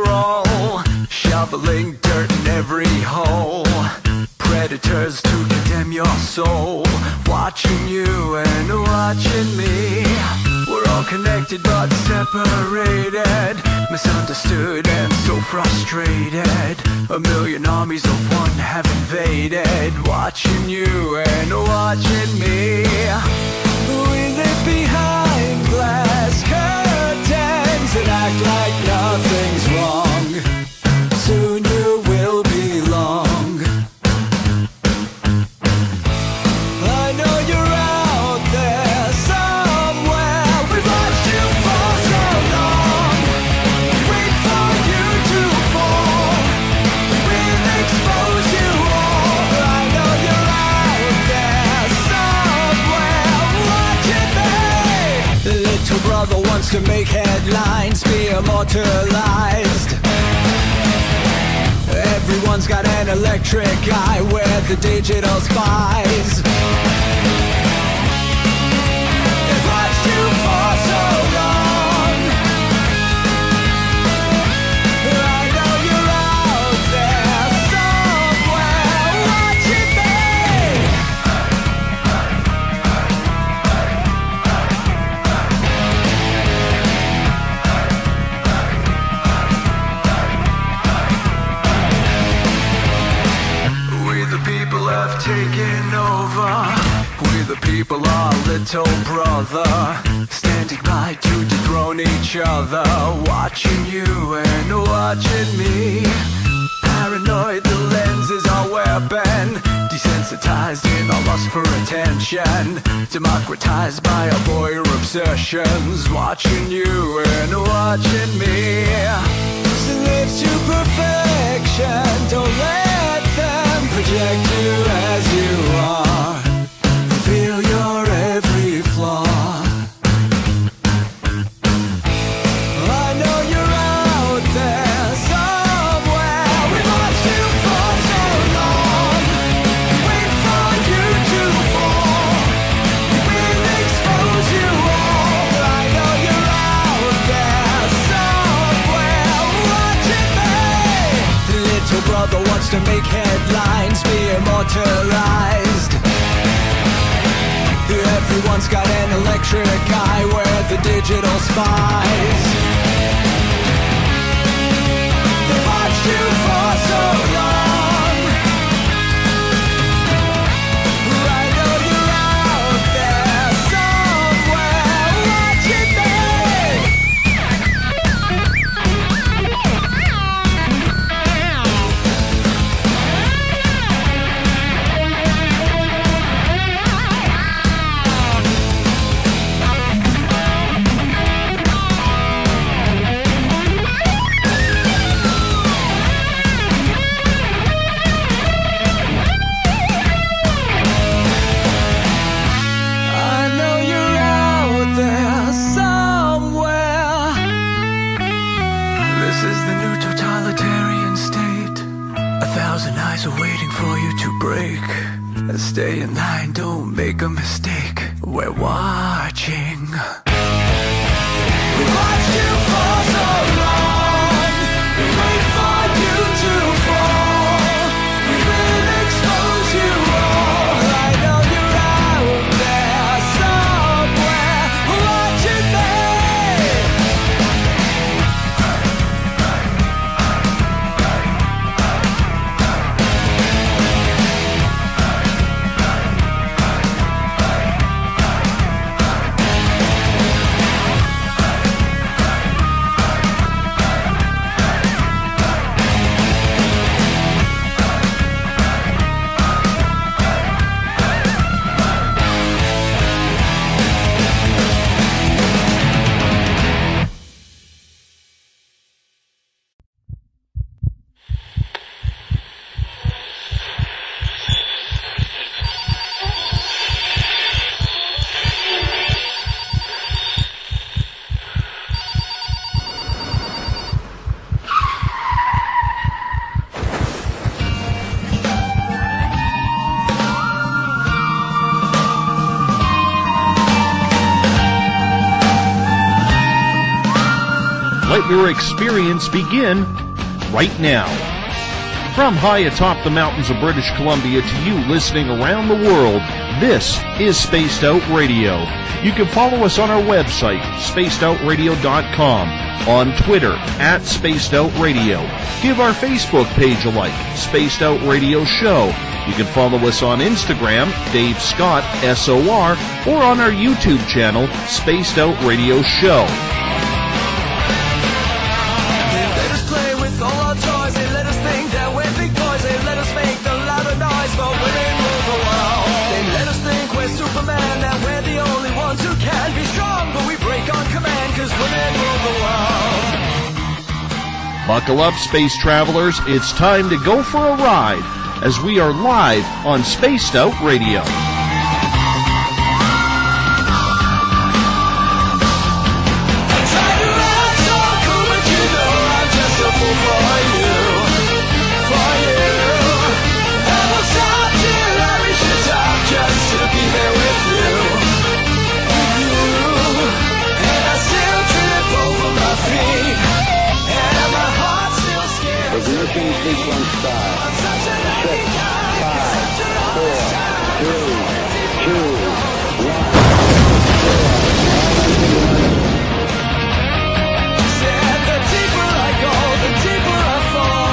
control, shoveling dirt in every hole. Predators to condemn your soul, watching you and watching me. We're all connected but separated, misunderstood and so frustrated. A million armies of one have invaded, watching you and watching me. We live behind glass curtains and act like nothing's wrong. Soon you will belong. I know you're out there somewhere. We've watched you for so long. Wait for you to fall. We'll expose you all. I know you're out there somewhere watching me. Little brother wants to make headlines, be immortalized. Everyone's got an electric eye, we're the digital spies. They've watched you for so long. I know you're out there somewhere watching me. We the people have taken over. We the people are little brother, standing by to dethrone each other, watching you and watching me. Paranoid, the lens is our weapon, desensitized in our lust for attention, democratized by our voyeur obsessions, watching you and watching me. Slaves to perfection, don't let them project you as you are. Reveal your every flaw. I know you're out there somewhere. We've watched you for so long. Wait for you to fall. We'll expose you all. I know you're out there somewhere watching me. Little brother wants to make headlines, be immortalized. Everyone's got an electric eye, we're the digital spies. They've watched you for so long. I know you're out there somewhere watching Stay in line, don't make a mistake. We're watching. We watched you for so long. We wait for you to fall. We will expose you all. I know you're out there somewhere watching me. Let your experience begin right now. From high atop the mountains of British Columbia to you listening around the world, this is Spaced Out Radio. You can follow us on our website, spacedoutradio.com, on Twitter, @SpacedOutRadio. Give our Facebook page a like, Spaced Out Radio Show. You can follow us on Instagram, Dave Scott, SOR, or on our YouTube channel, Spaced Out Radio Show. Buckle up, space travelers. It's time to go for a ride as we are live on Spaced Out Radio. Ignition sequence start. 6, 5, 4, 3, 2, 1. Said the deeper I go, the deeper I fall.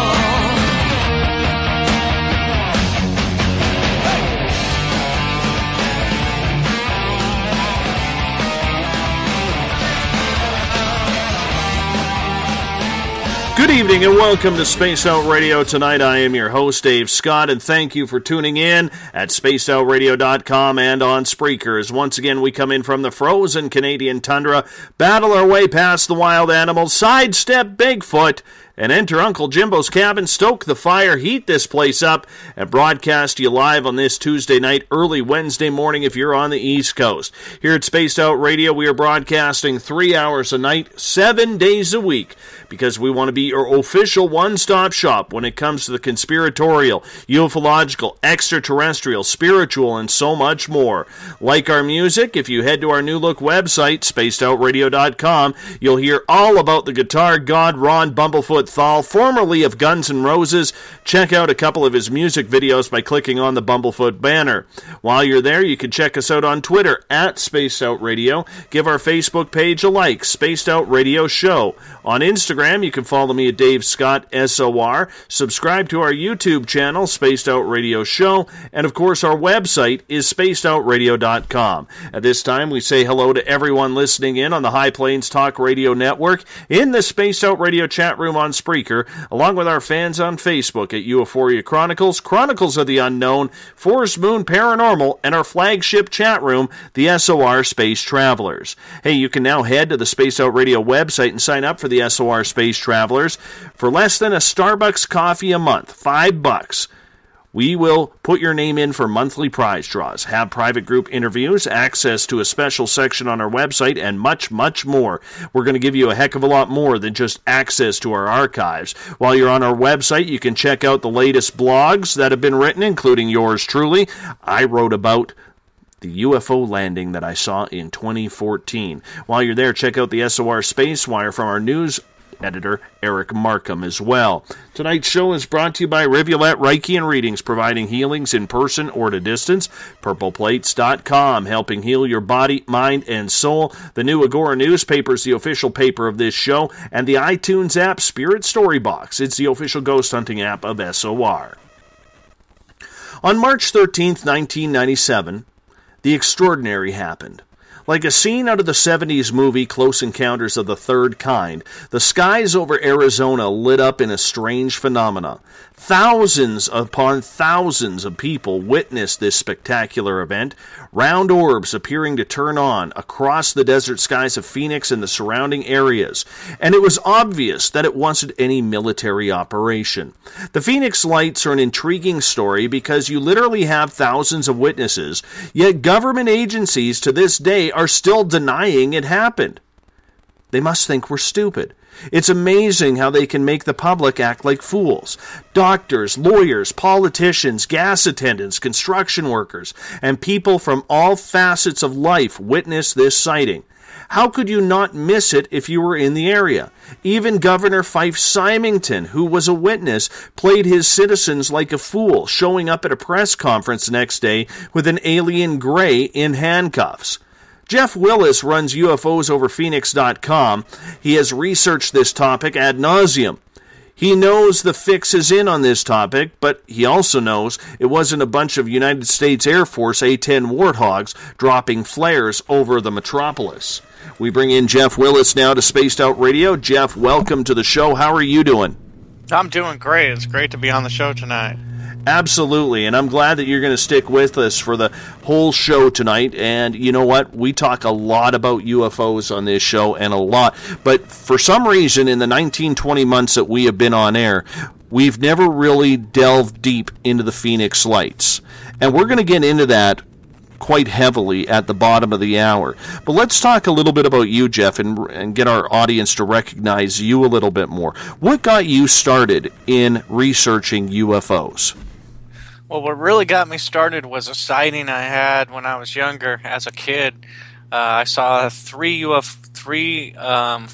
Good evening and welcome to Space Out Radio. Tonight I am your host, Dave Scott, and thank you for tuning in at spacedoutradio.com and on Spreaker. As once again we come in from the frozen Canadian tundra, battle our way past the wild animals, sidestep Bigfoot, and enter Uncle Jimbo's cabin, stoke the fire, heat this place up, and broadcast you live on this Tuesday night, early Wednesday morning if you're on the East Coast. Here at Spaced Out Radio, we are broadcasting 3 hours a night, 7 days a week, because we want to be your official one-stop shop when it comes to the conspiratorial, ufological, extraterrestrial, spiritual, and so much more. Like our music, if you head to our new look website, spacedoutradio.com, you'll hear all about the guitar god Ron Bumblefoot Thal, formerly of Guns N' Roses. Check out a couple of his music videos by clicking on the Bumblefoot banner. While you're there, you can check us out on Twitter at Spaced Out Radio. Give our Facebook page a like, Spaced Out Radio Show. On Instagram, you can follow me at Dave Scott SOR. Subscribe to our YouTube channel, Spaced Out Radio Show. And of course, our website is spacedoutradio.com. At this time, we say hello to everyone listening in on the High Plains Talk Radio Network, in the Spaced Out Radio chat room on Spreaker, along with our fans on Facebook at Euphoria Chronicles, Chronicles of the Unknown, Forest Moon Paranormal, and our flagship chat room, the SOR Space Travelers. Hey, you can now head to the Spaced Out Radio website and sign up for the SOR Space Travelers for less than a Starbucks coffee a month, $5. We will put your name in for monthly prize draws, have private group interviews, access to a special section on our website, and much, much more. We're going to give you a heck of a lot more than just access to our archives. While you're on our website, you can check out the latest blogs that have been written, including yours truly. I wrote about the UFO landing that I saw in 2014. While you're there, check out the SOR Space Wire from our news editor, Eric Markham, as well. Tonight's show is brought to you by Rivulet Reiki and Readings, providing healings in person or at a distance. PurplePlates.com, helping heal your body, mind, and soul. The new Agora newspaper is the official paper of this show, and the iTunes app Spirit Storybox. It's the official ghost hunting app of SOR. On March 13th, 1997, the extraordinary happened. Like a scene out of the 70s movie Close Encounters of the Third Kind, the skies over Arizona lit up in a strange phenomena. Thousands upon thousands of people witnessed this spectacular event, round orbs appearing to turn on across the desert skies of Phoenix and the surrounding areas, and it was obvious that it wasn't any military operation. The Phoenix Lights are an intriguing story because you literally have thousands of witnesses, yet government agencies to this day are still denying it happened. They must think we're stupid. It's amazing how they can make the public act like fools. Doctors, lawyers, politicians, gas attendants, construction workers, and people from all facets of life witness this sighting. How could you not miss it if you were in the area? Even Governor Fife Symington, who was a witness, played his citizens like a fool, showing up at a press conference the next day with an alien gray in handcuffs. Jeff Willis runs UFOsoverPhoenix.com. He has researched this topic ad nauseum. He knows the fix is in on this topic, but he also knows it wasn't a bunch of United States Air Force A-10 Warthogs dropping flares over the metropolis. We bring in Jeff Willis now to Spaced Out Radio. Jeff, welcome to the show. How are you doing? I'm doing great. It's great to be on the show tonight. Absolutely, and I'm glad that you're going to stick with us for the whole show tonight. And you know what? We talk a lot about UFOs on this show, and a lot. But for some reason, in the 19-20 months that we have been on air, we've never really delved deep into the Phoenix Lights. And we're going to get into that quite heavily at the bottom of the hour. But let's talk a little bit about you, Jeff, and get our audience to recognize you a little bit more. What got you started in researching UFOs? Well, what really got me started was a sighting I had when I was younger as a kid. I saw three UFOs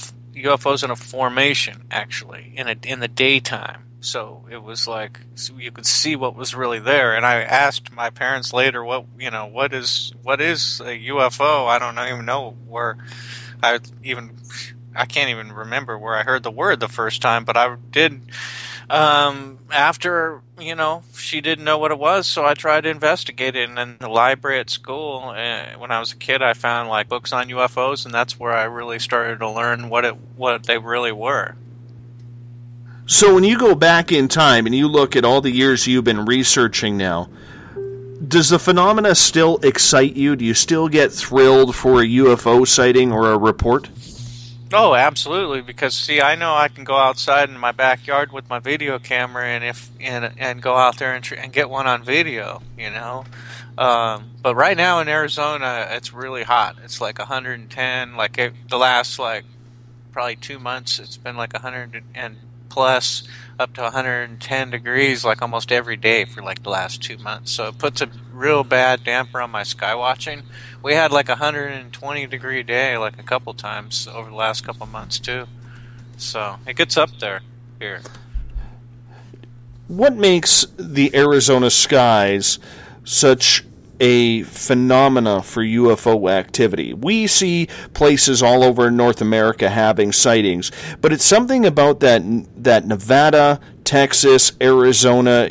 in a formation, actually, in the daytime. So it was like you could see what was really there. And I asked my parents later, what is a UFO? I don't even know where I can't even remember where I heard the word the first time, but I did. After, she didn't know what it was, so I tried to investigate it. And in the library at school, when I was a kid, I found like books on UFOs, and that's where I really started to learn what they really were. So when you go back in time and you look at all the years you've been researching now, does the phenomena still excite you? Do you still get thrilled for a UFO sighting or a report? Oh, absolutely, because see, I know I can go outside in my backyard with my video camera and go out there and get one on video, But right now in Arizona, it's really hot. It's like 110. The last probably 2 months, it's been like 100 and plus up to 110 degrees like almost every day for like the last 2 months. So it puts a real bad damper on my sky watching. We had like 120 degree day like a couple times over the last couple months too. So it gets up there here. What makes the Arizona skies such a phenomena for UFO activity? We see places all over North America having sightings, but it's something about that Nevada, Texas, Arizona,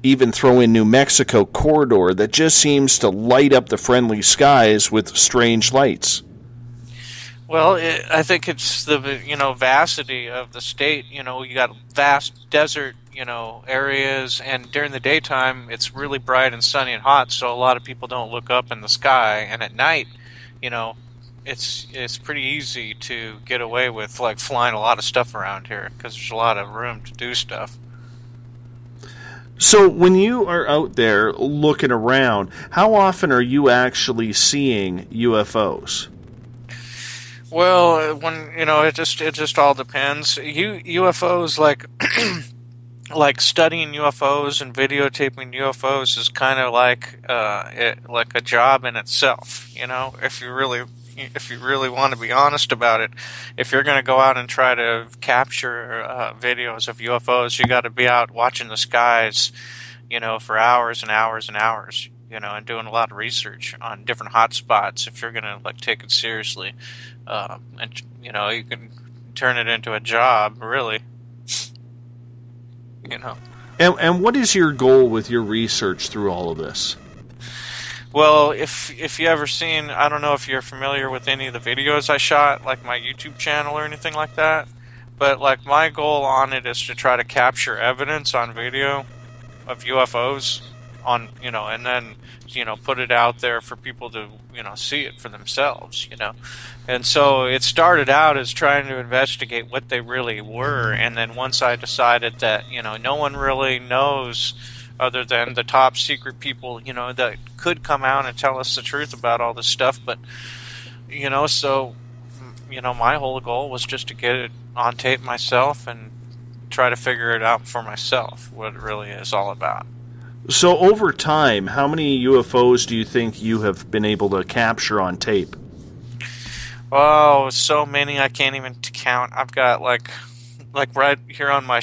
even throw in New Mexico corridor that just seems to light up the friendly skies with strange lights. Well, I think it's the vastity of the state. You got vast desert areas, and during the daytime it's really bright and sunny and hot, so a lot of people don't look up in the sky. And at night, it's pretty easy to get away with like flying a lot of stuff around here because there's a lot of room to do stuff. So when you are out there looking around, how often are you actually seeing UFOs? Well, when it just all depends. UFOs like studying UFOs and videotaping UFOs is kind of like a job in itself. If you really want to be honest about it, if you're going to go out and try to capture videos of UFOs, you got to be out watching the skies, for hours and hours and hours, and doing a lot of research on different hot spots if you're going to take it seriously. And you can turn it into a job, really. And what is your goal with your research through all of this? Well, if you ever seen, I don't know if you're familiar with any of the videos I shot, like my YouTube channel or anything like that, but like my goal on it is to try to capture evidence on video of UFOs on, and then, put it out there for people to, see it for themselves, And so it started out as trying to investigate what they really were, and then once I decided that, no one really knows other than the top secret people, that could come out and tell us the truth about all this stuff. But, so, my whole goal was just to get it on tape myself and try to figure it out for myself, what it really is all about. So over time, how many UFOs do you think you have been able to capture on tape? Oh, so many I can't even count. I've got like right here on my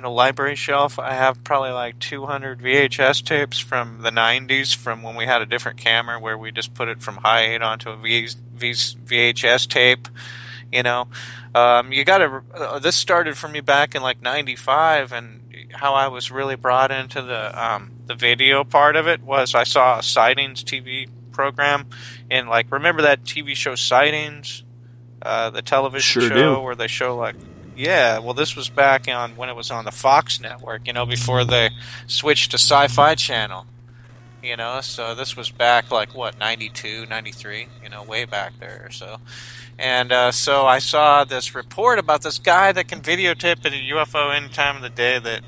library shelf, I have probably like 200 VHS tapes from the 90s, from when we had a different camera where we just put it from high 8 onto a VHS tape. You know, you gotta, this started for me back in like 95, and how I was really brought into the video part of it was I saw a Sightings TV program, and like, remember that TV show Sightings, the television show where they show like, yeah, well, this was back on when it was on the Fox network, before they switched to Sci-Fi Channel, so this was back like, what, 92, 93, way back there or so. And so I saw this report about this guy that can videotape a UFO any time of the day that,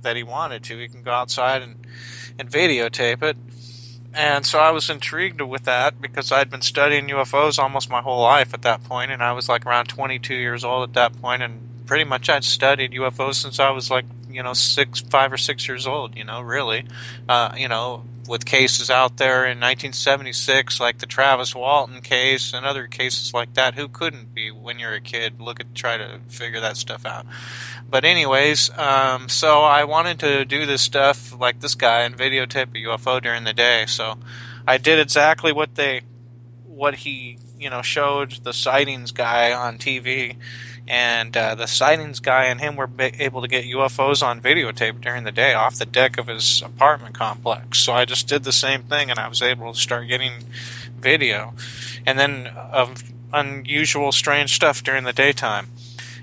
that he wanted to. He can go outside and videotape it. And so I was intrigued with that because I'd been studying UFOs almost my whole life at that point, and I was like around 22 years old at that point, and pretty much I'd studied UFOs since I was like, 5 or 6 years old, really. With cases out there in 1976, like the Travis Walton case and other cases like that. Who couldn't be, when you're a kid, try to figure that stuff out? But anyways, so I wanted to do this stuff like this guy and videotape a UFO during the day. So I did exactly what he showed the Sightings guy on TV. And the Sightings guy and him were able to get UFOs on videotape during the day off the deck of his apartment complex. So I just did the same thing, and I was able to start getting video. And then of unusual, strange stuff during the daytime.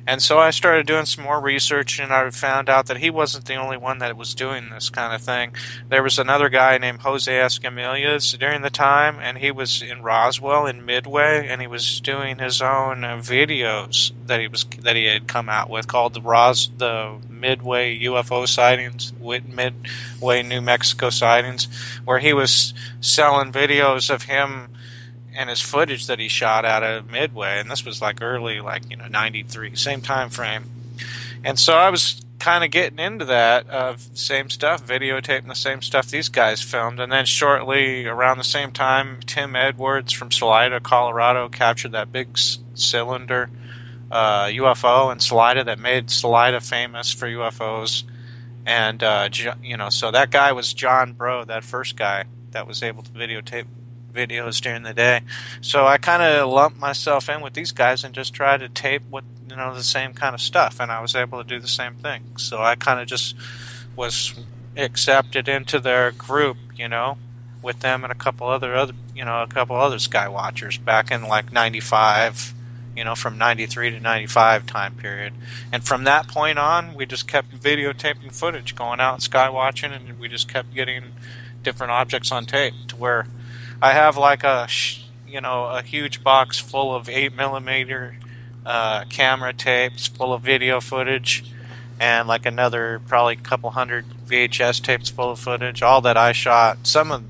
And so I started doing some more research, and I found out that he wasn't the only one that was doing this kind of thing. There was another guy named Jose Escamillas during the time, and he was in Roswell in Midway, and he was doing his own videos that he had come out with called the Midway UFO Sightings, Midway, New Mexico Sightings, where he was selling videos of him and his footage that he shot out of Midway, and this was like early, 93, same time frame. And so I was kind of getting into that, same stuff, videotaping the same stuff these guys filmed. And then shortly around the same time, Tim Edwards from Salida, Colorado, captured that big cylinder UFO in Salida that made Salida famous for UFOs. And so that guy was John Bro, that first guy that was able to videotape videos during the day. So I kind of lumped myself in with these guys and just tried to tape the same kind of stuff, and I was able to do the same thing. So I kind of just was accepted into their group, with them and a couple other sky watchers back in like 95, from 93 to 95 time period. And from that point on, we just kept videotaping footage, going out and sky watching, and we just kept getting different objects on tape to where I have like a huge box full of 8mm camera tapes full of video footage, and like another probably a couple hundred VHS tapes full of footage, all that I shot. Some of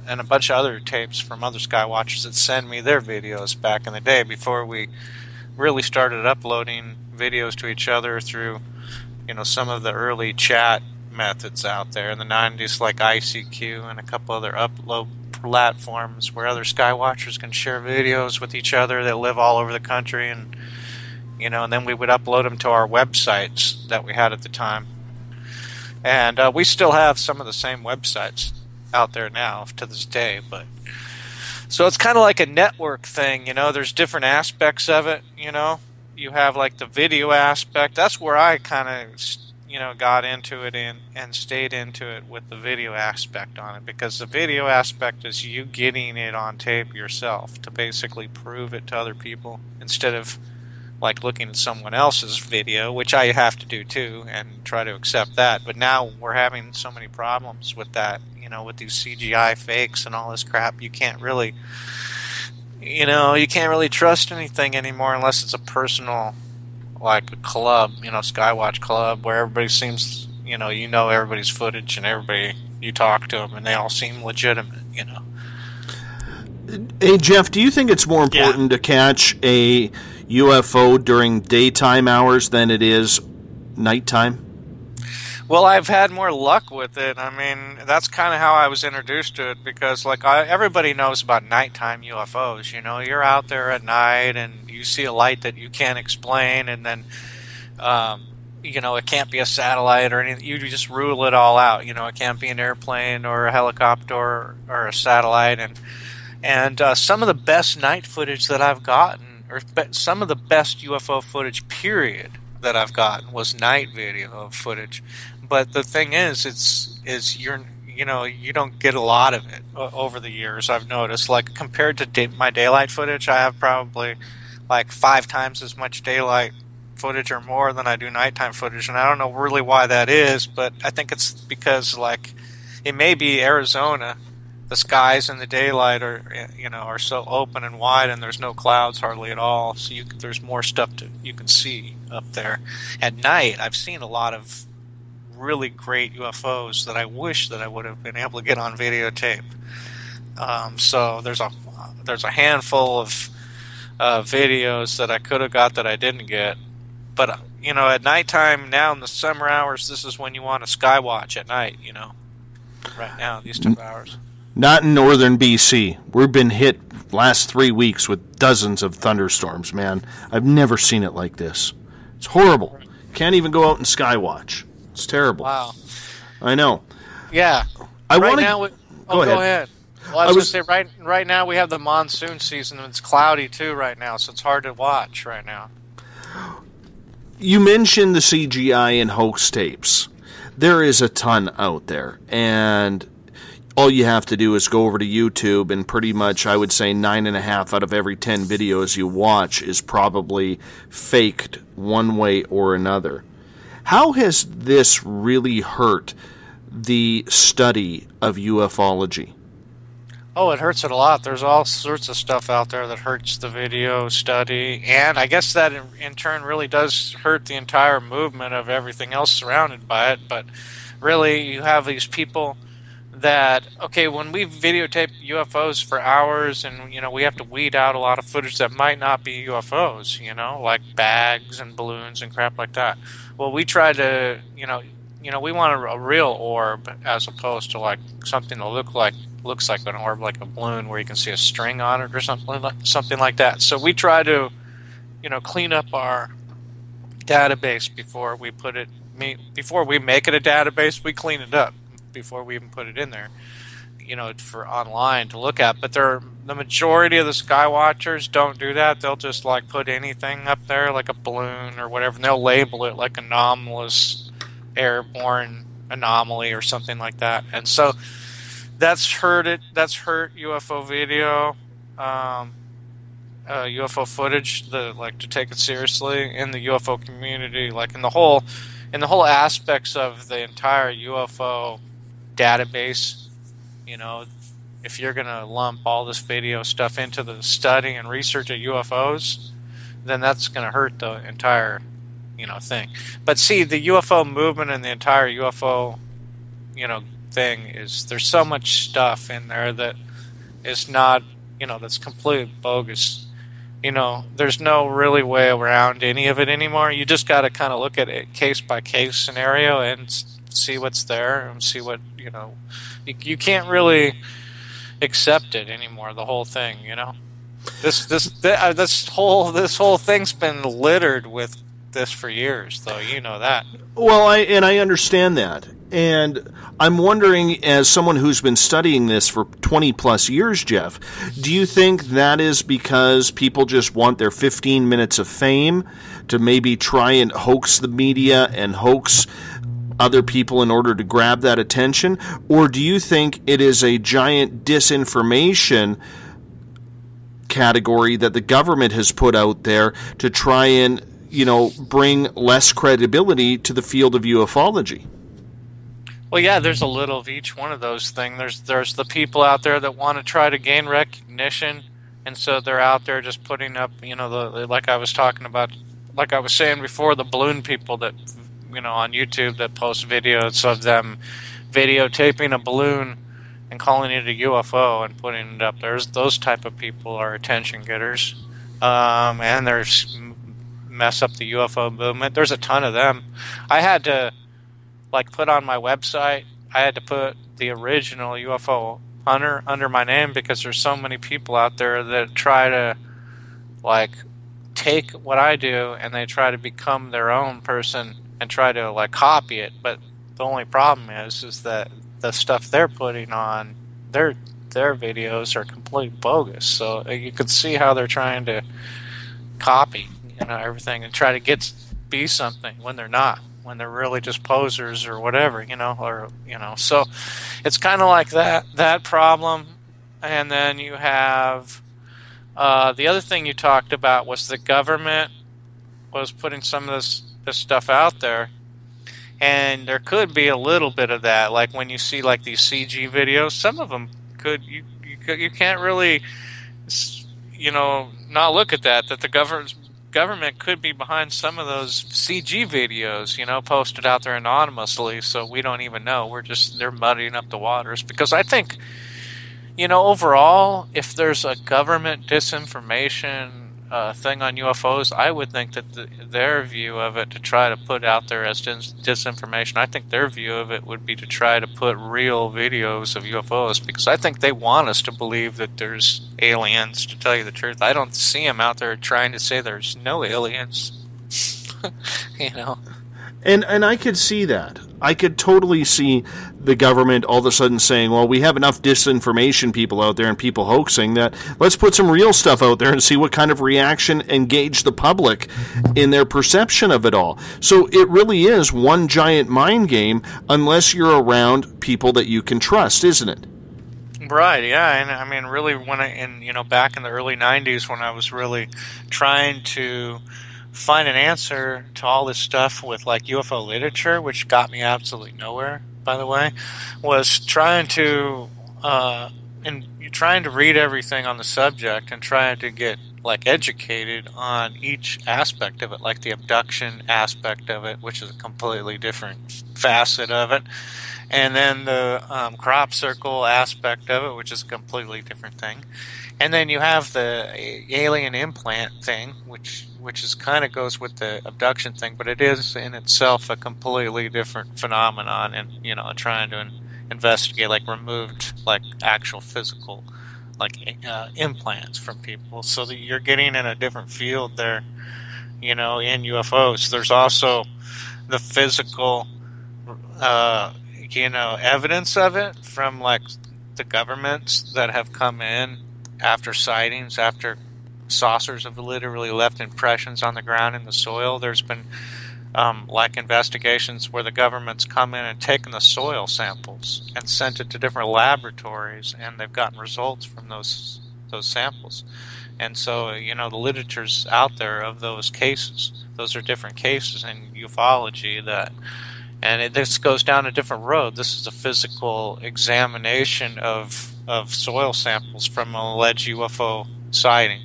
and a bunch of other tapes from other skywatchers that send me their videos back in the day before we really started uploading videos to each other through some of the early chat methods out there in the 90s, like ICQ and a couple other upload platforms where other skywatchers can share videos with each other that live all over the country, and and then we would upload them to our websites that we had at the time. And we still have some of the same websites out there now to this day, but so it's kind of like a network thing. There's different aspects of it. You have like the video aspect. That's where I kind of got into it and stayed into it with the video aspect on it, because the video aspect is you getting it on tape yourself to basically prove it to other people, instead of like looking at someone else's video, which I have to do too and try to accept that. But now we're having so many problems with that, with these CGI fakes and all this crap. You can't really trust anything anymore unless it's a personal, like a club, Skywatch Club, where everybody seems, everybody's footage, and everybody, you talk to them and they all seem legitimate, Hey, Jeff, do you think it's more important to catch a UFO during daytime hours than it is nighttime? Well, I've had more luck with it. I mean, that's kind of how I was introduced to it because, like, everybody knows about nighttime UFOs. You know, you're out there at night and you see a light that you can't explain, and then, you know, it can't be a satellite or anything. You just rule it all out. You know, it can't be an airplane or a helicopter or a satellite. And some of the best night footage that I've gotten, or some of the best UFO footage, period, that I've gotten was night video footage. But the thing is you know, you don't get a lot of it over the years. I've noticed, like, compared to my daylight footage, I have probably like 5 times as much daylight footage or more than I do nighttime footage, and I don't know really why that is, but I think it's because, like, it may be Arizona. The skies in the daylight are so open and wide, and there's no clouds hardly at all, so there's more stuff you can see up there. At night, I've seen a lot of really great UFOs that I wish that I would have been able to get on videotape. So there's a handful of videos that I could have got that I didn't get. But, you know, at nighttime now in the summer hours, this is when you want to sky watch at night, you know, right now, these 2 hours. Not in northern BC. We've been hit last 3 weeks with dozens of thunderstorms, man. I've never seen it like this. It's horrible. Can't even go out and sky watch. It's terrible. Wow. I know. Yeah. Go ahead. Well, I was going to say, right now we have the monsoon season, and it's cloudy too right now, so it's hard to watch right now. You mentioned the CGI and hoax tapes. There is a ton out there, and all you have to do is go over to YouTube, and pretty much, I would say 9.5 out of every 10 videos you watch is probably faked one way or another. How has this really hurt the study of ufology? Oh, it hurts it a lot. There's all sorts of stuff out there that hurts the video study, and I guess that in turn really does hurt the entire movement of everything else surrounded by it. But really, you have these people that, okay, when we videotape UFOs for hours, and, you know, we have to weed out a lot of footage that might not be UFOs, you know, like bags and balloons and crap like that. Well, we try to, you know, we want a real orb as opposed to like something that looks like an orb, like a balloon where you can see a string on it or something like that. So we try to, you know, clean up our database before we make it a database. We clean it up before we even put it in there, you know, for online to look at. But the majority of the sky watchers don't do that. They'll just like put anything up there, like a balloon or whatever, and they'll label it like anomalous airborne anomaly or something like that. And so that's hurt UFO video, UFO footage, to take it seriously in the UFO community, like in the whole aspects of the entire UFO database. You know, if you're going to lump all this video stuff into the study and research of UFOs, then that's going to hurt the entire, you know, thing. But see, the UFO movement and the entire UFO, you know, thing is, there's so much stuff in there that is not, you know, that's completely bogus. You know, there's no really way around any of it anymore. You just got to kind of look at it case by case scenario and see what's there and see what, you know, you can't really accept it anymore, the whole thing, you know. This whole thing's been littered with this for years, though, you know that. Well, I understand that. And I'm wondering, as someone who's been studying this for 20 plus years, Jeff, do you think that is because people just want their 15 minutes of fame to maybe try and hoax the media and hoax other people in order to grab that attention? Or do you think it is a giant disinformation category that the government has put out there to try and, you know, bring less credibility to the field of ufology? Well, yeah, there's a little of each one of those things. There's the people out there that want to try to gain recognition, and so they're out there just putting up, you know, like I was talking about, like I was saying before, the balloon people that, you know, on YouTube that post videos of them videotaping a balloon and calling it a UFO and putting it up. There's those type of people are attention getters, and there's mess up the UFO movement. There's a ton of them. I had to, like put on my website, I had to put the original UFO hunter under my name because there's so many people out there that try to like take what I do and they try to become their own person and try to like copy it. But the only problem is that the stuff they're putting on their videos are completely bogus. So you can see how they're trying to copy, everything and try to be something when they're not, when they're really just posers or whatever, So it's kind of like that problem. And then you have the other thing you talked about was the government was putting some of this stuff out there, and there could be a little bit of that. Like when you see like these CG videos, some of them you can't really not look at that the government could be behind some of those CG videos, posted out there anonymously, so we don't even know. They're muddying up the waters. Because I think, overall, if there's a government disinformation thing on UFOs, I would think that their view of it to try to put out there as disinformation, I think their view of it would be to try to put real videos of UFOs, because I think they want us to believe that there's aliens, to tell you the truth. I don't see them out there trying to say there's no aliens. And I could see that. I could totally see the government all of a sudden saying, well, we have enough disinformation people out there and people hoaxing that let's put some real stuff out there and see what kind of reaction engage the public in their perception of it all. So it really is one giant mind game unless you're around people that you can trust, isn't it? Right, yeah. And I mean, really, back in the early 90s when I was really trying to find an answer to all this stuff with like UFO literature, which got me absolutely nowhere, by the way, was trying to read everything on the subject and trying to get like educated on each aspect of it, like the abduction aspect of it, which is a completely different facet of it, and then the crop circle aspect of it, which is a completely different thing. And then you have the alien implant thing, which is kind of goes with the abduction thing, but it is in itself a completely different phenomenon. And trying to investigate like removed like actual physical like implants from people, so that you're getting in a different field there. In UFOs, there's also the physical evidence of it from like the governments that have come in after sightings, after saucers have literally left impressions on the ground in the soil. There's been like investigations where the government's come in and taken the soil samples and sent it to different laboratories, and they've gotten results from those samples. And so, the literature's out there of those cases. Those are different cases in ufology this goes down a different road. This is a physical examination of soil samples from an alleged UFO sighting,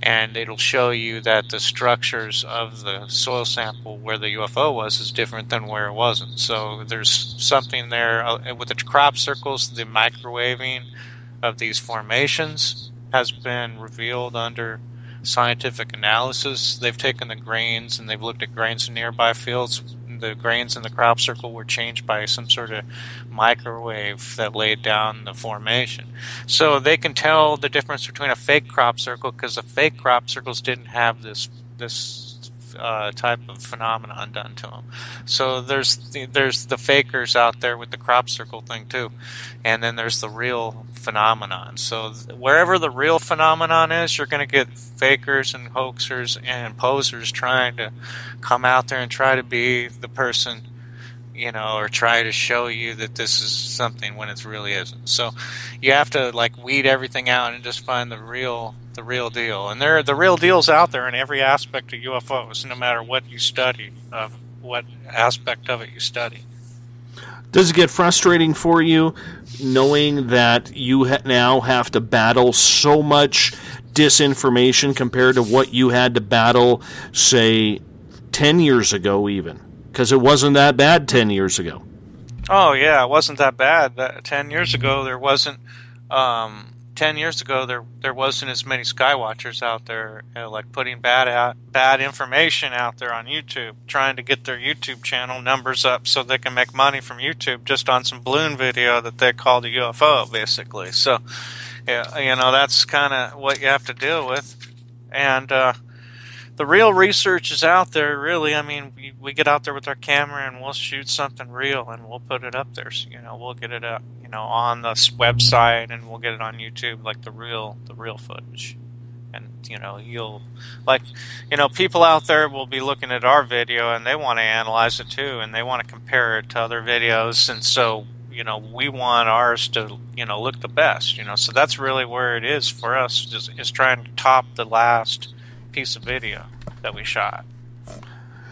and it'll show you that the structures of the soil sample where the UFO was is different than where it wasn't. So there's something there with the crop circles. The microwaving of these formations has been revealed under scientific analysis. They've taken the grains and they've looked at grains in nearby fields. The grains in the crop circle were changed by some sort of microwave that laid down the formation. So they can tell the difference between a fake crop circle, because the fake crop circles didn't have this type of phenomenon done to them. So there's the fakers out there with the crop circle thing too, and then there's the real phenomenon. So wherever the real phenomenon is, you're going to get fakers and hoaxers and posers trying to come out there and try to be the person, or try to show you that this is something when it really isn't. So you have to like weed everything out and just find the real deal. And the real deal's out there in every aspect of UFOs, no matter what you study, of what aspect of it you study. Does it get frustrating for you knowing that you now have to battle so much disinformation compared to what you had to battle, say, 10 years ago even? Because it wasn't that bad 10 years ago. Oh, yeah, it wasn't that bad. 10 years ago, there wasn't 10 years ago, there wasn't as many Skywatchers out there, like putting bad information out there on YouTube, trying to get their YouTube channel numbers up so they can make money from YouTube just on some balloon video that they called a UFO, basically. So, yeah, that's kind of what you have to deal with. And the real research is out there, really. I mean, we get out there with our camera and we'll shoot something real and we'll put it up there. So, we'll get it up, on the website, and we'll get it on YouTube, like the real footage. And, people out there will be looking at our video and they want to analyze it too, and they want to compare it to other videos. And so, we want ours to, look the best, so that's really where it is for us, is trying to top the last piece of video that we shot.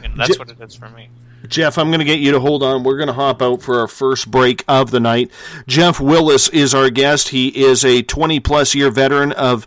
And that's what it is for me. Jeff, I'm going to get you to hold on. We're going to hop out for our first break of the night. Jeff Willis is our guest. He is a 20-plus year veteran of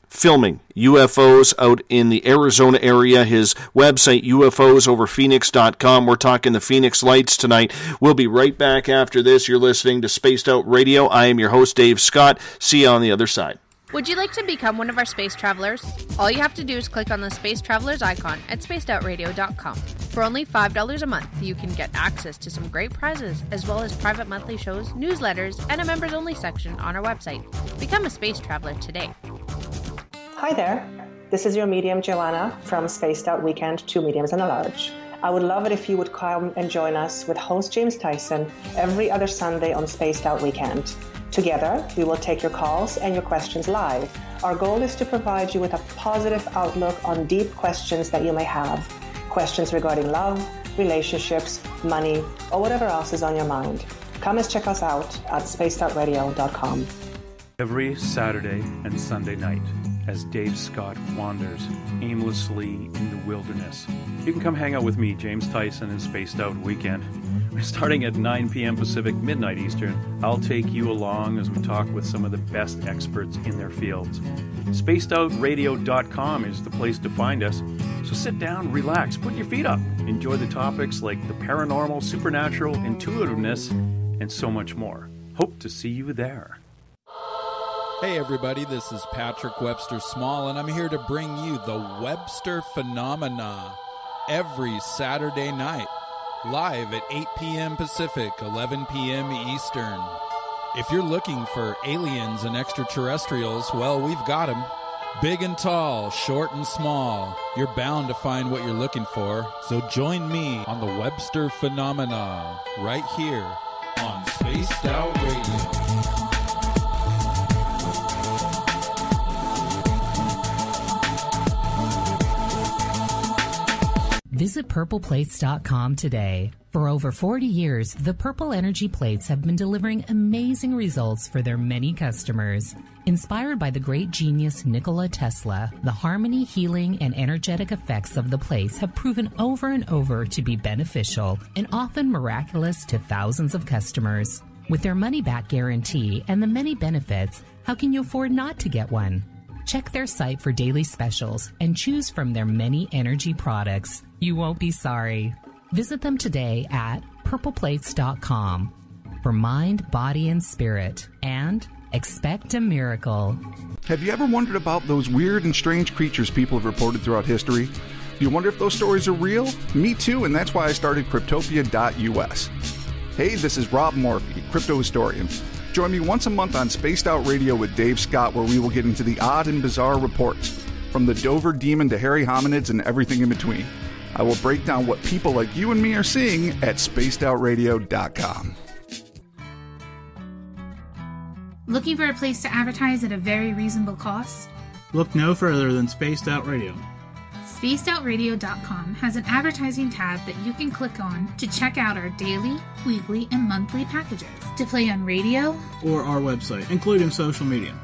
filming UFOs out in the Arizona area. His website, ufosoverphoenix.com. We're talking the Phoenix Lights tonight. We'll be right back after this. You're listening to Spaced Out Radio. I am your host, Dave Scott. See you on the other side. Would you like to become one of our space travelers? All you have to do is click on the Space Travelers icon at spacedoutradio.com. For only $5 a month, you can get access to some great prizes, as well as private monthly shows, newsletters, and a members-only section on our website. Become a space traveler today. Hi there. This is your medium, Joanna, from Spaced Out Weekend, 2 Mediums and a Large. I would love it if you would come and join us with host James Tyson every other Sunday on Spaced Out Weekend. Together, we will take your calls and your questions live. Our goal is to provide you with a positive outlook on deep questions that you may have. Questions regarding love, relationships, money, or whatever else is on your mind. Come and check us out at spacedoutradio.com. Every Saturday and Sunday night, as Dave Scott wanders aimlessly in the wilderness, you can come hang out with me, James Tyson, in Spaced Out Weekend. Starting at 9 p.m. Pacific, midnight Eastern, I'll take you along as we talk with some of the best experts in their fields. SpacedOutRadio.com is the place to find us. So sit down, relax, put your feet up. Enjoy the topics like the paranormal, supernatural, intuitiveness, and so much more. Hope to see you there. Hey everybody, this is Patrick Webster Small, and I'm here to bring you the Webster Phenomena every Saturday night, live at 8 p.m. Pacific, 11 p.m. Eastern. If you're looking for aliens and extraterrestrials, well, we've got them. Big and tall, short and small. You're bound to find what you're looking for, so join me on the Webster Phenomena right here on Spaced Out Radio. Visit purpleplates.com today. For over 40 years, the Purple Energy Plates have been delivering amazing results for their many customers. Inspired by the great genius Nikola Tesla, the harmony, healing, and energetic effects of the plates have proven over and over to be beneficial and often miraculous to thousands of customers. With their money-back guarantee and the many benefits, how can you afford not to get one? Check their site for daily specials and choose from their many energy products. You won't be sorry. Visit them today at purpleplates.com for mind, body, and spirit, and expect a miracle. Have you ever wondered about those weird and strange creatures people have reported throughout history? Do you wonder if those stories are real? Me too, and that's why I started Cryptopia.us. Hey, this is Rob Morphy, crypto historian. Join me once a month on Spaced Out Radio with Dave Scott, where we will get into the odd and bizarre reports, from the Dover Demon to hairy hominids and everything in between. I will break down what people like you and me are seeing at spacedoutradio.com. Looking for a place to advertise at a very reasonable cost? Look no further than Spaced Out Radio. SpacedOutRadio.com has an advertising tab that you can click on to check out our daily, weekly, and monthly packages to play on radio or our website, including social media.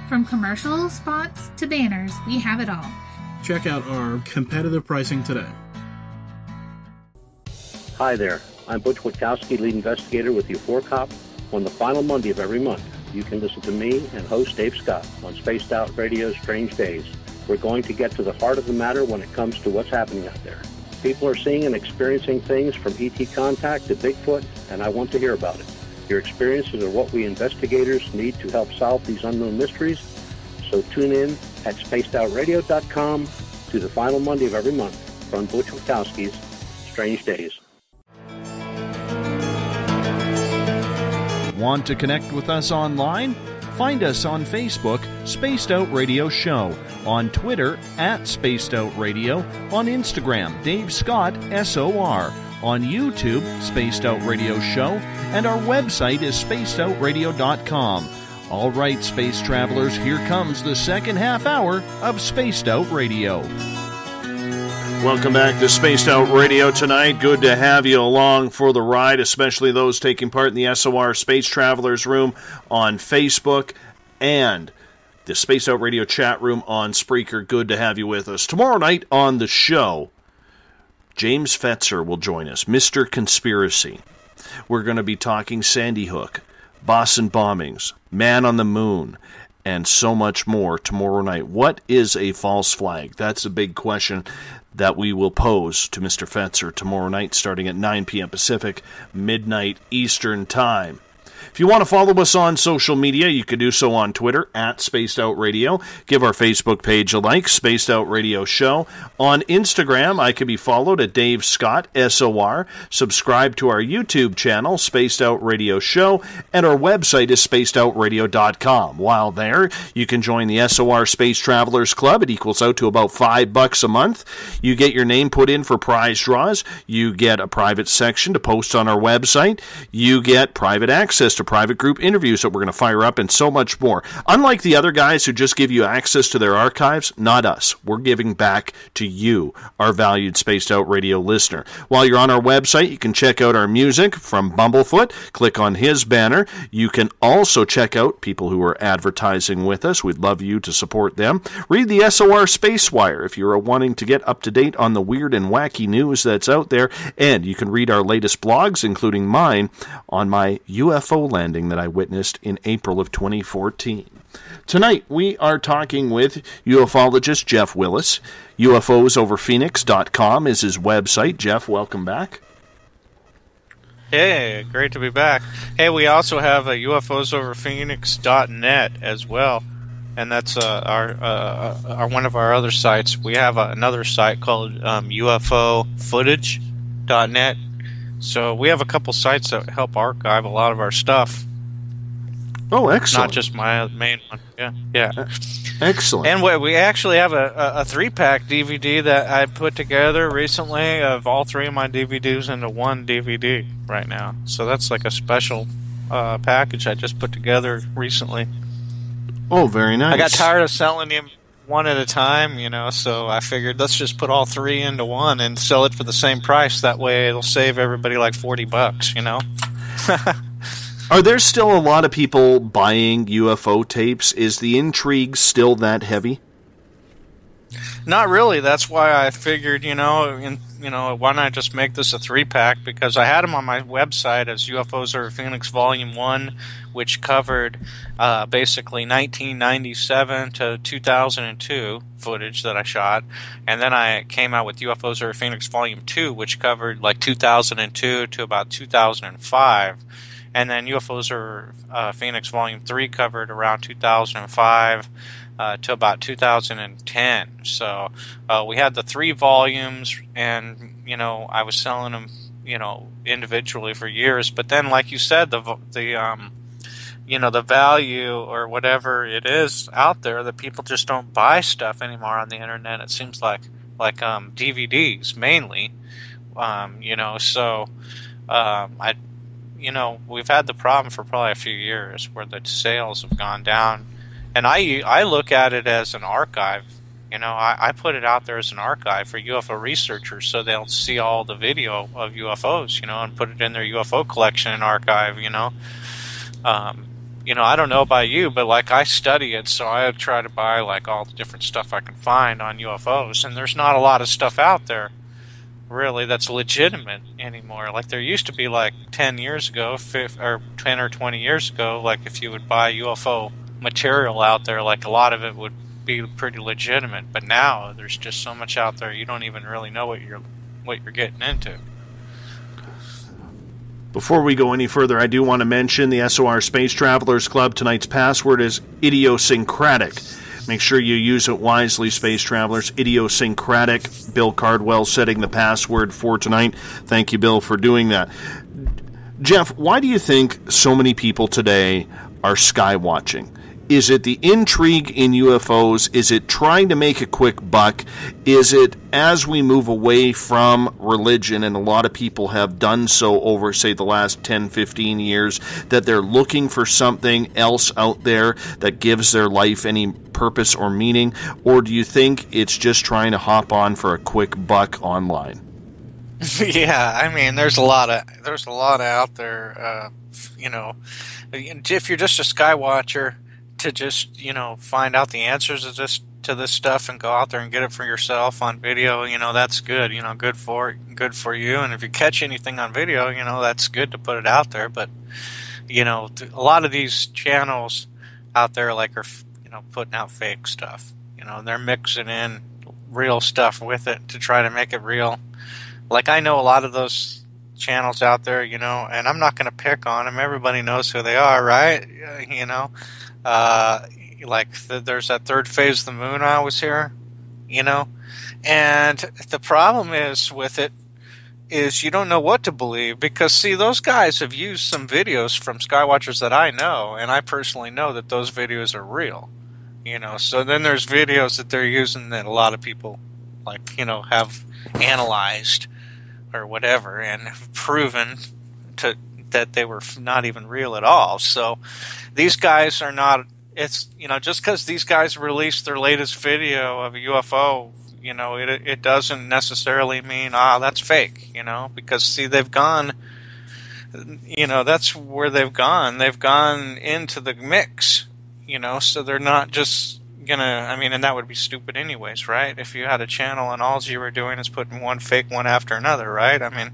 From commercial spots to banners, we have it all. Check out our competitive pricing today. Hi there, I'm Butch Witkowski, lead investigator with U4Cop. On the final Monday of every month, you can listen to me and host Dave Scott on Spaced Out Radio's Strange Days. We're going to get to the heart of the matter when it comes to what's happening out there. People are seeing and experiencing things from ET contact to Bigfoot, and I want to hear about it. Your experiences are what we investigators need to help solve these unknown mysteries. So tune in at spacedoutradio.com to the final Monday of every month from Butch Wachowski's Strange Days. Want to connect with us online? Find us on Facebook, Spaced Out Radio Show, on Twitter at Spaced Out Radio, on Instagram, Dave Scott SOR, on YouTube, Spaced Out Radio Show, and our website is spacedoutradio.com. All right, space travelers, here comes the second half hour of Spaced Out Radio. Welcome back to Spaced Out Radio tonight. Good to have you along for the ride, especially those taking part in the SOR Space Travelers Room on Facebook and the Spaced Out Radio chat room on Spreaker. Good to have you with us. Tomorrow night on the show, James Fetzer will join us, Mr. Conspiracy. We're going to be talking Sandy Hook, Boston bombings, Man on the Moon, and so much more tomorrow night. What is a false flag? That's a big question that we will pose to Mr. Fetzer tomorrow night starting at 9 p.m. Pacific, midnight Eastern Time. If you want to follow us on social media, you can do so on Twitter, at Spaced Out Radio. Give our Facebook page a like, Spaced Out Radio Show. On Instagram, I can be followed at Dave Scott, SOR. Subscribe to our YouTube channel, Spaced Out Radio Show. And our website is spacedoutradio.com. While there, you can join the SOR Space Travelers Club. It equals out to about $5 a month. You get your name put in for prize draws. You get a private section to post on our website. You get private access to private group interviews that we're going to fire up, and so much more. Unlike the other guys who just give you access to their archives, not us. We're giving back to you, our valued Spaced Out Radio listener. While you're on our website, you can check out our music from Bumblefoot. Click on his banner. You can also check out people who are advertising with us. We'd love you to support them. Read the SOR Space Wire if you're wanting to get up to date on the weird and wacky news that's out there. And you can read our latest blogs, including mine, on my UFO landing that I witnessed in April of 2014. Tonight, we are talking with ufologist Jeff Willis. UFOsoverPhoenix.com is his website. Jeff, welcome back. Hey, great to be back. Hey, we also have a UFOsoverPhoenix.net as well, and that's our one of our other sites. We have another site called UFOfootage.net. So we have a couple sites that help archive a lot of our stuff. Oh, excellent. Not just my main one. Yeah. Excellent. And we actually have a 3-pack DVD that I put together recently of all 3 of my DVDs into one DVD right now. So that's like a special package I just put together recently. Oh, very nice. I got tired of selling them one at a time, so I figured let's just put all 3 into one and sell it for the same price. That way it'll save everybody like $40, Are there still a lot of people buying UFO tapes? Is the intrigue still that heavy? Not really. That's why I figured, why not just make this a 3-pack? Because I had them on my website as UFOs Over Phoenix Volume 1, which covered basically 1997 to 2002 footage that I shot. And then I came out with UFOs Over Phoenix Volume 2, which covered like 2002 to about 2005. And then UFOs Over Phoenix Volume 3 covered around 2005 to about 2010. So we had the 3 volumes, and, I was selling them, individually for years. But then, like you said, the value or whatever it is out there, that people just don't buy stuff anymore on the internet. It seems like DVDs mainly, so we've had the problem for probably a few years where the sales have gone down. And I look at it as an archive. I put it out there as an archive for UFO researchers so they'll see all the video of UFOs, and put it in their UFO collection and archive, I don't know about you, but I study it, so I try to buy all the different stuff I can find on UFOs, and there's not a lot of stuff out there really that's legitimate anymore. There used to be 10 years ago, 10 or 20 years ago, if you would buy UFO material out there, a lot of it would be pretty legitimate. But now there's just so much out there, you don't even really know what you're getting into. Before we go any further, I do want to mention the SOR Space Travelers Club. Tonight's password is idiosyncratic. Make sure you use it wisely, Space Travelers. Idiosyncratic. Bill Cardwell setting the password for tonight. Thank you, Bill, for doing that. Jeff, why do you think so many people today are sky watching? Is it the intrigue in UFOs? Is it trying to make a quick buck? Is it as we move away from religion, and a lot of people have done so over, say, the last 10, 15 years, that they're looking for something else out there that gives their life any purpose or meaning? Or do you think it's just trying to hop on for a quick buck online? Yeah, I mean, there's a lot out there. If you're just a sky watcher, to just find out the answers to this stuff and go out there and get it for yourself on video, that's good. Good for you. And if you catch anything on video, that's good to put it out there. But a lot of these channels out there are putting out fake stuff. They're mixing in real stuff with it to try to make it real. Like, I know a lot of those channels out there, and I'm not going to pick on them. Everybody knows who they are, right? There's that third phase of the moon I was here, and the problem is with it is you don't know what to believe, because see, those guys have used some videos from skywatchers that I know, and I personally know that those videos are real, so then there's videos that they're using that a lot of people have analyzed or whatever and have proven that they were not even real at all. So these guys are not, it's, just because these guys released their latest video of a UFO, it doesn't necessarily mean, that's fake, because see, they've gone, that's where they've gone. They've gone into the mix, so they're not just and that would be stupid anyways, right? If you had a channel and all you were doing is putting one fake one after another, right? I mean,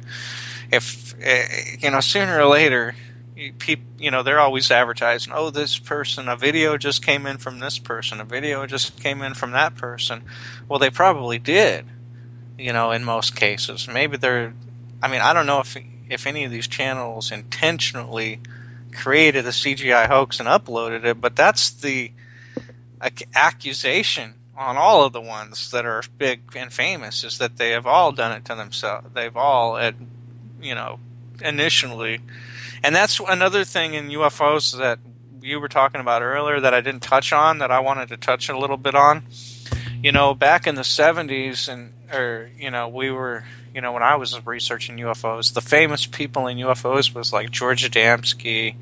if sooner or later, they're always advertising, this person, a video just came in from this person, a video just came in from that person. Well, they probably did, in most cases. Maybe I don't know if any of these channels intentionally created a CGI hoax and uploaded it, but that's the accusation on all of the ones that are big and famous, is that they have all done it to themselves. They've all initially. And that's another thing in UFOs that you were talking about earlier that I didn't touch on, that I wanted to touch a little bit on. Back in the 70s, we were, when I was researching UFOs, the famous people in UFOs was like George Adamski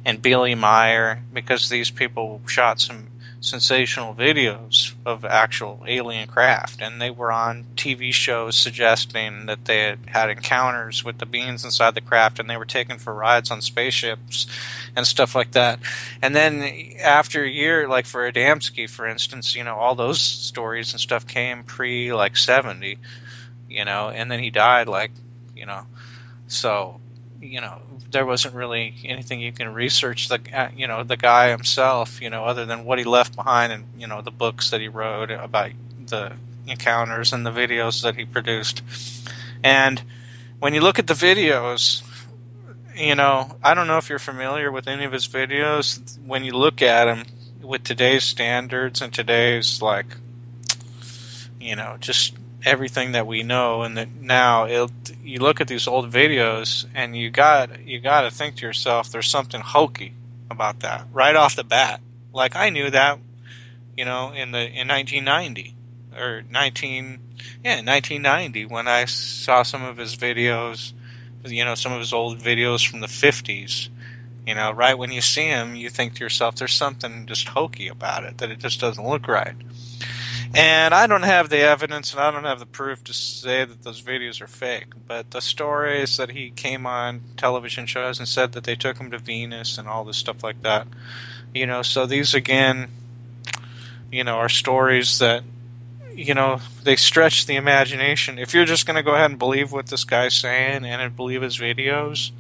and Billy Meyer, because these people shot some sensational videos of actual alien craft, and they were on TV shows suggesting that they had encounters with the beings inside the craft, and they were taken for rides on spaceships and stuff like that. And then after a year, like for Adamski, for instance, all those stories and stuff came pre 70, and then he died so there wasn't really anything you can research the guy himself, other than what he left behind and, the books that he wrote about the encounters and the videos that he produced. And when you look at the videos, I don't know if you're familiar with any of his videos. When you look at them with today's standards and today's, just everything that we know, and that now you look at these old videos and you got to think to yourself, there's something hokey about that right off the bat. Like, I knew that, in 1990 or 1990 when I saw some of his videos, some of his old videos from the 50s. Right when you see him, you think to yourself, there's something just hokey about it, that it just doesn't look right. And I don't have the evidence and I don't have the proof to say that those videos are fake. But the stories that he came on television shows and said that they took him to Venus and all this stuff like that. So these, again, are stories that, they stretch the imagination. If you're just going to go ahead and believe what this guy's saying and believe his videos,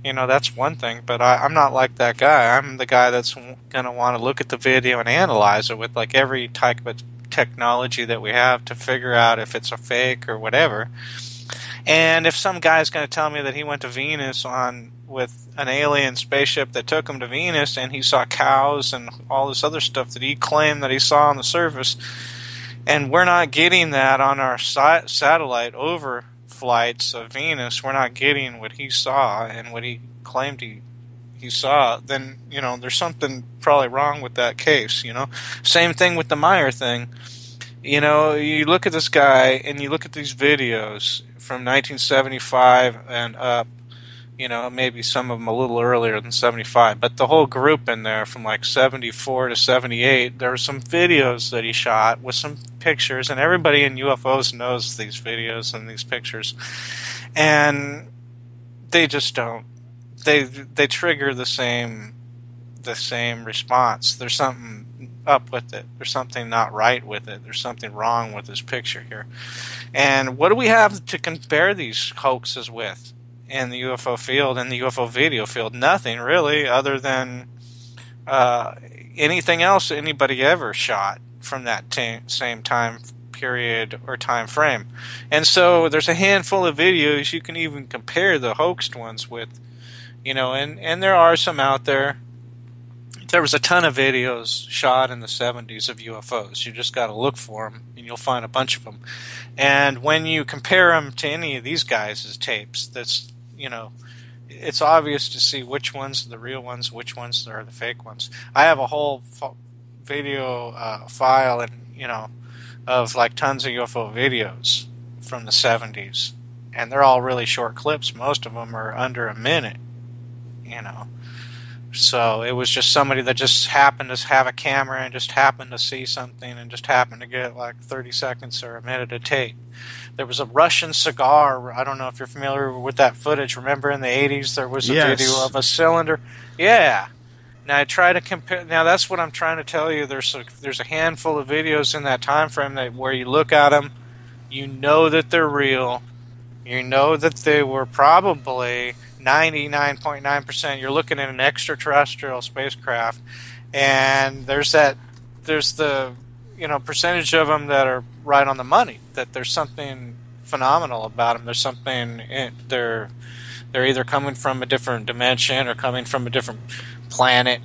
that's one thing. But I'm not like that guy. I'm the guy that's going to want to look at the video and analyze it with every type of technology that we have to figure out if it's a fake or whatever. And if some guy's going to tell me that he went to Venus with an alien spaceship that took him to Venus, and he saw cows and all this other stuff that he claimed that he saw on the surface, and we're not getting that on our satellite overflights of Venus, we're not getting what he saw and what he claimed he saw, then, there's something probably wrong with that case, Same thing with the Meyer thing. You look at this guy and you look at these videos from 1975 and up, maybe some of them a little earlier than 75, but the whole group in there from like 74 to 78, there are some videos that he shot with some pictures, and everybody in UFOs knows these videos and these pictures, and they just don't. They trigger the same response. There's something up with it. There's something not right with it. There's something wrong with this picture here. And what do we have to compare these hoaxes with in the UFO field and the UFO video field? Nothing really, other than anything else anybody ever shot from that same time period or time frame. And so there's a handful of videos you can even compare the hoaxed ones with. And there are some out there. There was a ton of videos shot in the 70s of UFOs. You just got to look for them, and you'll find a bunch of them. And when you compare them to any of these guys' tapes, it's obvious to see which ones are the real ones, which ones are the fake ones. I have a whole video file, of like tons of UFO videos from the 70s, and they're all really short clips. Most of them are under a minute. So it was just somebody that just happened to have a camera and just happened to see something and just happened to get like 30 seconds or a minute of tape. There was a Russian cigar. I don't know if you're familiar with that footage. Remember in the 80s there was a video of a cylinder? Yeah. Now I try to compare. Now that's what I'm trying to tell you. There's a handful of videos in that time frame where you look at them, you know that they're real. You know that they were probably 99.9%. You're looking at an extraterrestrial spacecraft, and there's the percentage of them that are right on the money. That there's something phenomenal about them. There's something they're either coming from a different dimension or coming from a different planet.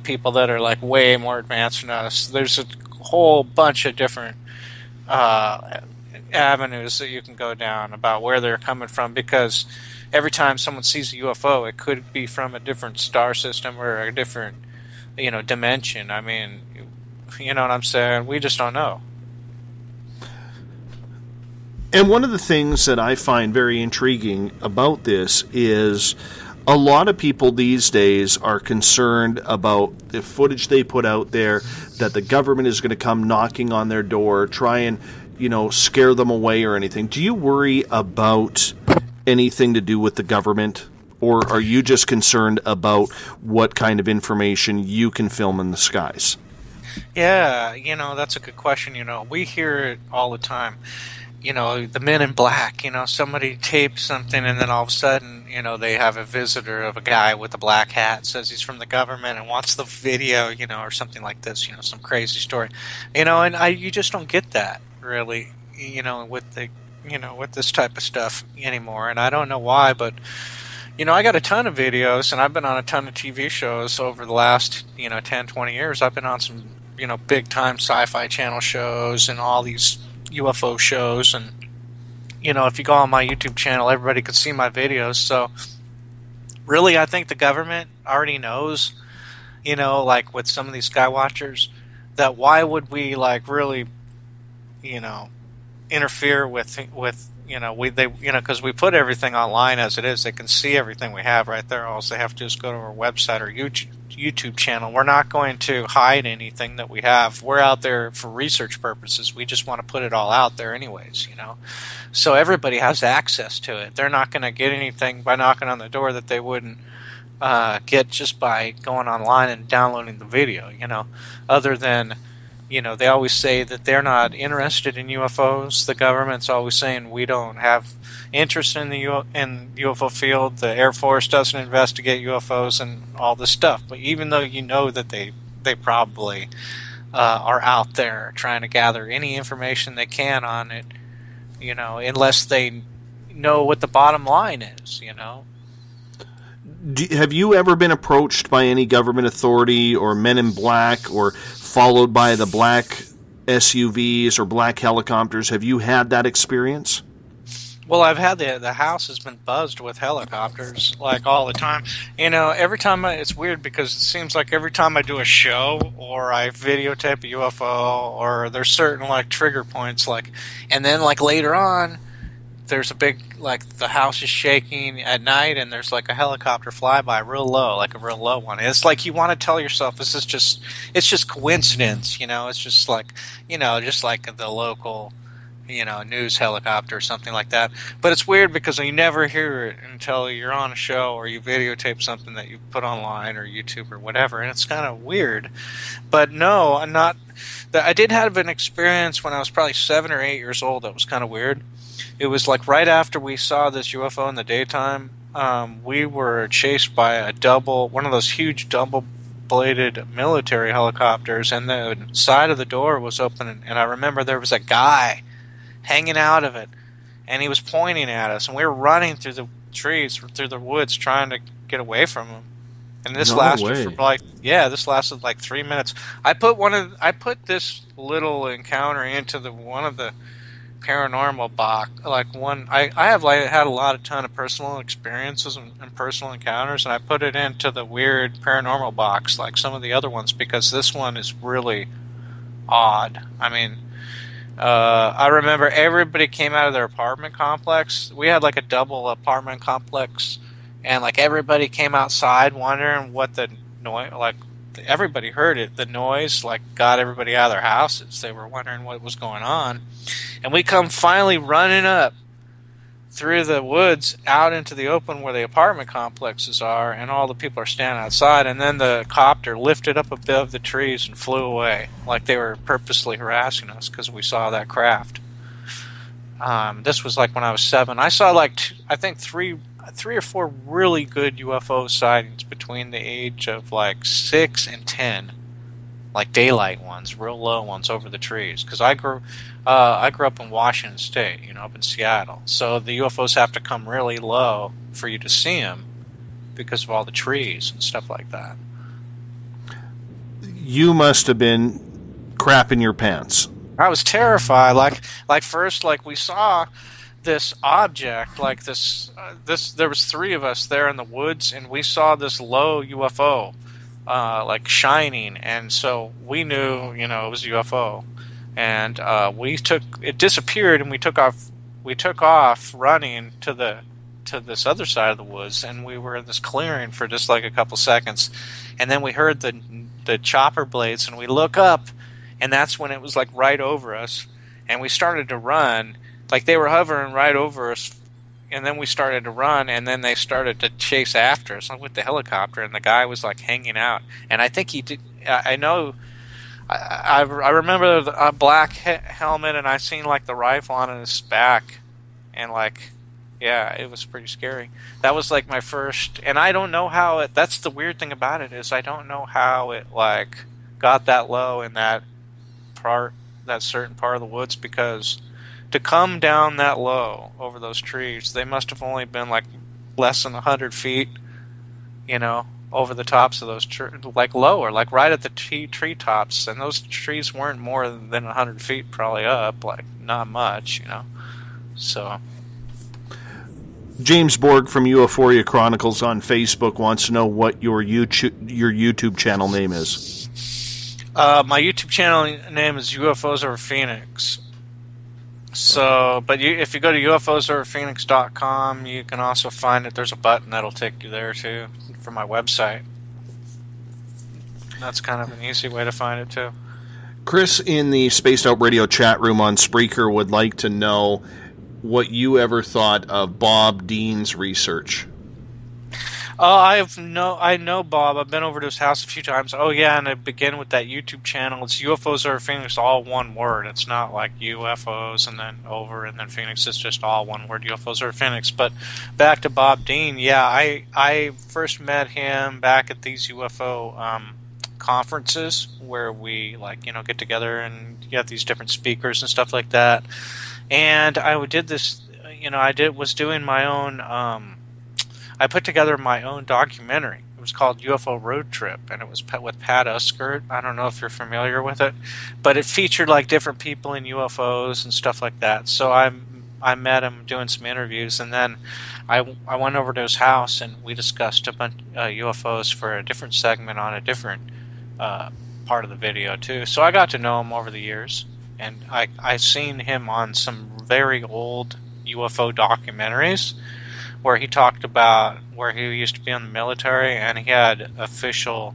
People that are like way more advanced than us. There's a whole bunch of different avenues that you can go down about where they're coming from, because every time someone sees a UFO, it could be from a different star system or a different, dimension. I mean, you know what I'm saying? We just don't know. And one of the things that I find very intriguing about this is a lot of people these days are concerned about the footage they put out there, that the government is going to come knocking on their door, try and scare them away or anything. Do you worry about anything to do with the government, or are you just concerned about what kind of information you can film in the skies? Yeah, that's a good question. We hear it all the time. The Men in Black, somebody tapes something and then all of a sudden, they have a visitor of a guy with a black hat, says he's from the government and wants the video, or something like this, some crazy story. And you just don't get that really, with this type of stuff anymore. And I don't know why, but, I got a ton of videos and I've been on a ton of TV shows over the last, 10, 20 years. I've been on some, big time sci-fi channel shows and all these UFO shows, and if you go on my YouTube channel, everybody could see my videos. So really, I think the government already knows, like with some of these sky watchers, that why would we like really, interfere with because we put everything online as it is. They can see everything we have right there. All they have to do is go to our website or YouTube channel. We're not going to hide anything that we have. We're out there for research purposes. We just want to put it all out there anyways, So everybody has access to it. They're not going to get anything by knocking on the door that they wouldn't get just by going online and downloading the video, other than, they always say that they're not interested in UFOs. The government's always saying we don't have interest in the UFO field. The Air Force doesn't investigate UFOs and all this stuff. But even though that they probably are out there trying to gather any information they can on it, unless they know what the bottom line is, Have you ever been approached by any government authority or men in black or followed by the black SUVs or black helicopters? Have you had that experience? Well, I've had the house has been buzzed with helicopters like all the time. Every time it's weird because it seems like every time I do a show or I videotape a UFO or there's certain like trigger points and then like later on there's a big the house is shaking at night and there's like a helicopter flyby real low, like a real low one. And it's like you want to tell yourself it's just coincidence, it's just just like the local news helicopter or something like that. But it's weird because you never hear it until you're on a show or you videotape something that you put online or YouTube or whatever, and it's kind of weird. But no, I'm not. I did have an experience when I was probably 7 or 8 years old that was kind of weird. It was like right after we saw this UFO in the daytime, we were chased by one of those huge double-bladed military helicopters, and the side of the door was open, and I remember there was a guy hanging out of it, and he was pointing at us, and we were running through the trees, through the woods, trying to get away from him. And this lasted for like 3 minutes. I put this little encounter into one of the paranormal box. I have had a ton of personal experiences and personal encounters, and I put it into the weird paranormal box like some of the other ones because this one is really odd. I mean, I remember everybody came out of their apartment complex. We had like a double apartment complex, and like everybody came outside wondering what the noise, everybody heard it. The noise got everybody out of their houses. They were wondering what was going on. And we come finally running up through the woods out into the open where the apartment complexes are, and all the people are standing outside, and then the copter lifted up above the trees and flew away like they were purposely harassing us because we saw that craft. This was like when I was 7. I saw I think three or four really good UFO sightings between the age of 6 and 10, like daylight ones, real low ones over the trees. Because I grew up in Washington State, up in Seattle. So the UFOs have to come really low for you to see them because of all the trees and stuff like that. You must have been crapping your pants. I was terrified. First, we saw this object, there was 3 of us there in the woods, and we saw this low UFO, shining, and so we knew, it was a UFO, and it disappeared, and we took off running to this other side of the woods, and we were in this clearing for just a couple seconds, and then we heard the chopper blades, and we look up, and that's when it was right over us, and we started to run. They were hovering right over us, and then we started to run, and then they started to chase after us with the helicopter, and the guy was hanging out. And I think he did. I know. I remember a black helmet, and I seen the rifle on his back, and it was pretty scary. That was my first, and I don't know how it. That's the weird thing about it is I don't know how it got that low in that certain part of the woods because. To come down that low over those trees, they must have only been less than 100 feet, over the tops of those lower, right at the tree tops, and those trees weren't more than 100 feet probably up, not much, So. James Borg from Euphoria Chronicles on Facebook wants to know what your YouTube channel name is. My YouTube channel name is UFOs Over Phoenix. So, but if you go to ufosoverphoenix.com, you can also find it. There's a button that'll take you there too for my website. That's kind of an easy way to find it too. Chris in the Spaced Out Radio chat room on Spreaker would like to know what you ever thought of Bob Dean's research. I know Bob. I've been over to his house a few times. Oh yeah, and I begin with that YouTube channel. It's UFOs Over Phoenix, all one word. It's not like UFOs and then over and then Phoenix. It's just all one word, UFOs Over Phoenix. But back to Bob Dean. Yeah, I first met him back at these UFO conferences where we get together and you have these different speakers and stuff like that. And I did this. was doing my own. I put together my own documentary. It was called UFO Road Trip, and it was with Pat Uskert. I don't know if you're familiar with it, but it featured like different people in UFOs and stuff like that. So I met him doing some interviews, and then I went over to his house and we discussed a bunch UFOs for a different segment on a different part of the video too. So I got to know him over the years, and I seen him on some very old UFO documentaries where he talked about where he used to be in the military, and he had official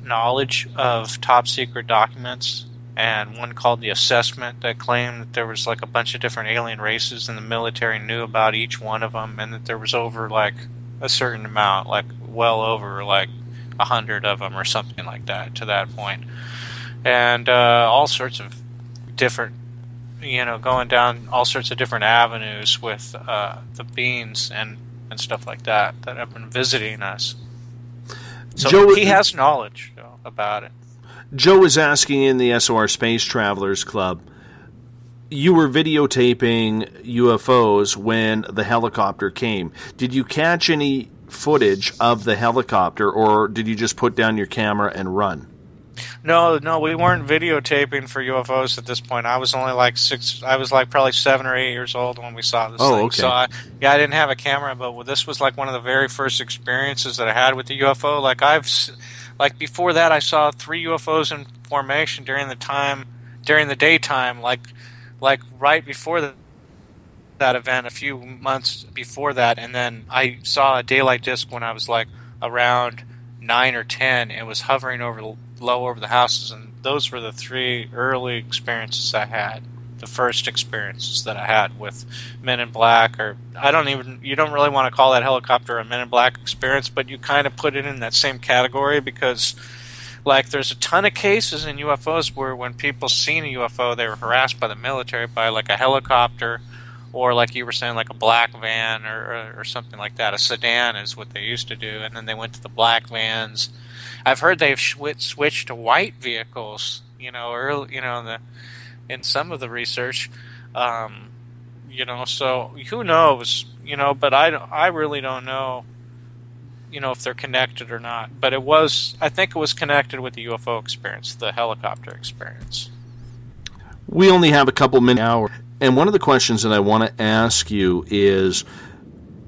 knowledge of top secret documents, and one called The Assessment that claimed that there was like a bunch of different alien races and the military knew about each one of them, and that there was over like a certain amount, like well over like 100 of them or something like that to that point. And all sorts of different, going down all sorts of different avenues with the beings and stuff like that have been visiting us. So Joe, he has knowledge about it. Joe is asking in the SOR Space Travelers Club, you were videotaping UFOs when the helicopter came. Did you catch any footage of the helicopter, or did you just put down your camera and run? No, we weren't videotaping for UFOs at this point. I was only like probably 7 or 8 years old when we saw this thing. Okay. So I didn't have a camera, but this was like one of the very first experiences that I had with the UFO. Like before that, I saw 3 UFOs in formation during the daytime, like right before that event, a few months before that, and then I saw a daylight disc when I was like around 9 or 10. It was hovering low over the houses, and those were the 3 early experiences I had. The first experiences that I had with Men in Black, or you don't really want to call that helicopter a Men in Black experience, but you kind of put it in that same category because, like, there's a ton of cases in UFOs where when people seen a UFO, they were harassed by the military by like a helicopter, or like you were saying, like a black van or something like that. A sedan is what they used to do, and then they went to the black vans. I've heard they've switched to white vehicles, in some of the research, so who knows, but I really don't know, if they're connected or not. But I think it was connected with the UFO experience, the helicopter experience. We only have a couple minutes now, and one of the questions that I want to ask you is,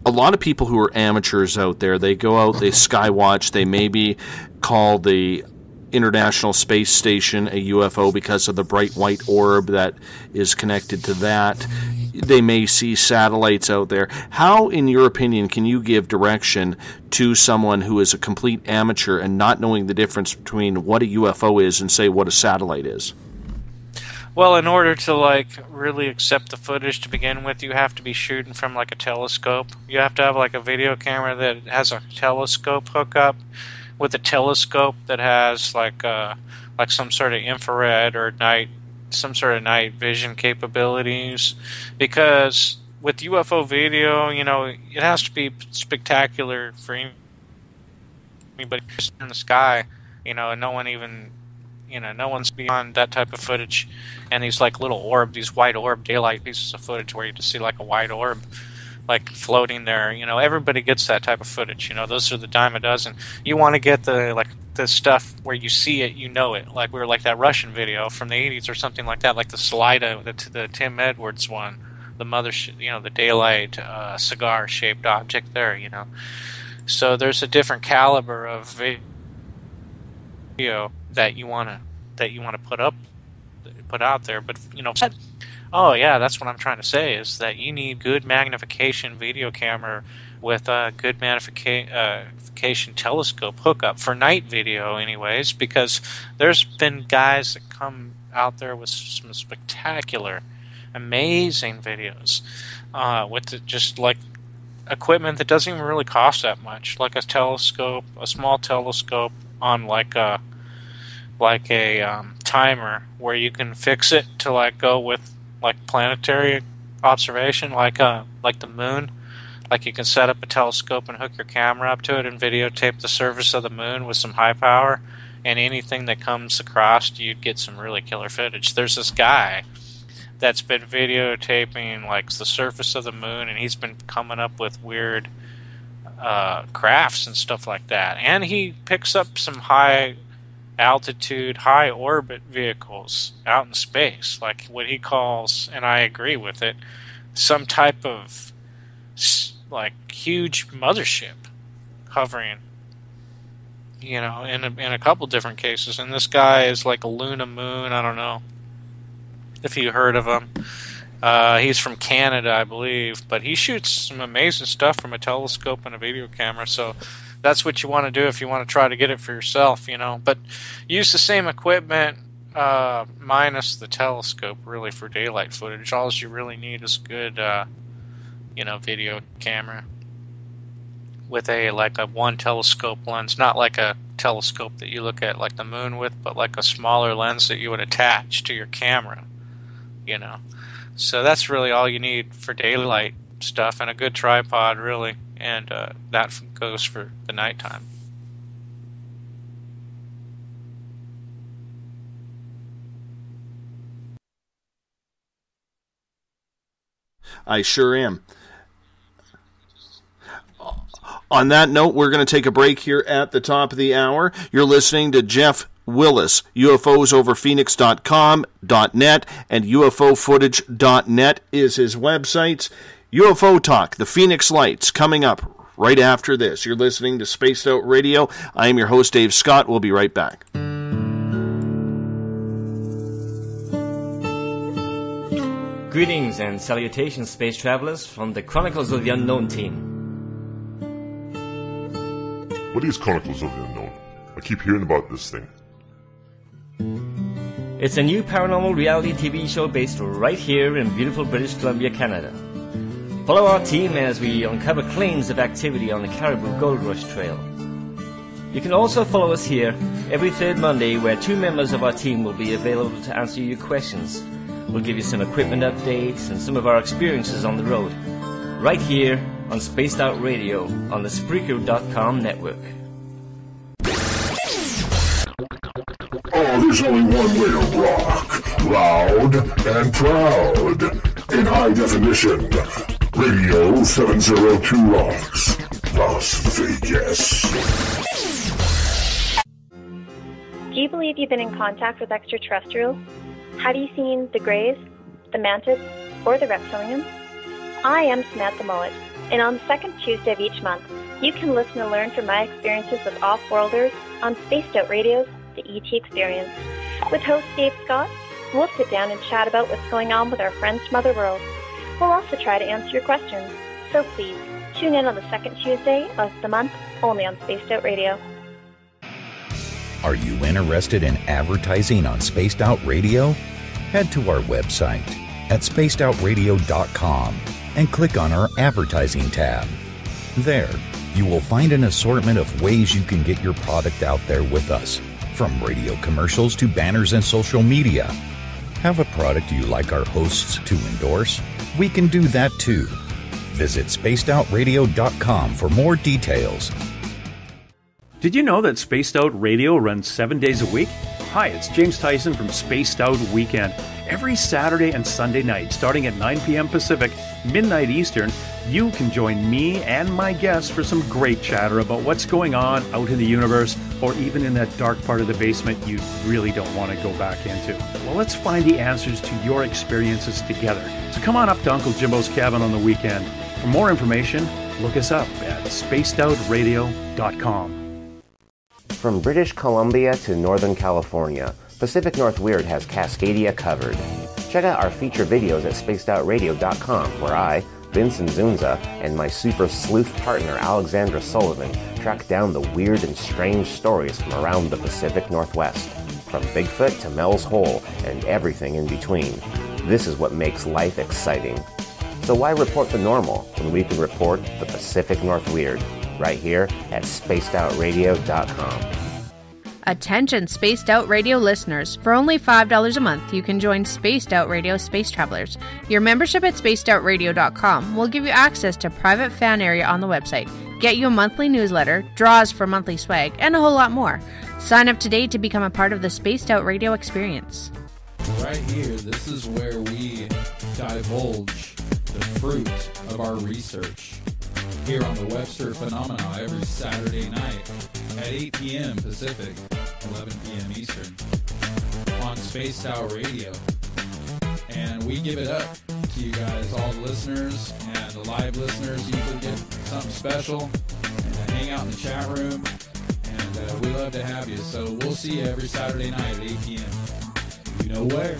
a lot of people who are amateurs out there, they go out, they skywatch, they maybe call the International Space Station a UFO because of the bright white orb that is connected to that. They may see satellites out there. How, in your opinion, can you give direction to someone who is a complete amateur and not knowing the difference between what a UFO is and, say, what a satellite is? Well, in order to really accept the footage to begin with, you have to be shooting from like a telescope. You have to have like a video camera that has a telescope hookup with a telescope that has like some sort of infrared or some sort of night vision capabilities. Because with UFO video, it has to be spectacular for anybody in the sky, and no one's beyond that type of footage. And these like little these white orb daylight pieces of footage where you just see like a white orb like floating there, everybody gets that type of footage. Those are the dime a dozen. You want to get the stuff where you see it, it. Like we were like that Russian video from the 80s or something like that, like the Salida, the Tim Edwards one, the the daylight cigar shaped object there. So there's a different caliber of video that you want to put out there. But oh yeah, that's what I'm trying to say, is that you need good magnification video camera with a good magnification telescope hookup for night video anyways, because there's been guys that come out there with some spectacular, amazing videos with just like equipment that doesn't even really cost that much, like a small telescope on like a timer where you can fix it to like go with like planetary observation, like the moon. Like you can set up a telescope and hook your camera up to it and videotape the surface of the moon with some high power, and anything that comes across, you'd get some really killer footage. There's this guy that's been videotaping like the surface of the moon, and he's been coming up with weird crafts and stuff like that. And he picks up some high altitude, high orbit vehicles out in space, like what he calls, and I agree with it, some type of like huge mothership hovering, you know, in a couple different cases. And this guy is like a Luna Moon. I don't know if you heard of him. He's from Canada, I believe, but he shoots some amazing stuff from a telescope and a video camera. So that's what you want to do if you want to try to get it for yourself, you know. But use the same equipment minus the telescope, really, for daylight footage. All you really need is a good, video camera with a one telescope lens, not like a telescope that you look at like the moon with, but like a smaller lens that you would attach to your camera, you know. So that's really all you need for daylight stuff, and a good tripod, really, and that goes for the nighttime. I sure am. On that note, we're going to take a break here at the top of the hour. You're listening to Jeff Willis, UFOsoverphoenix.com.net, and UFOfootage.net is his websites. UFO Talk, the Phoenix Lights, coming up right after this. You're listening to Spaced Out Radio. I am your host, Dave Scott. We'll be right back. Greetings and salutations, space travelers, from the Chronicles of the Unknown team. What is Chronicles of the Unknown? I keep hearing about this thing. It's a new paranormal reality TV show based right here in beautiful British Columbia, Canada. Follow our team as we uncover claims of activity on the Caribou Gold Rush Trail. You can also follow us here every third Monday, where 2 members of our team will be available to answer your questions. We'll give you some equipment updates and some of our experiences on the road, right here on Spaced Out Radio on the Spreaker.com network. Oh, there's only one way to rock. Loud and proud. In high definition. Radio 702 rocks. Las Vegas. Do you believe you've been in contact with extraterrestrials? Have you seen the Greys, the Mantis, or the Reptilians? I am Samantha Mullet, and on the second Tuesday of each month, you can listen and learn from my experiences with off-worlders on Spaced Out Radio's The ET Experience. With host Dave Scott, we'll sit down and chat about what's going on with our friends from other worlds. We'll also try to answer your questions, so please tune in on the second Tuesday of the month, only on Spaced Out Radio. Are you interested in advertising on Spaced Out Radio? Head to our website at spacedoutradio.com and click on our advertising tab. There, you will find an assortment of ways you can get your product out there with us, from radio commercials to banners and social media. Have a product you like our hosts to endorse? We can do that too. Visit spacedoutradio.com for more details. Did you know that Spaced Out Radio runs 7 days a week? Hi, it's James Tyson from Spaced Out Weekend. Every Saturday and Sunday night, starting at 9 p.m. Pacific, midnight Eastern, you can join me and my guests for some great chatter about what's going on out in the universe, or even in that dark part of the basement you really don't want to go back into. Well, let's find the answers to your experiences together. So come on up to Uncle Jimbo's cabin on the weekend. For more information, look us up at spacedoutradio.com. From British Columbia to Northern California, Pacific North Weird has Cascadia covered. Check out our feature videos at spacedoutradio.com, where I, Vincent Zunza, and my super sleuth partner Alexandra Sullivan track down the weird and strange stories from around the Pacific Northwest, from Bigfoot to Mel's Hole and everything in between. This is what makes life exciting. So why report the normal when we can report the Pacific North Weird? Right here at spacedoutradio.com. Attention Spaced Out Radio listeners. For only $5 a month, you can join Spaced Out Radio Space Travelers. Your membership at spacedoutradio.com will give you access to private fan area on the website, get you a monthly newsletter, draws for monthly swag, and a whole lot more. Sign up today to become a part of the Spaced Out Radio experience. Right here, this is where we divulge the fruit of our research here on the Webster Phenomena every Saturday night at 8 p.m. Pacific, 11 p.m. Eastern on Spaced Out Radio. And we give it up to you guys, all the listeners, and the live listeners usually get something special and hang out in the chat room. And we love to have you. So we'll see you every Saturday night at 8 p.m. You know where.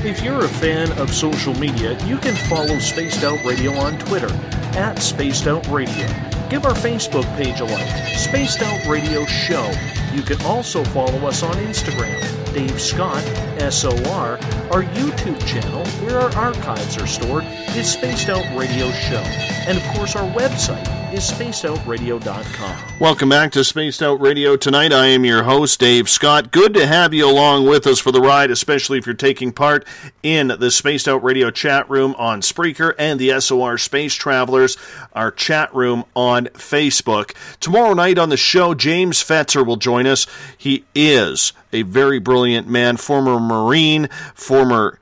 If you're a fan of social media, you can follow Spaced Out Radio on Twitter at Spaced Out Radio. Give our Facebook page a like, Spaced Out Radio Show. You can also follow us on Instagram, Dave Scott, SOR. Our YouTube channel, where our archives are stored, is Spaced Out Radio Show. And of course, our website is spacedoutradio.com. Welcome back to Spaced Out Radio tonight. I am your host, Dave Scott. Good to have you along with us for the ride, especially if you're taking part in the Spaced Out Radio chat room on Spreaker and the SOR Space Travelers, our chat room on Facebook. Tomorrow night on the show, James Fetzer will join us. He is a very brilliant man, former Marine, former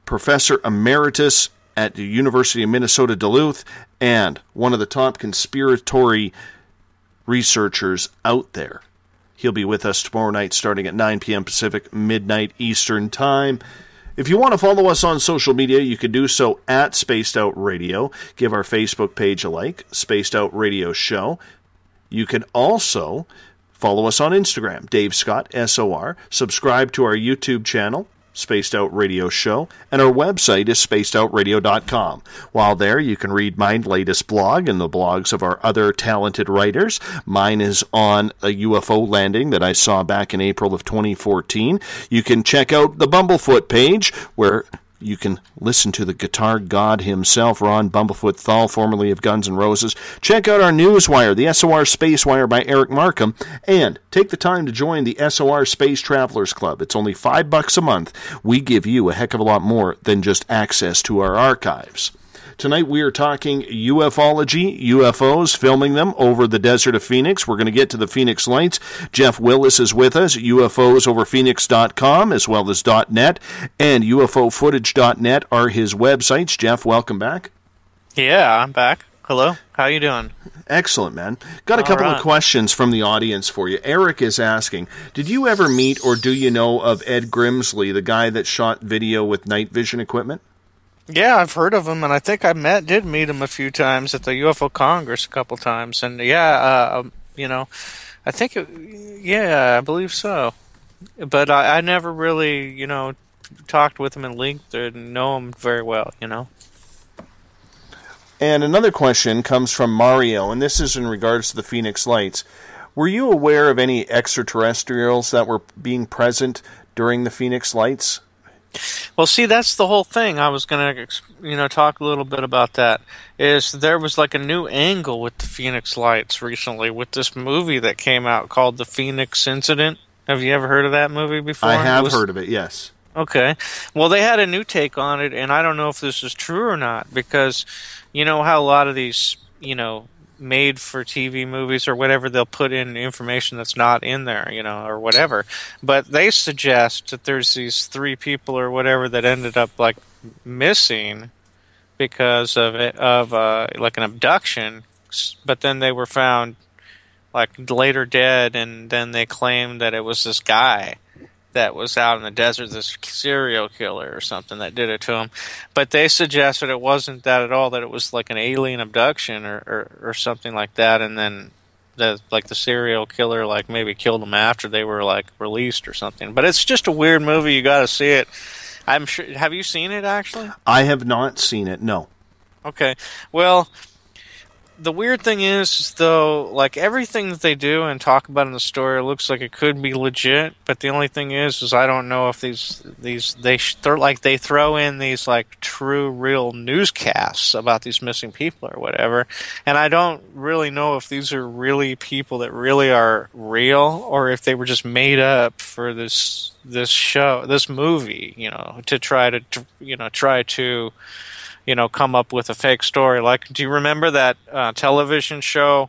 Professor Emeritus at the University of Minnesota Duluth, and one of the top conspiratory researchers out there. He'll be with us tomorrow night starting at 9 p.m. Pacific, midnight Eastern Time. If you want to follow us on social media, you can do so at Spaced Out Radio. Give our Facebook page a like, Spaced Out Radio Show. You can also follow us on Instagram, Dave Scott, SOR. Subscribe to our YouTube channel, Spaced Out Radio Show, and our website is spacedoutradio.com. While there, you can read my latest blog and the blogs of our other talented writers. Mine is on a UFO landing that I saw back in April of 2014. You can check out the Bumblefoot page, where you can listen to the guitar god himself, Ron Bumblefoot Thal, formerly of Guns N' Roses. Check out our newswire, the SOR Space Wire by Eric Markham, and take the time to join the SOR Space Travelers Club. It's only $5 a month. We give you a heck of a lot more than just access to our archives. Tonight we are talking ufology, UFOs, filming them over the desert of Phoenix. We're going to get to the Phoenix Lights. Jeff Willis is with us, ufosoverphoenix.com as well as .net, and ufofootage.net are his websites. Jeff, welcome back. Yeah, I'm back. Hello, how you doing? Excellent, man. Got a couple of questions from the audience for you. Eric is asking, did you ever meet or do you know of Ed Grimsley, the guy that shot video with night vision equipment? Yeah, I've heard of him, and I think did meet him a few times at the UFO Congress a couple times, and I think, I believe so. But I never really, talked with him and linked or know him very well, And another question comes from Mario, and this is in regards to the Phoenix Lights. Were you aware of any extraterrestrials that were being present during the Phoenix Lights? Well, see, that's the whole thing. I was going to, talk a little bit about that. Is there was like a new angle with the Phoenix Lights recently with this movie that came out called The Phoenix Incident. Have you ever heard of that movie before? I have heard of it, yes. Okay. Well, they had a new take on it, and I don't know if this is true or not, because you know how a lot of these, made for TV movies or whatever, they'll put in information that's not in there, or whatever. But they suggest that there's these 3 people or whatever that ended up like missing because of like an abduction, but then they were found like later dead, and then they claimed that it was this guy that was out in the desert, this serial killer or something that did it to him. But they suggested it wasn't that at all, that it was like an alien abduction or something like that, and then the serial killer like maybe killed them after they were like released or something. But it's just a weird movie. You got to see it. I'm sure. Have you seen it actually? I have not seen it, no. Okay. Well, the weird thing is, though, like everything that they do and talk about in the story looks like it could be legit, but the only thing is I don't know if they throw in these like true, real newscasts about these missing people or whatever, and I don't really know if these are really people that really are real or if they were just made up for this movie, to try to come up with a fake story. Like, do you remember that television show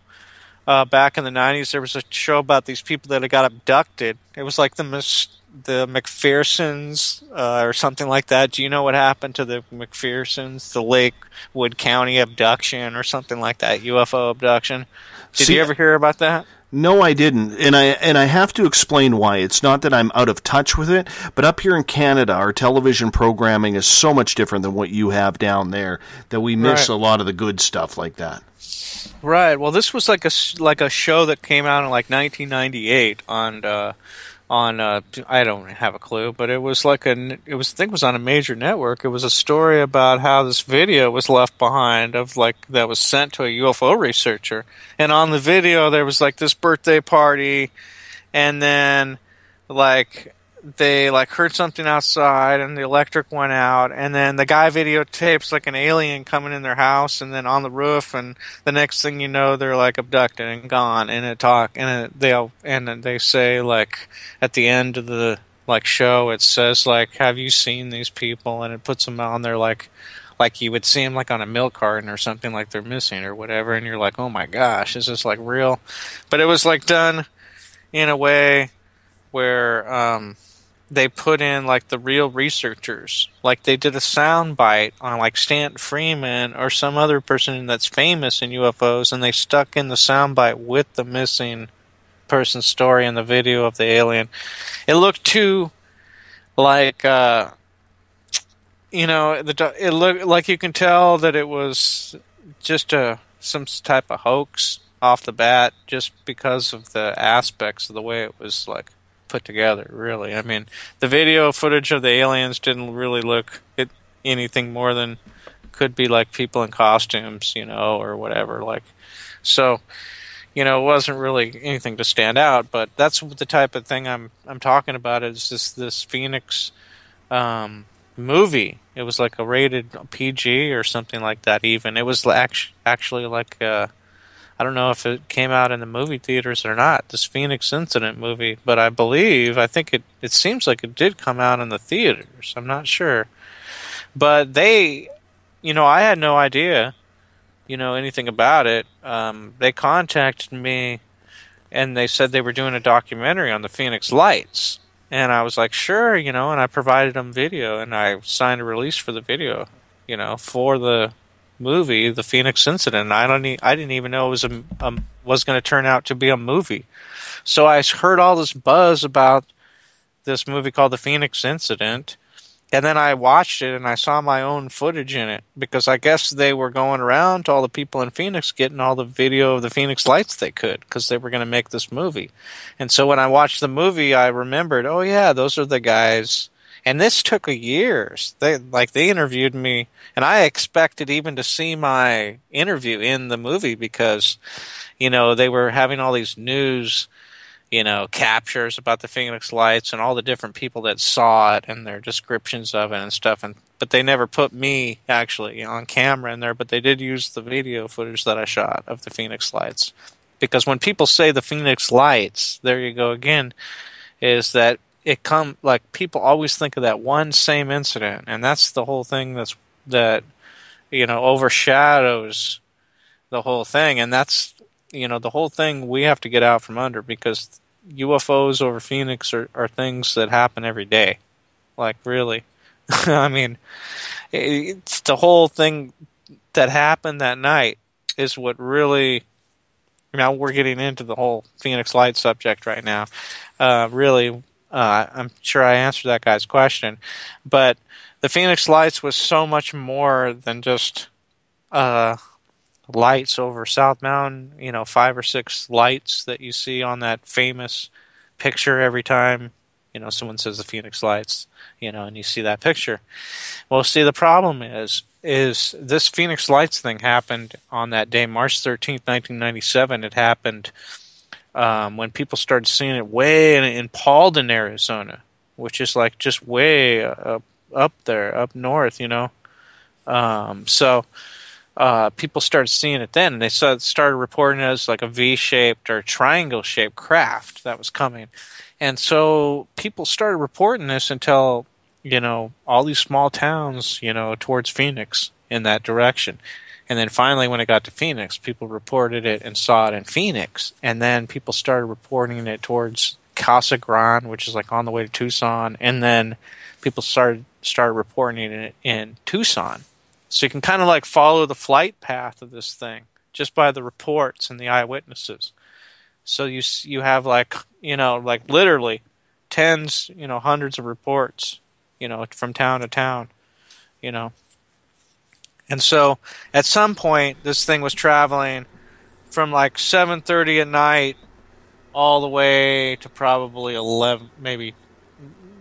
back in the 90s? There was a show about these people that had got abducted. It was like the the McPhersons or something like that. Do you know what happened to the McPhersons, the Lakewood County abduction or something like that, UFO abduction? Did you ever hear about that? No, I didn't, and I have to explain why. It's not that I'm out of touch with it, but up here in Canada, our television programming is so much different than what you have down there that we miss a lot of the good stuff like that. Right. Well, this was like a show that came out in like 1998 on I don't have a clue, but it was I think it was on a major network. It was a story about how this video was left behind that was sent to a UFO researcher, and on the video there was like this birthday party, and then they heard something outside and the electric went out, and then the guy videotapes like an alien coming in their house and then on the roof, and the next thing you know they're like abducted and gone, and they say like at the end of the show it says like, have you seen these people, and it puts them on there like you would see them like on a milk carton or something, like they're missing or whatever, and you're like, oh my gosh, is this like real? But it was like done in a way where they put in like the real researchers, like they did a sound bite on like Stanton Freeman or some other person that's famous in UFOs, and they stuck in the sound bite with the missing person's story in the video of the alien. It looked too like it looked like you can tell that it was just some type of hoax off the bat, just because of the aspects of the way it was like put together, really. I mean, the video footage of the aliens didn't really look anything more than could be like people in costumes, or whatever. So, it wasn't really anything to stand out. But that's the type of thing I'm talking about. Is this Phoenix movie? It was like a rated PG or something like that. Even it was actually like. I don't know if it came out in the movie theaters or not, this Phoenix Incident movie, but I think it seems like it did come out in the theaters. I'm not sure. But they, I had no idea, anything about it. They contacted me and they said they were doing a documentary on the Phoenix Lights. And I was like, sure, and I provided them video, and I signed a release for the video, for the movie, The Phoenix Incident. I didn't even know it was going to turn out to be a movie. So I heard all this buzz about this movie called The Phoenix Incident, and then I watched it and I saw my own footage in it, because I guess they were going around to all the people in Phoenix getting all the video of the Phoenix Lights they could, because they were going to make this movie. And so when I watched the movie, I remembered, oh yeah, those are the guys. And this took years. They interviewed me, and I expected even to see my interview in the movie, because, they were having all these news, captures about the Phoenix Lights and all the different people that saw it and their descriptions of it and stuff. But they never put me actually on camera in there, but they did use the video footage that I shot of the Phoenix Lights. Because when people say the Phoenix Lights, there you go again, is that people always think of that one same incident, and that's the whole thing that overshadows the whole thing, and that's the whole thing we have to get out from under, because UFOs over Phoenix are things that happen every day, like really. I mean, it's the whole thing that happened that night is what really. Now we're getting into the whole Phoenix Light subject right now, really. I'm sure I answered that guy's question, but the Phoenix Lights was so much more than just lights over South Mountain, 5 or 6 lights that you see on that famous picture every time, someone says the Phoenix Lights, and you see that picture. Well, see, the problem is this Phoenix Lights thing happened on that day, March 13th, 1997. It happened when people started seeing it way in Paulden, Arizona, which is like just way up there, up north, So people started seeing it then, and they started reporting it as like a V-shaped or triangle-shaped craft that was coming. And so people started reporting this until, all these small towns, towards Phoenix in that direction. And then finally, when it got to Phoenix, people reported it and saw it in Phoenix. And then people started reporting it towards Casa Grande, which is like on the way to Tucson, and then people started reporting it in Tucson. So you can kind of like follow the flight path of this thing just by the reports and the eyewitnesses. So you have like literally tens, hundreds of reports, from town to town, And so at some point this thing was traveling from like 7:30 at night all the way to probably 11, maybe,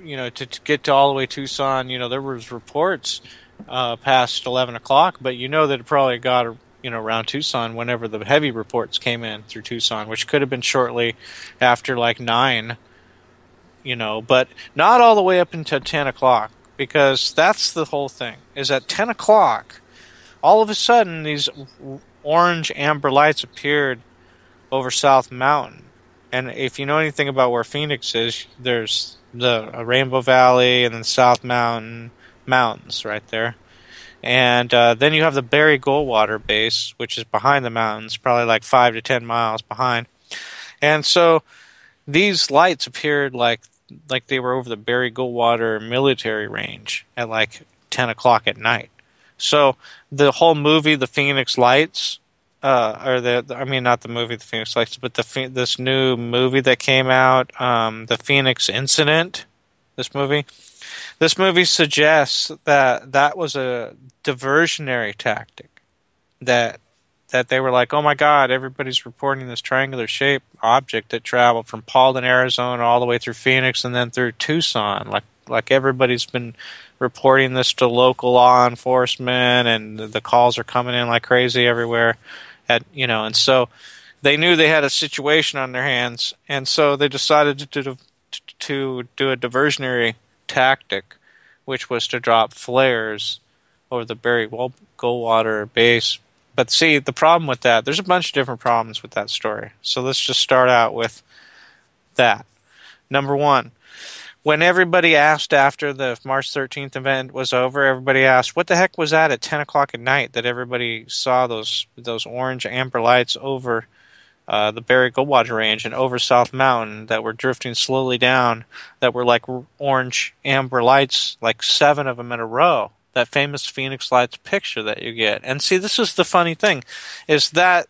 to get to all the way to Tucson. There was reports past 11 o'clock, but that it probably got around Tucson whenever the heavy reports came in through Tucson, which could have been shortly after like 9, but not all the way up until 10 o'clock, because that's the whole thing, is at 10 o'clock, all of a sudden these orange amber lights appeared over South Mountain. And if you know anything about where Phoenix is, there's the Rainbow Valley and then South Mountain mountains right there. And then you have the Barry Goldwater base, which is behind the mountains, probably like 5 to 10 miles behind. And so these lights appeared like they were over the Barry Goldwater military range at like 10 o'clock at night. So the whole movie, The Phoenix Lights, not the movie The Phoenix Lights, but this new movie that came out, The Phoenix Incident, this movie suggests that was a diversionary tactic, that they were like, oh my God, everybody's reporting this triangular shaped object that traveled from Paulden, Arizona, all the way through Phoenix and then through Tucson. Like everybody's been reporting this to local law enforcement, and the calls are coming in like crazy everywhere. And so they knew they had a situation on their hands, and so they decided to do a diversionary tactic, which was to drop flares over the Barry Goldwater base. But see, the problem with that, there's a bunch of different problems with that story. So let's just start out with that. Number one, when everybody asked after the March 13th event was over, everybody asked, what the heck was that at 10 o'clock at night that everybody saw those orange amber lights over the Barry Goldwater Range and over South Mountain that were drifting slowly down, that were like orange amber lights, like 7 of them in a row, that famous Phoenix Lights picture that you get. And see, this is the funny thing, is that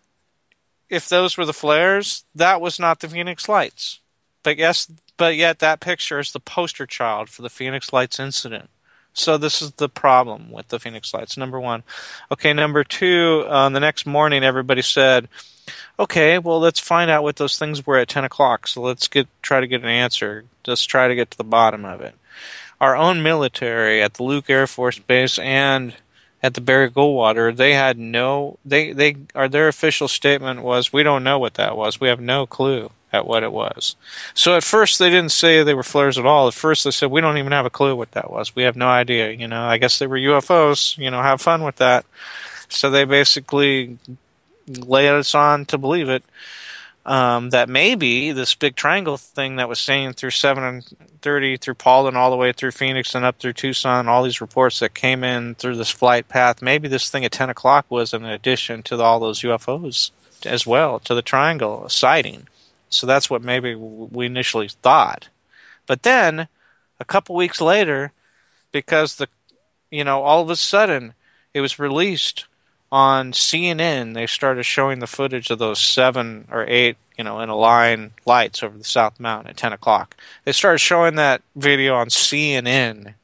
if those were the flares, that was not the Phoenix Lights. But yet that picture is the poster child for the Phoenix Lights incident. So this is the problem with the Phoenix Lights, number one. Okay, number two, the next morning everybody said, okay, well, let's find out what those things were at 10 o'clock. So let's try to get an answer. Let's try to get to the bottom of it. Our own military at the Luke Air Force Base and at the Barry Goldwater, they had their official statement was, we don't know what that was. We have no clue at what it was. So at first they didn't say they were flares at all. At first they said, we don't even have a clue what that was. We have no idea. I guess they were UFOs. Have fun with that. So they basically lay us on to believe it. That maybe this big triangle thing that was saying through 7:30 through Paulden all the way through Phoenix and up through Tucson, all these reports that came in through this flight path, maybe this thing at 10 o'clock was an addition to all those UFOs as well, to the triangle sighting. So that's what maybe we initially thought. But then, a couple weeks later, because all of a sudden it was released on CNN, they started showing the footage of those 7 or 8, in a line lights over the South Mountain at 10 o'clock. They started showing that video on CNN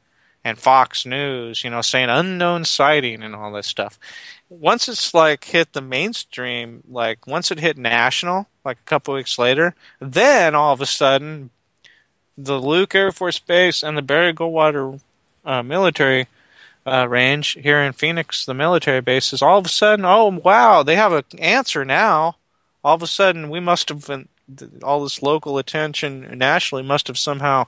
and Fox News, saying unknown sighting and all this stuff. Once it's hit the mainstream, once it hit national, a couple weeks later, then all of a sudden, the Luke Air Force Base and the Barry Goldwater military range here in Phoenix, the military bases, all of a sudden, oh wow, they have an answer now. All of a sudden, we must have been, all this local attention nationally must have somehow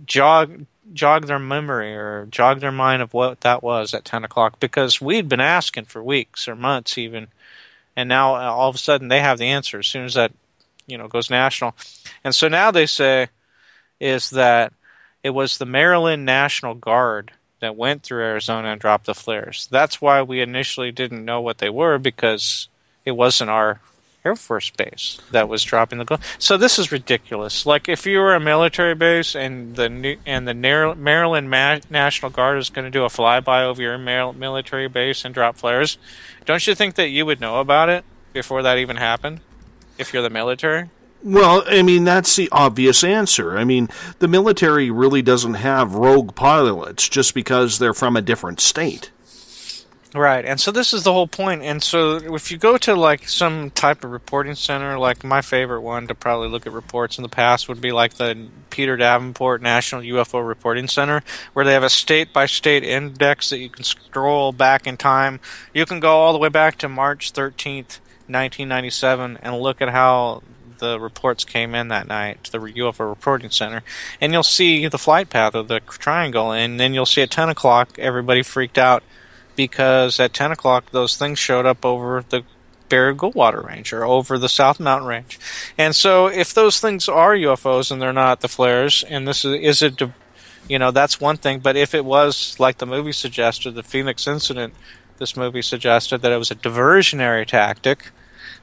jogged their memory or jogged their mind of what that was at 10 o'clock, because we'd been asking for weeks or months even, and now all of a sudden they have the answer as soon as that goes national. And so now they say is that it was the Maryland National Guard that went through Arizona and dropped the flares. That's why we initially didn't know what they were, because it wasn't our Air Force Base that was dropping the globe. So this is ridiculous. Like, if you were a military base and the Maryland National Guard is going to do a flyby over your military base and drop flares, don't you think that you would know about it before that even happened, if you're the military? Well, I mean, that's the obvious answer. I mean, the military really doesn't have rogue pilots just because they're from a different state. Right, and so this is the whole point. And so if you go to like some type of reporting center, like my favorite one to probably look at reports in the past would be like the Peter Davenport National UFO Reporting Center, where they have a state-by-state index that you can scroll back in time. You can go all the way back to March 13th, 1997, and look at how the reports came in that night to the UFO Reporting Center, and you'll see the flight path of the triangle, and then you'll see at 10 o'clock everybody freaked out because at 10 o'clock those things showed up over the Buried Goldwater Range or over the South Mountain Range. And so if those things are UFOs and they're not the flares, and this is it, you know, that's one thing, but if it was like the movie suggested, the Phoenix incident, this movie suggested that it was a diversionary tactic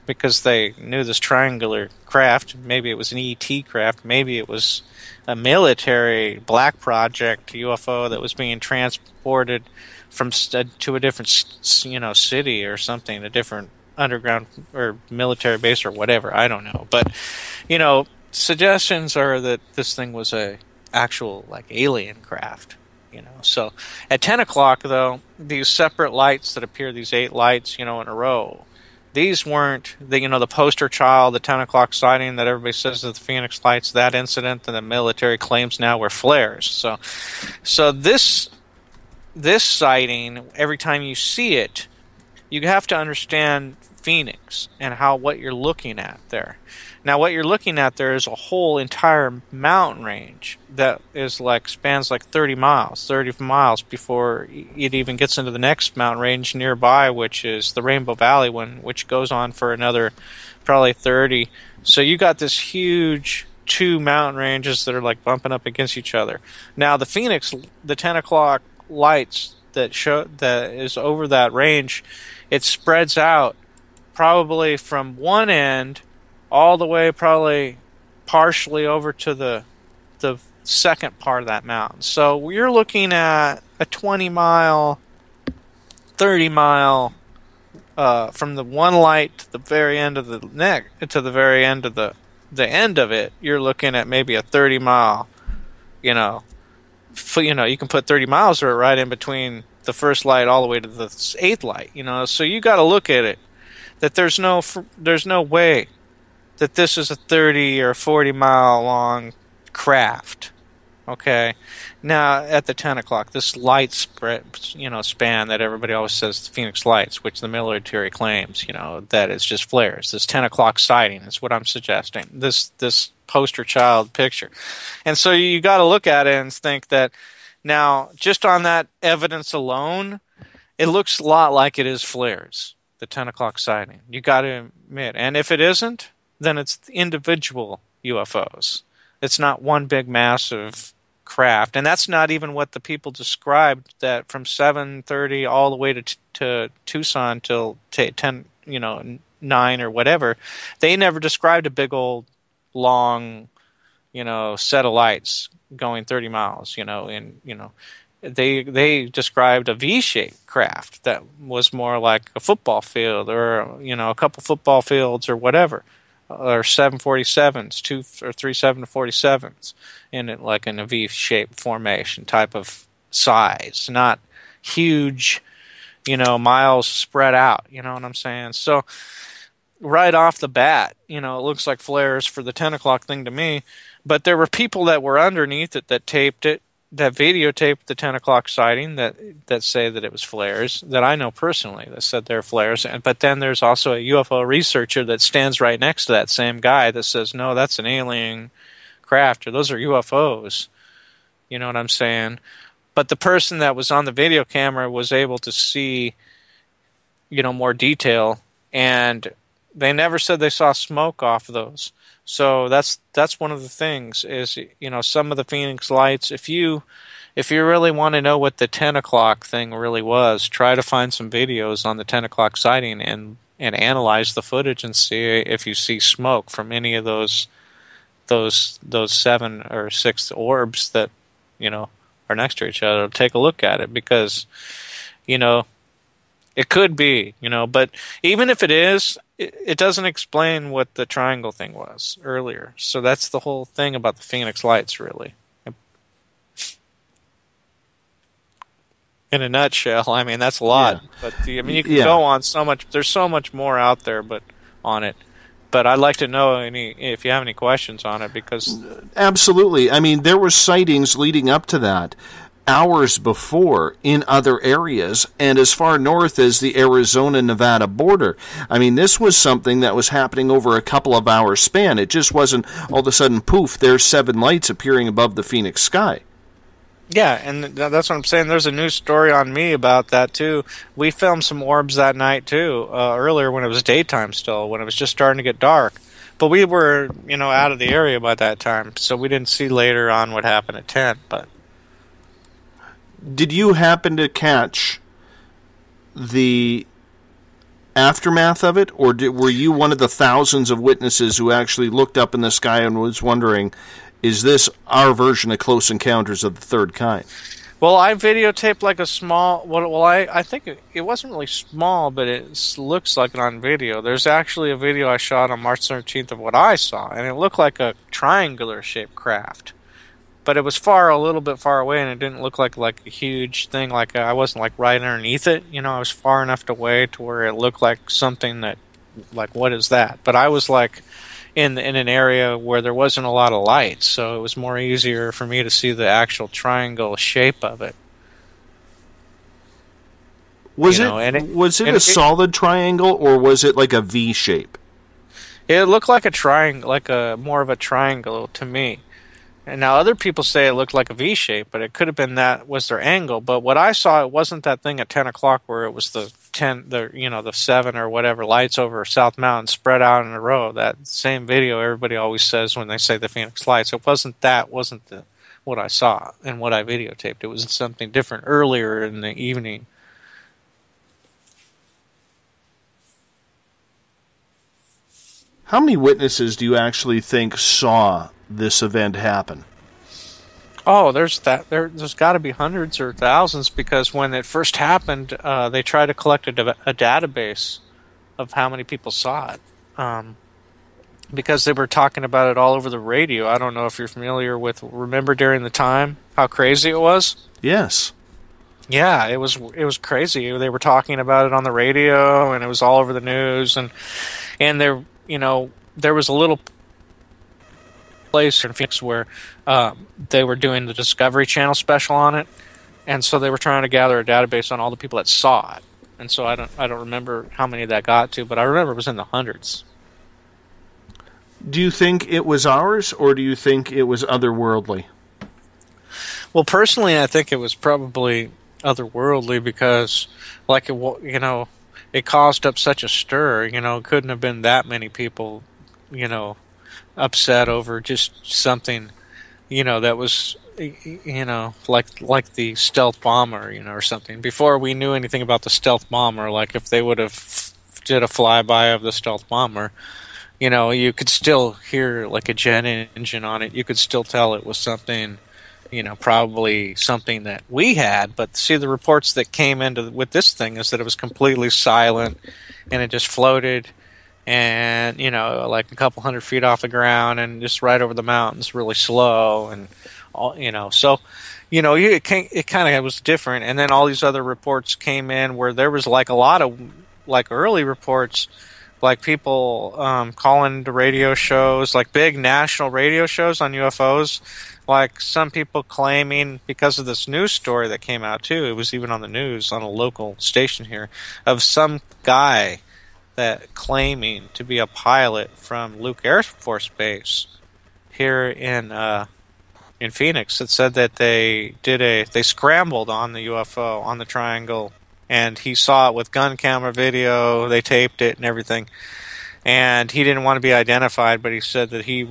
because they knew this triangular craft, maybe it was an ET craft, maybe it was a military black project UFO that was being transported from to a different, city or something, a different underground or military base or whatever. I don't know, but suggestions are that this thing was a actual like alien craft. So at 10 o'clock though, these separate lights that appear, these 8 lights, in a row. These weren't the poster child, the 10 o'clock sighting that everybody says is the Phoenix Lights, that incident, and the military claims now were flares. So this sighting, every time you see it, you have to understand Phoenix and what you're looking at there. Now, what you're looking at there is a whole entire mountain range that spans 30 miles before it even gets into the next mountain range nearby, which is the Rainbow Valley one, which goes on for another probably 30. So you got this huge 2 mountain ranges that are bumping up against each other. Now, the Phoenix, the 10 o'clock lights that is over that range, it spreads out probably from one end all the way probably partially over to the second part of that mountain. So you're looking at a 20-mile, 30-mile from the one light to the very end of the neck to the very end of the end of it. You're looking at maybe a 30-mile, you can put 30 miles right in between the first light all the way to the 8th light. So you got to look at it that there's no way that this is a 30 or 40 mile long craft. Okay, now at the 10 o'clock, this light span that everybody always says the Phoenix Lights, which the military claims, that it's just flares. This 10 o'clock sighting is what I'm suggesting. This poster child picture, and so you got to look at it and think that now just on that evidence alone, it looks a lot like it is flares. The 10 o'clock sighting, you got to admit, and if it isn't, then it's individual UFOs. It's not one big massive craft, and that's not even what the people described. That from 7:30 all the way to Tucson till 10, 9 or whatever, they never described a big old long, set of lights going 30 miles. They described a V-shaped craft that was more like a football field or a couple football fields or whatever. Or 747s, 2 or 3 747s, in a V-shaped formation type of size, not huge, miles spread out. You know what I'm saying? So right off the bat, it looks like flares for the 10 o'clock thing to me. But there were people that were underneath it that taped it, that videotaped the 10 o'clock sighting that say that it was flares, that I know personally that said they're flares. But then there's also a UFO researcher that stands right next to that same guy that says, no, that's an alien craft, or those are UFOs. You know what I'm saying? But the person that was on the video camera was able to see, more detail, and they never said they saw smoke off of those. So that's one of the things is, some of the Phoenix Lights, if you really want to know what the 10 o'clock thing really was, try to find some videos on the 10 o'clock sighting and analyze the footage and see if you see smoke from any of those 7 or 6 orbs that, are next to each other. Take a look at it, because, it could be, but even if it is, it doesn't explain what the triangle thing was earlier. So that's the whole thing about the Phoenix Lights, really. In a nutshell, I mean, that's a lot. Yeah. But you can go on so much. There's so much more out there, on it. But I'd like to know if you have any questions on it, because absolutely. I mean, there were sightings leading up to that hours before in other areas, and as far north as the Arizona-Nevada border. I mean, this was something that was happening over a couple of hours span. It just wasn't all of a sudden, poof, there's 7 lights appearing above the Phoenix sky. Yeah, and that's what I'm saying. There's a news story on me about that, too. We filmed some orbs that night, too, earlier when it was daytime still, when it was just starting to get dark. But we were, out of the area by that time, so we didn't see later on what happened at 10. But did you happen to catch the aftermath of it, or were you one of the thousands of witnesses who actually looked up in the sky and was wondering, is this our version of Close Encounters of the Third Kind? Well, I videotaped like a small... Well, I think it wasn't really small, but it looks like it on video. There's actually a video I shot on March 13th of what I saw, and it looked like a triangular-shaped craft. But it was a little bit far away, and it didn't look like a huge thing. Like I wasn't like right underneath it. I was far enough away to where it looked like something that, like, what is that? But I was like in an area where there wasn't a lot of light, so it was more easier for me to see the actual triangle shape of it. Was it a solid triangle, or was it like a V shape? It looked like a triangle, more of a triangle to me. And now other people say it looked like a V shape, but it could have been that was their angle. But what I saw, it wasn't that thing at 10 o'clock where it was the 7 or whatever lights over South Mountain spread out in a row. That same video everybody always says when they say the Phoenix Lights. It wasn't what I saw and what I videotaped. It was something different earlier in the evening. How many witnesses do you actually think saw this event happen? Oh, there's got to be hundreds or thousands, because when it first happened, they tried to collect a database of how many people saw it, because they were talking about it all over the radio. I don't know if you're familiar with, remember during the time, how crazy it was? Yes. Yeah, it was crazy. They were talking about it on the radio, and it was all over the news, and there, there was a little place in Phoenix where they were doing the Discovery Channel special on it, and so they were trying to gather a database on all the people that saw it. And so I don't remember how many that got to, but I remember it was in the hundreds. Do you think it was ours, or do you think it was otherworldly? Well, personally, I think it was probably otherworldly, because, it caused up such a stir. It couldn't have been that many people, upset over just something, that was, like the stealth bomber, or something. Before we knew anything about the stealth bomber, like if they would have did a flyby of the stealth bomber, you could still hear like a jet engine on it. You could still tell it was something, probably something that we had. But see, the reports that came with this thing is that it was completely silent, and it just floated, and like a couple hundred feet off the ground, and just right over the mountains, really slow, and all, so it kind of was different. And then all these other reports came in where there was like a lot of like early reports, like people calling to radio shows, like big national radio shows on UFOs. Like some people claiming, because of this news story that came out too, it was even on the news on a local station here, of some guy that claiming to be a pilot from Luke Air Force Base here in Phoenix, that said that they scrambled on the UFO, on the triangle, and he saw it with gun camera video. They taped it and everything, and he didn't want to be identified, but he said that he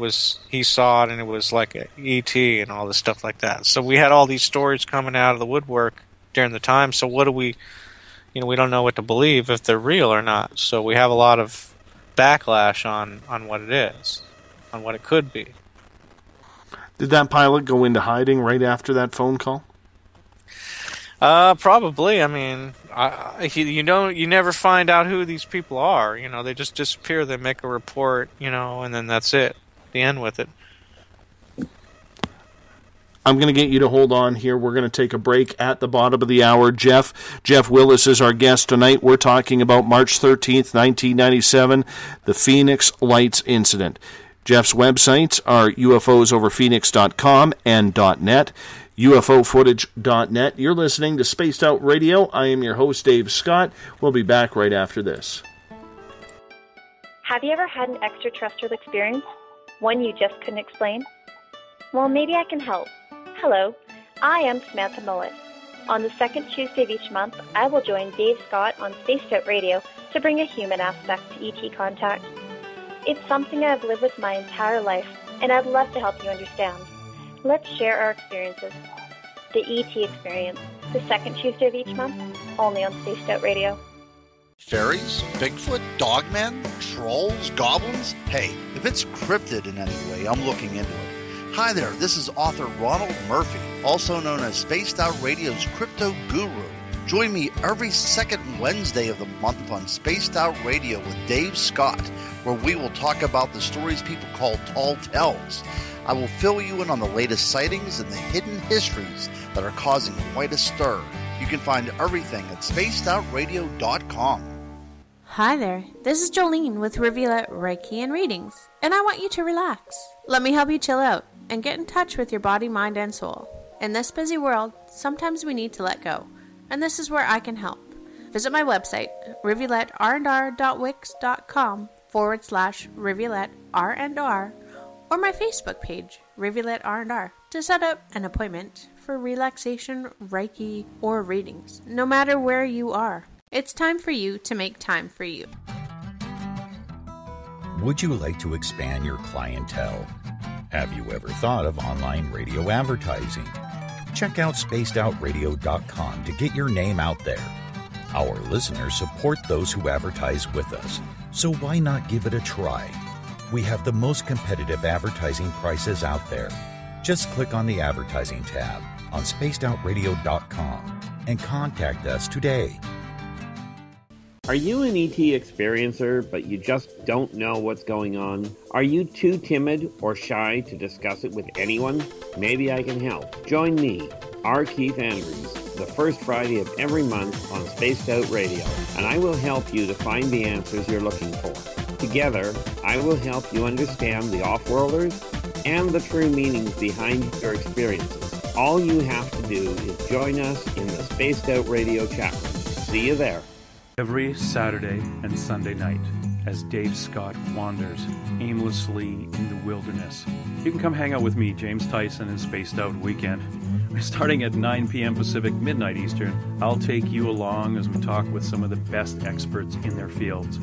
saw it, and it was like a ET and all this stuff like that. So we had all these stories coming out of the woodwork during the time. So what do we, we don't know what to believe, if they're real or not. So we have a lot of backlash on what it is, on what it could be. Did that pilot go into hiding right after that phone call? Probably. I mean, you never find out who these people are. They just disappear. They make a report, and then that's it. The end with it. I'm going to get you to hold on here. We're going to take a break at the bottom of the hour. Jeff Willis is our guest tonight. We're talking about March 13th, 1997, the Phoenix Lights incident. Jeff's websites are ufosoverphoenix.com and .net. UFOfootage.net. You're listening to Spaced Out Radio. I am your host, Dave Scott. We'll be back right after this. Have you ever had an extraterrestrial experience? One you just couldn't explain? Well, maybe I can help. Hello, I am Samantha Mullet. On the second Tuesday of each month, I will join Dave Scott on Spaced Out Radio to bring a human aspect to ET contact. It's something I've lived with my entire life, and I'd love to help you understand. Let's share our experiences. The ET Experience, the second Tuesday of each month, only on Spaced Out Radio. Fairies, Bigfoot, dogmen, trolls, goblins? Hey, if it's cryptid in any way, I'm looking into it. Hi there, this is author Ronald Murphy, also known as Spaced Out Radio's Crypto Guru. Join me every second Wednesday of the month on Spaced Out Radio with Dave Scott, where we will talk about the stories people call tall tales. I will fill you in on the latest sightings and the hidden histories that are causing quite a stir. You can find everything at spacedoutradio.com. Hi there, this is Jolene with Rivulet Reiki and Readings, and I want you to relax. Let me help you chill out and get in touch with your body, mind, and soul. In this busy world, sometimes we need to let go, and this is where I can help. Visit my website, rivuletrndr.wix.com/rivuletrndr, or my Facebook page, Rivulet R&R, to set up an appointment for relaxation, Reiki, or readings, no matter where you are. It's time for you to make time for you. Would you like to expand your clientele? Have you ever thought of online radio advertising? Check out spacedoutradio.com to get your name out there. Our listeners support those who advertise with us, so why not give it a try? We have the most competitive advertising prices out there. Just click on the advertising tab on spacedoutradio.com and contact us today. Are you an ET experiencer, but you just don't know what's going on? Are you too timid or shy to discuss it with anyone? Maybe I can help. Join me, R. Keith Andrews, the first Friday of every month on Spaced Out Radio, and I will help you to find the answers you're looking for. Together, I will help you understand the off-worlders and the true meanings behind your experiences. All you have to do is join us in the Spaced Out Radio chat room. See you there. Every Saturday and Sunday night, as Dave Scott wanders aimlessly in the wilderness, you can come hang out with me, James Tyson, in Spaced Out Weekend. Starting at 9 p.m. Pacific, midnight Eastern, I'll take you along as we talk with some of the best experts in their fields.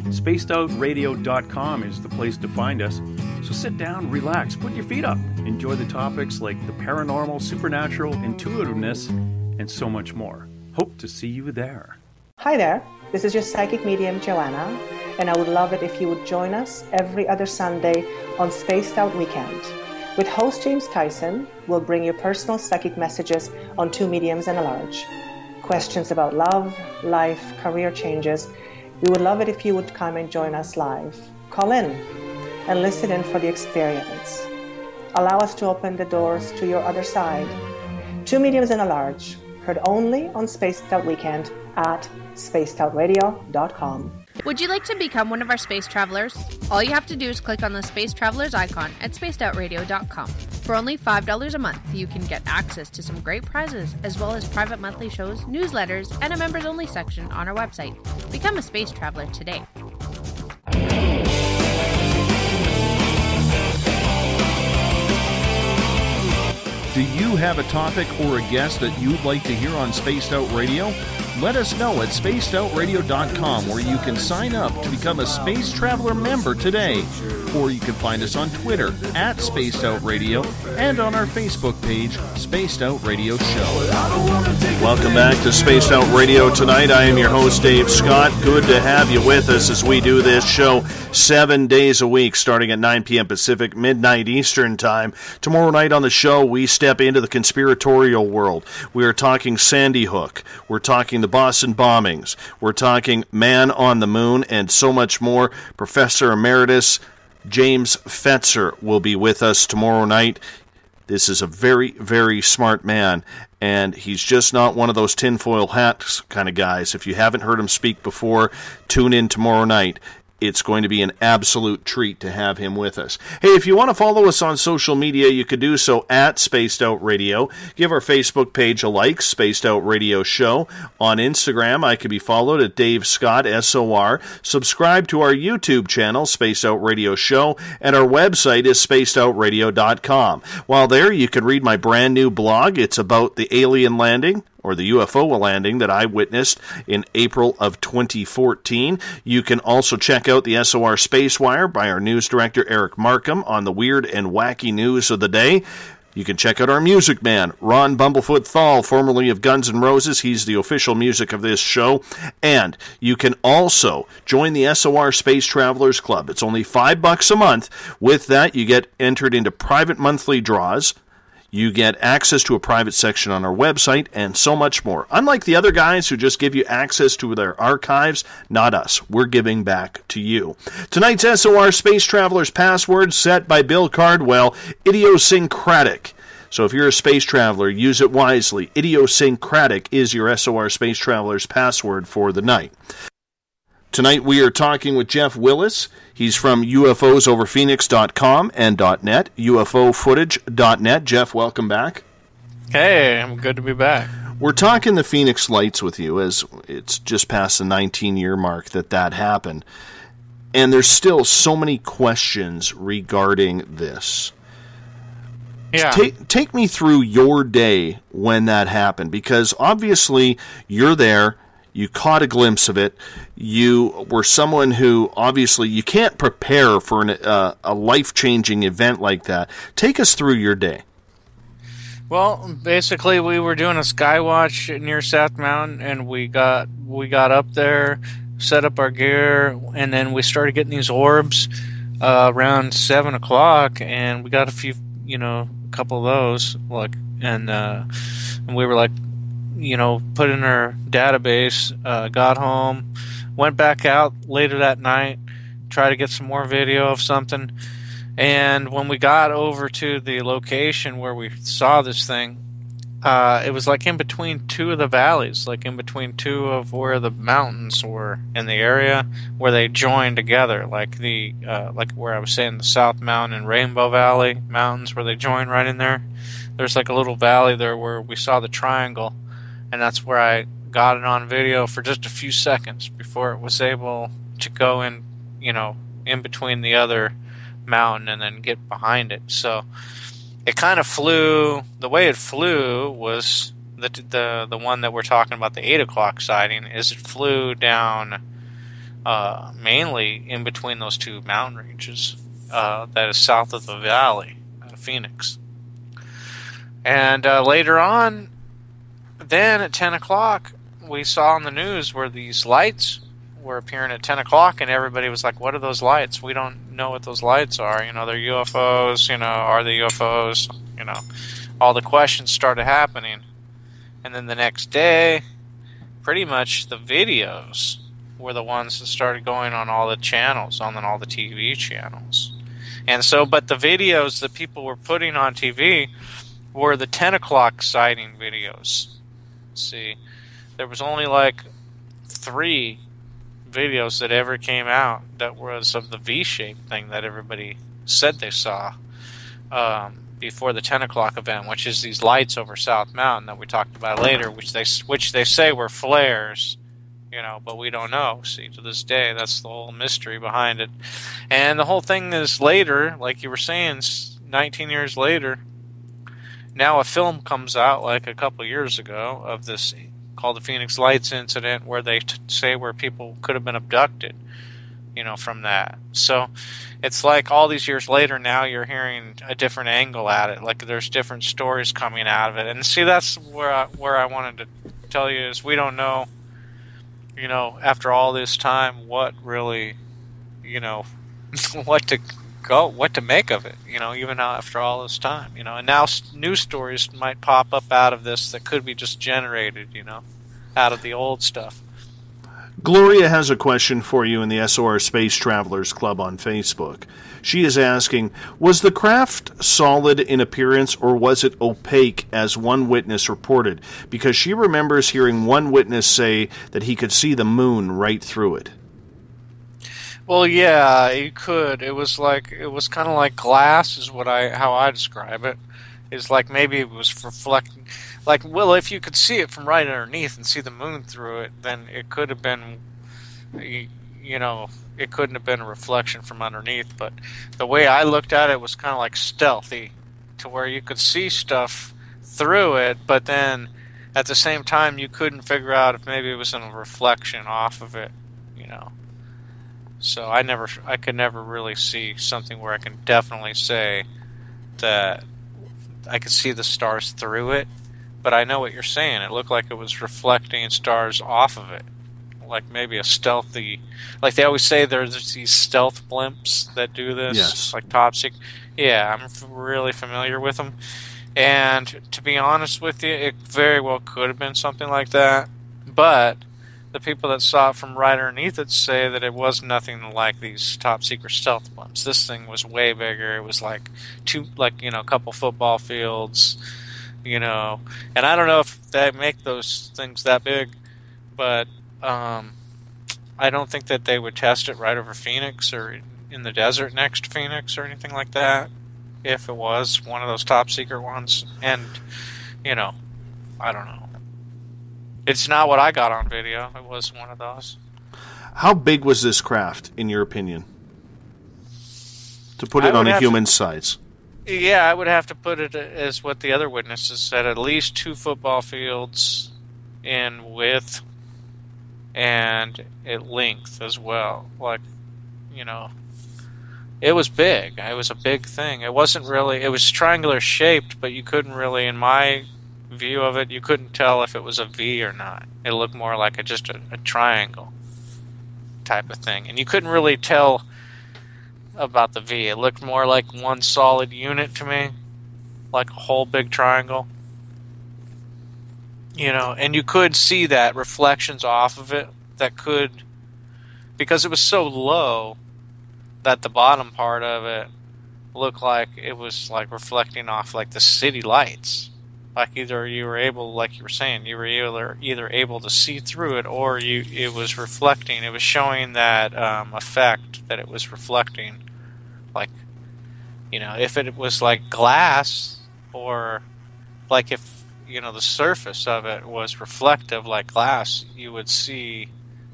SpacedOutRadio.com is the place to find us. So sit down, relax, put your feet up, enjoy the topics like the paranormal, supernatural, intuitiveness, and so much more. Hope to see you there. Hi there, this is your psychic medium Joanna, and I would love it if you would join us every other Sunday on Spaced Out Weekend. With host James Tyson, we'll bring you personal psychic messages on two mediums and a large. Questions about love, life, career changes. We would love it if you would come and join us live. Call in and listen in for the experience. Allow us to open the doors to your other side. Two mediums and a large, heard only on Spaced Out Weekend at spacedoutradio.com. Would you like to become one of our space travelers? All you have to do is click on the Space Travelers icon at spacedoutradio.com. For only $5 a month, you can get access to some great prizes, as well as private monthly shows, newsletters, and a members-only section on our website. Become a space traveler today. Do you have a topic or a guest that you'd like to hear on Spaced Out Radio? let us know at spacedoutradio.com, where you can sign up to become a Space Traveler member today. Or you can find us on Twitter at Spaced Out Radio and on our Facebook page, Spaced Out Radio Show. Welcome back to Spaced Out Radio tonight. I am your host, Dave Scott. Good to have you with us as we do this show 7 days a week, starting at 9 p.m. Pacific, midnight Eastern Time. Tomorrow night on the show, we step into the conspiratorial world. We are talking Sandy Hook. We're talking the Boston bombings. We're talking Man on the Moon and so much more. Professor Emeritus James Fetzer will be with us tomorrow night. This is a very, very smart man, and he's just not one of those tinfoil hats kind of guys. If you haven't heard him speak before, tune in tomorrow night. It's going to be an absolute treat to have him with us. Hey, if you want to follow us on social media, you could do so at Spaced Out Radio. Give our Facebook page a like, Spaced Out Radio Show. On Instagram, I could be followed at Dave Scott, SOR. Subscribe to our YouTube channel, Spaced Out Radio Show, and our website is spacedoutradio.com. While there, you can read my brand new blog. It's about the alien landing, or the UFO landing that I witnessed in April of 2014. You can also check out the SOR Space Wire by our news director, Eric Markham, on the weird and wacky news of the day. You can check out our music man, Ron Bumblefoot Thal, formerly of Guns N' Roses. He's the official music of this show. And you can also join the SOR Space Travelers Club. It's only $5 a month. With that, you get entered into private monthly draws. You get access to a private section on our website, and so much more. Unlike the other guys who just give you access to their archives, not us. We're giving back to you. Tonight's SOR Space Traveler's password, set by Bill Cardwell, idiosyncratic. So if you're a space traveler, use it wisely. Idiosyncratic is your SOR Space Traveler's password for the night. Tonight we are talking with Jeff Willis. He's from UFOsoverPhoenix.com and .net, UFOfootage.net. Jeff, welcome back. Hey, I'm good to be back. We're talking the Phoenix Lights with you, as it's just past the 19-year mark that happened. And there's still so many questions regarding this. Yeah. Take me through your day when that happened, because obviously you're there. You caught a glimpse of it. You were someone who, obviously, you can't prepare for a life-changing event like that. Take us through your day. Well, basically, we were doing a skywatch near South Mountain, and we got up there, set up our gear, and then we started getting these orbs around 7 o'clock, and we got a couple of those, and we were like, put in our database, got home, went back out later that night, tried to get some more video of something. And when we got over to the location where we saw this thing, it was like in between two of the valleys, like in between two of where the mountains were in the area where they joined together, like where I was saying the South Mountain and Rainbow Valley mountains where they join right in there. There's like a little valley there where we saw the triangle. And that's where I got it on video for just a few seconds before it was able to go in, in between the other mountain and then get behind it. So it kind of flew. The way it flew was the one that we're talking about, the 8 o'clock sighting, is it flew down mainly in between those two mountain ranges that is south of the valley, Phoenix. And later on, then at 10 o'clock, we saw on the news where these lights were appearing at 10 o'clock, and everybody was like, what are those lights? We don't know what those lights are. They're UFOs, are they UFOs? All the questions started happening. And then the next day, pretty much the videos were the ones that started going on all the channels, on all the TV channels. And so, but the videos that people were putting on TV were the 10 o'clock sighting videos. See, there was only like 3 videos that ever came out that was of the V-shaped thing that everybody said they saw before the 10 o'clock event, which is these lights over South Mountain that we talked about later, which they say were flares, but we don't know. See, to this day, that's the whole mystery behind it. And the whole thing is later, like you were saying, 19 years later, now a film comes out like a couple years ago of this called the Phoenix Lights incident, where they say where people could have been abducted, from that. So it's like all these years later, now you're hearing a different angle at it. Like there's different stories coming out of it. And see, that's where I wanted to tell you is we don't know, after all this time, what really, what to make of it, even after all this time, and now news stories might pop up out of this that could be just generated, out of the old stuff. Gloria has a question for you in the SOR Space Travelers Club on Facebook. She is asking, was the craft solid in appearance or was it opaque, as one witness reported? Because she remembers hearing one witness say that he could see the moon right through it. Well, yeah, you could. It was kind of like glass, is how I describe it. Is like maybe it was reflecting. Like, well, if you could see it from right underneath and see the moon through it, then it could have been, it couldn't have been a reflection from underneath. But the way I looked at it was kind of like stealthy, to where you could see stuff through it, but then at the same time you couldn't figure out if maybe it was a reflection off of it, So I could never really see something where I can definitely say that I could see the stars through it. But I know what you're saying. It looked like it was reflecting stars off of it. Like maybe a stealthy... Like they always say there's these stealth blimps that do this. Yes. Like top secret. Yeah, I'm really familiar with them. And to be honest with you, it very well could have been something like that. But the people that saw it from right underneath it say that it was nothing like these top secret stealth blimps. This thing was way bigger. It was like a couple football fields... and I don't know if they make those things that big, but I don't think that they would test it right over Phoenix or in the desert next to Phoenix or anything like that, if it was one of those top secret ones. And, I don't know. It's not what I got on video. It was one of those. How big was this craft, in your opinion? To put it on a human size. Yeah, I would have to put it as what the other witnesses said, at least 2 football fields in width and at length as well. Like, it was big. It was a big thing. It was triangular shaped, but you couldn't really, in my view of it, you couldn't tell if it was a V or not. It looked more like just a triangle type of thing. And you couldn't really tell about the V. It looked more like one solid unit to me, like a whole big triangle. And you could see that reflections off of it because it was so low that the bottom part of it looked like it was like reflecting off like the city lights. Like either you were able, like you were saying, you were either able to see through it or it was reflecting. It was showing that effect that it was reflecting. Like, if it was like glass, or like if, the surface of it was reflective like glass, you would see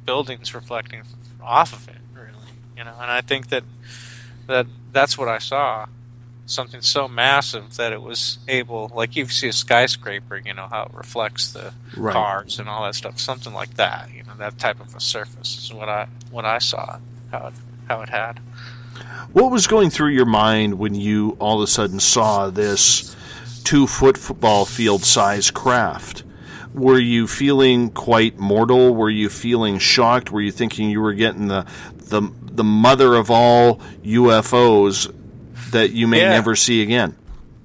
buildings reflecting off of it, really. And I think that's what I saw. Something so massive that it was able, like you see a skyscraper, how it reflects the cars and all that stuff. Something like that, that type of a surface is what I saw, how it had. What was going through your mind when you all of a sudden saw this 2-foot football field size craft? Were you feeling quite mortal? Were you feeling shocked? Were you thinking you were getting the mother of all UFOs that you may never see again?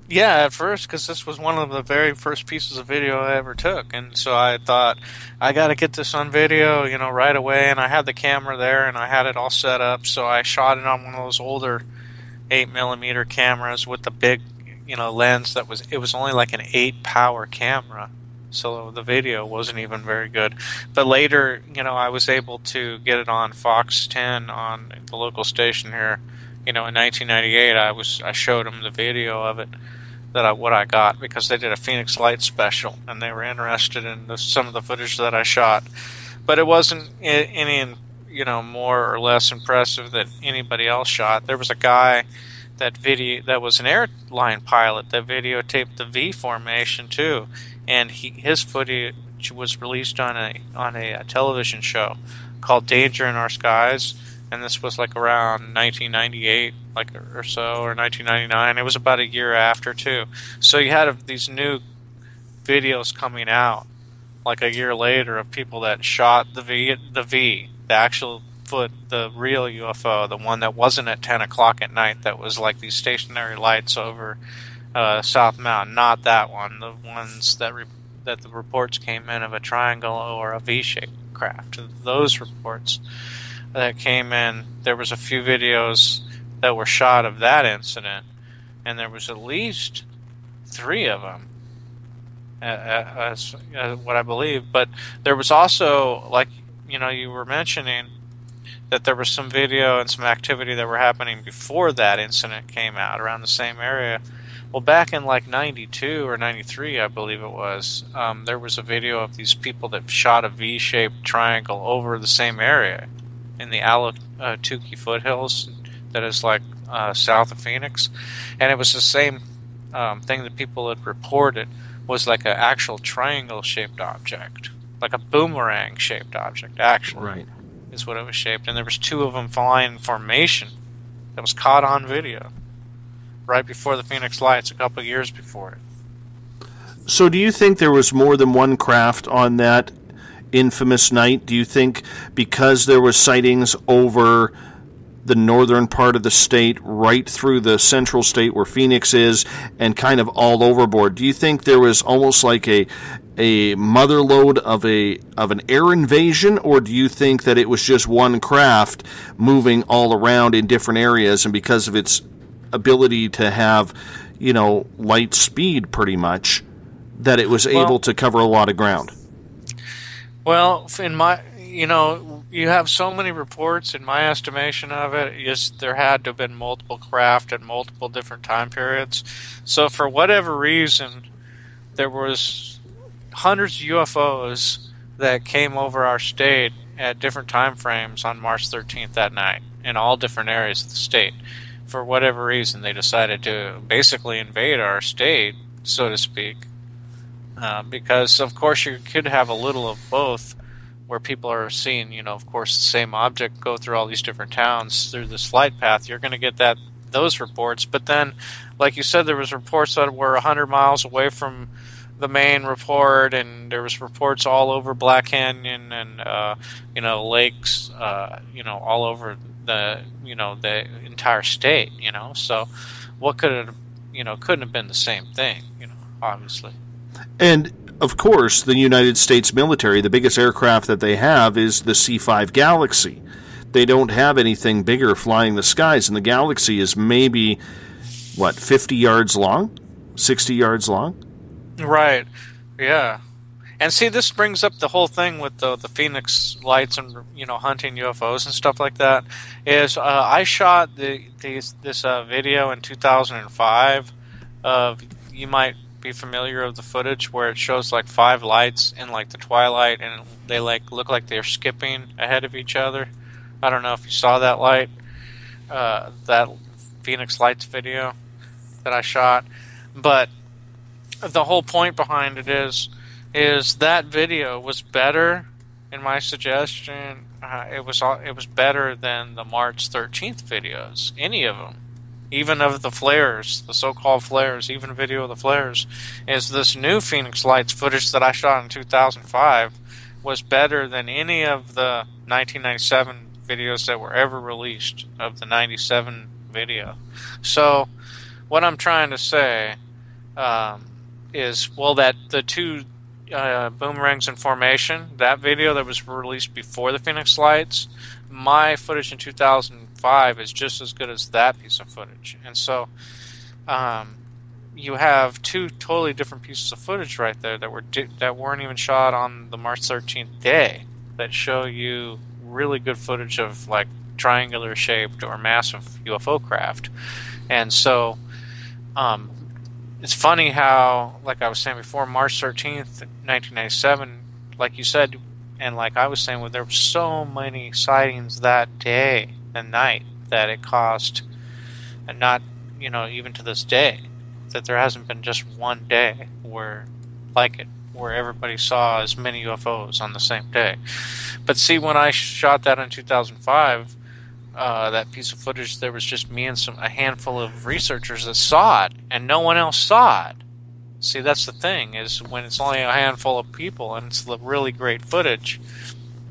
Yeah, at first, because this was one of the very first pieces of video I ever took. And so I thought, I got to get this on video, right away. And I had the camera there, and I had it all set up. So I shot it on one of those older 8mm cameras with the big, lens it was only like an 8-power camera. So the video wasn't even very good. But later, I was able to get it on Fox 10 on the local station here. In 1998, I showed them the video of it, what I got, because they did a Phoenix Light special, and they were interested in some of the footage that I shot. But it wasn't any, more or less impressive that anybody else shot. There was a guy that was an airline pilot that videotaped the V formation too, and his footage footage was released on a television show called Danger in Our Skies, and this was like around 1998, or so, or 1999. It was about a year after too. So you had these new videos coming out like a year later of people that shot the actual the real UFO, the one that wasn't at 10 o'clock at night, that was like these stationary lights over South Mountain. Not that one. The ones that the reports came in of a triangle or a V-shaped craft. Those reports that came in, there was a few videos that were shot of that incident, and there was at least 3 of them, as what I believe. But there was also, like, you were mentioning that there was some video and some activity that were happening before that incident came out around the same area. Well, back in like 92 or 93, I believe it was, there was a video of these people that shot a V-shaped triangle over the same area in the Alatuki foothills that is like south of Phoenix. And it was the same thing that people had reported, was like an actual triangle-shaped object, like a boomerang-shaped object, actually. Right. Is what it was shaped. And there was 2 of them flying in formation that was caught on video right before the Phoenix Lights, a couple of years before it. So do you think there was more than one craft on that infamous night? Do you think because there was sightings over the northern part of the state, right through the central state where Phoenix is, and kind of all overboard, do you think there was almost like a motherlode of an air invasion, or do you think that it was just one craft moving all around in different areas, and because of its ability to have, light speed pretty much, that it was able to cover a lot of ground? Well, in my, you have so many reports. In my estimation of it, there had to have been multiple craft at multiple different time periods. So for whatever reason, there was hundreds of UFOs that came over our state at different time frames on March 13th that night in all different areas of the state. For whatever reason, they decided to basically invade our state, so to speak, because, of course, you could have a little of both, where people are seeing, of course, the same object go through all these different towns through this flight path. You're going to get those reports. But then, like you said, there was reports that were 100 miles away from the main report, and there was reports all over Black Canyon and lakes, all over the entire state. So what could it, couldn't have been the same thing, obviously. And of course, the United States military, the biggest aircraft that they have is the C-5 Galaxy. They don't have anything bigger flying the skies, and the Galaxy is maybe 50 yards long, 60 yards long. Right, yeah. And see, this brings up the whole thing with the Phoenix Lights and, hunting UFOs and stuff like that, is I shot this video in 2005 of, you might be familiar with the footage where it shows like 5 lights in like the twilight, and they like look like they're skipping ahead of each other. I don't know if you saw that that Phoenix Lights video that I shot, but the whole point behind it is that video was better, in my suggestion. It was better than the March 13th videos, any of them, even of the flares, the so-called flares, even video of the flares. Is this new Phoenix Lights footage that I shot in 2005 was better than any of the 1997 videos that were ever released of the 97 video. So what I'm trying to say is, that the 2 boomerangs in formation, that video that was released before the Phoenix Lights, my footage in 2005 is just as good as that piece of footage. And so you have 2 totally different pieces of footage right there that weren't even shot on the March 13th day, that show you really good footage of like triangular shaped or massive UFO craft. And so it's funny how, like I was saying before, March 13th, 1997, like you said, and like I was saying, there were so many sightings that day and night that it caused, and not, even to this day, that there hasn't been just one day where like it where everybody saw as many UFOs on the same day. But see, when I shot that in 2005, that piece of footage, there was just me and a handful of researchers that saw it, and no one else saw it. See, that's the thing, is when it's only a handful of people and it's the really great footage,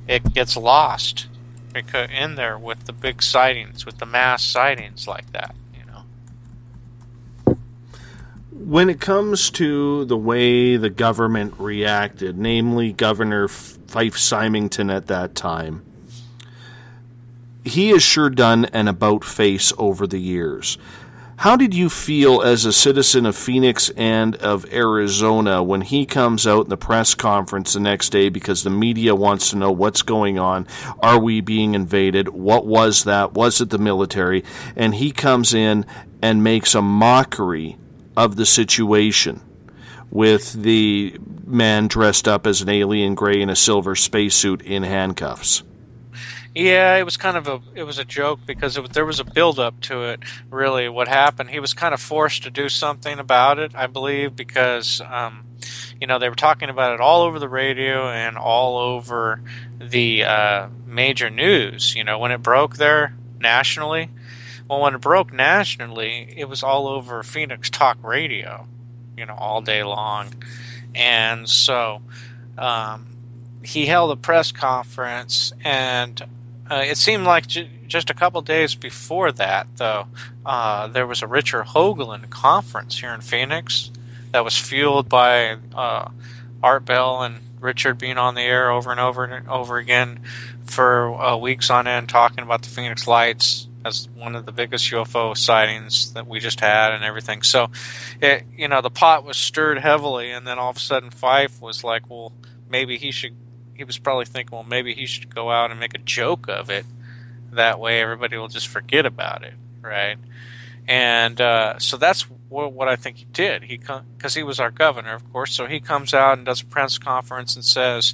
it gets lost in there with the big sightings, with the mass sightings like that, you know. When it comes to the way the government reacted, namely Governor Fife Symington at that time, he has sure done an about-face over the years. How did you feel as a citizen of Phoenix and of Arizona when he comes out in the press conference the next day because the media wants to know what's going on? Are we being invaded? What was that? Was it the military? And he comes in and makes a mockery of the situation with the man dressed up as an alien gray in a silver spacesuit in handcuffs. Yeah, it was kind of a joke because there was a build-up to it, really, what happened. He was kind of forced to do something about it, I believe, because, you know, they were talking about it all over the radio and all over the major news, you know, when it broke there nationally. Well, when it broke nationally, it was all over Phoenix Talk Radio, you know, all day long. And so he held a press conference, and it seemed like just a couple days before that, though, there was a Richard Hoagland conference here in Phoenix that was fueled by Art Bell and Richard being on the air over and over and over again for weeks on end, talking about the Phoenix Lights as one of the biggest UFO sightings that we just had and everything. So, you know, the pot was stirred heavily, and then all of a sudden Fife was like, well, maybe he was probably thinking, well, maybe he should go out and make a joke of it. That way everybody will just forget about it, right? And so that's what I think he did. Because he was our governor, of course, so he comes out and does a press conference and says,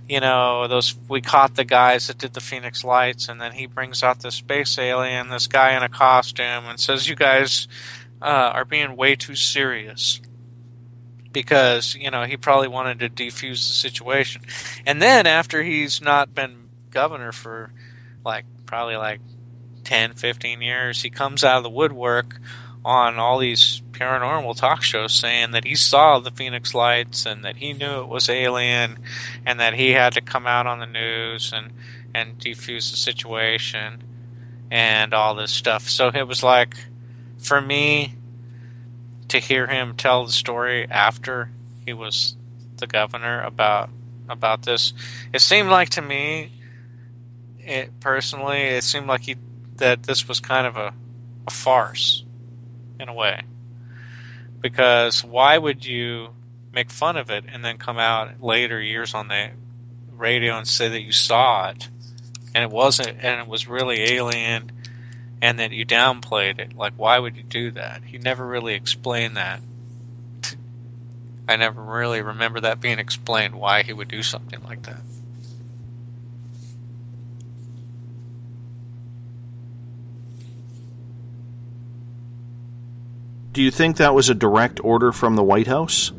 you know, we caught the guys that did the Phoenix Lights, and then he brings out this space alien, this guy in a costume, and says, you guys are being way too serious. Because, you know, he probably wanted to defuse the situation. And then after he's not been governor for probably 10, 15 years, he comes out of the woodwork on all these paranormal talk shows saying that he saw the Phoenix Lights and that he knew it was alien and that he had to come out on the news and defuse the situation and all this stuff. So it was like, for me, to hear him tell the story after he was the governor about this, it seemed like to me, it seemed like that this was kind of a farce in a way, because why would you make fun of it and then come out later years on the radio and say that you saw it and it wasn't, and it was really alien, and that you downplayed it? Like, why would you do that? He never really explained that. I never really remember that being explained, why he would do something like that. Do you think that was a direct order from the White House?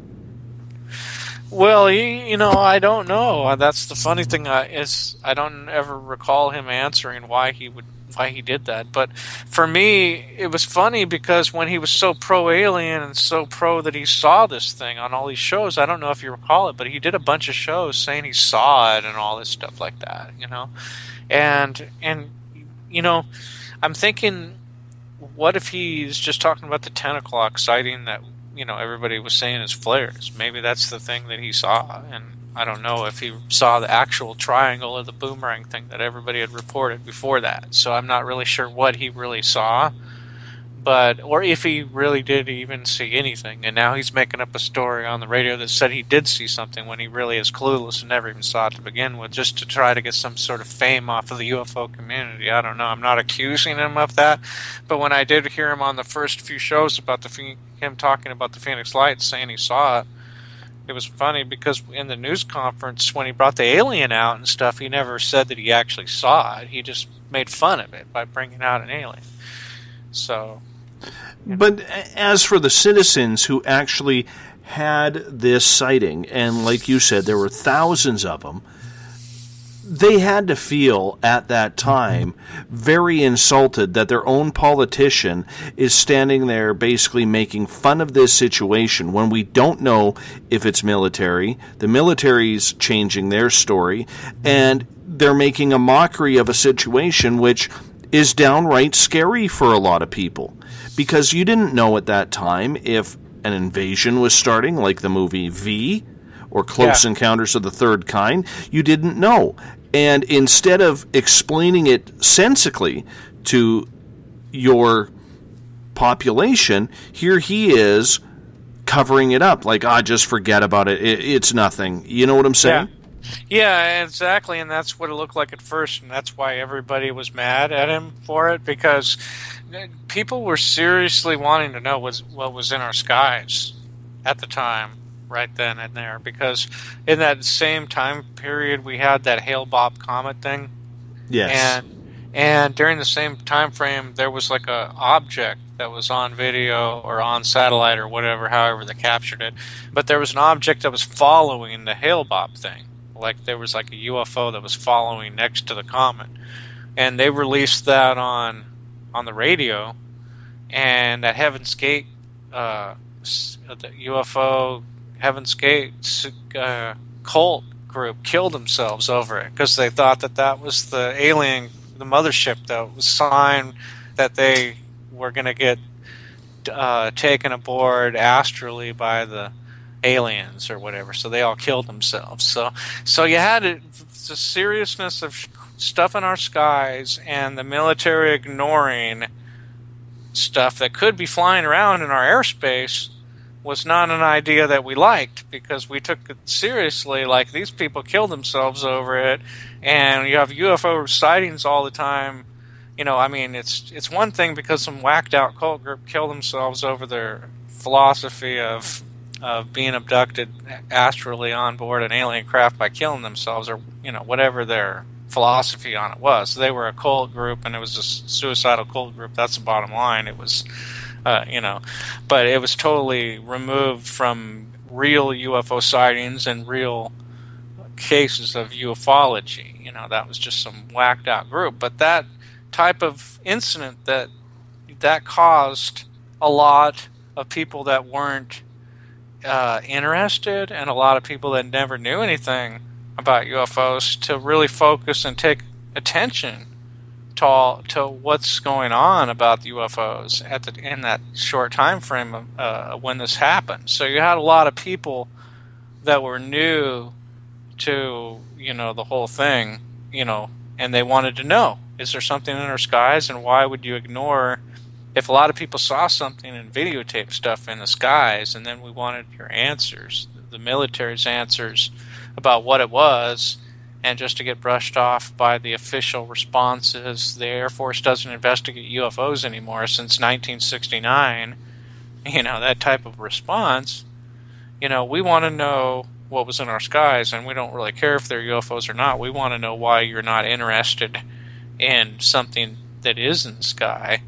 Well, you know, I don't know. That's the funny thing is I don't ever recall him answering why he did that. But for me, it was funny because when he was so pro-alien and so pro that he saw this thing on all these shows, I don't know if you recall it, but he did a bunch of shows saying he saw it and all this stuff like that, you know? And you know, I'm thinking, what if he's just talking about the 10 o'clock sighting that, you know, everybody was saying is flares? Maybe that's the thing that he saw, and I don't know if he saw the actual triangle or the boomerang thing that everybody had reported before that. So I'm not really sure what he really saw, or if he really did even see anything. And now he's making up a story on the radio that said he did see something when he really is clueless and never even saw it to begin with, just to try to get some sort of fame off of the UFO community. I don't know. I'm not accusing him of that. But when I did hear him on the first few shows about him talking about the Phoenix Lights, saying he saw it, it was funny because in the news conference, when he brought the alien out and stuff, he never said that he actually saw it. He just made fun of it by bringing out an alien. So, but as for the citizens who actually had this sighting, and like you said, there were thousands of them, they had to feel at that time very insulted that their own politician is standing there basically making fun of this situation when we don't know if it's military. The military's changing their story, and they're making a mockery of a situation which is downright scary for a lot of people, because you didn't know at that time if an invasion was starting, like the movie V, or Close Encounters of the Third Kind. You didn't know. And instead of explaining it sensically to your population, here he is covering it up, like, just forget about it. It's nothing. You know what I'm saying? Yeah, exactly, and that's what it looked like at first, and that's why everybody was mad at him for it, because people were seriously wanting to know what was in our skies at the time. Right then and there, because in that same time period we had that Hale-Bopp comet thing. Yes. And during the same time frame there was like a object that was on video or on satellite or whatever, however they captured it. But there was an object that was following the Hale-Bopp thing. Like there was like a UFO that was following next to the comet. And they released that on the radio, and at Heaven's Gate the UFO Heaven's Gate cult group killed themselves over it because they thought that was the mothership that was signed that they were going to get taken aboard astrally by the aliens or whatever. So they all killed themselves. So you had the seriousness of stuff in our skies and the military ignoring stuff that could be flying around in our airspace was not an idea that we liked, because we took it seriously. Like, these people killed themselves over it, and you have UFO sightings all the time. You know, I mean, it's one thing because some whacked out cult group killed themselves over their philosophy of being abducted astrally on board an alien craft by killing themselves, or, you know, whatever their philosophy on it was. So they were a cult group, and it was a suicidal cult group. That's the bottom line. It was... but it was totally removed from real UFO sightings and real cases of ufology. You know, that was just some whacked out group. But that type of incident that caused a lot of people that weren't interested, and a lot of people that never knew anything about UFOs, to really focus and take attention to what's going on about the UFOs in that short time frame of when this happened. So you had a lot of people that were new to, you know, the whole thing, you know, and they wanted to know, is there something in our skies, and why would you ignore? If a lot of people saw something and videotaped stuff in the skies, and then we wanted your answers, the military's answers about what it was, and just to get brushed off by the official responses. The Air Force doesn't investigate UFOs anymore since 1969. You know, that type of response. You know, we want to know what was in our skies, and we don't really care if they're UFOs or not. We want to know why you're not interested in something that is in the sky,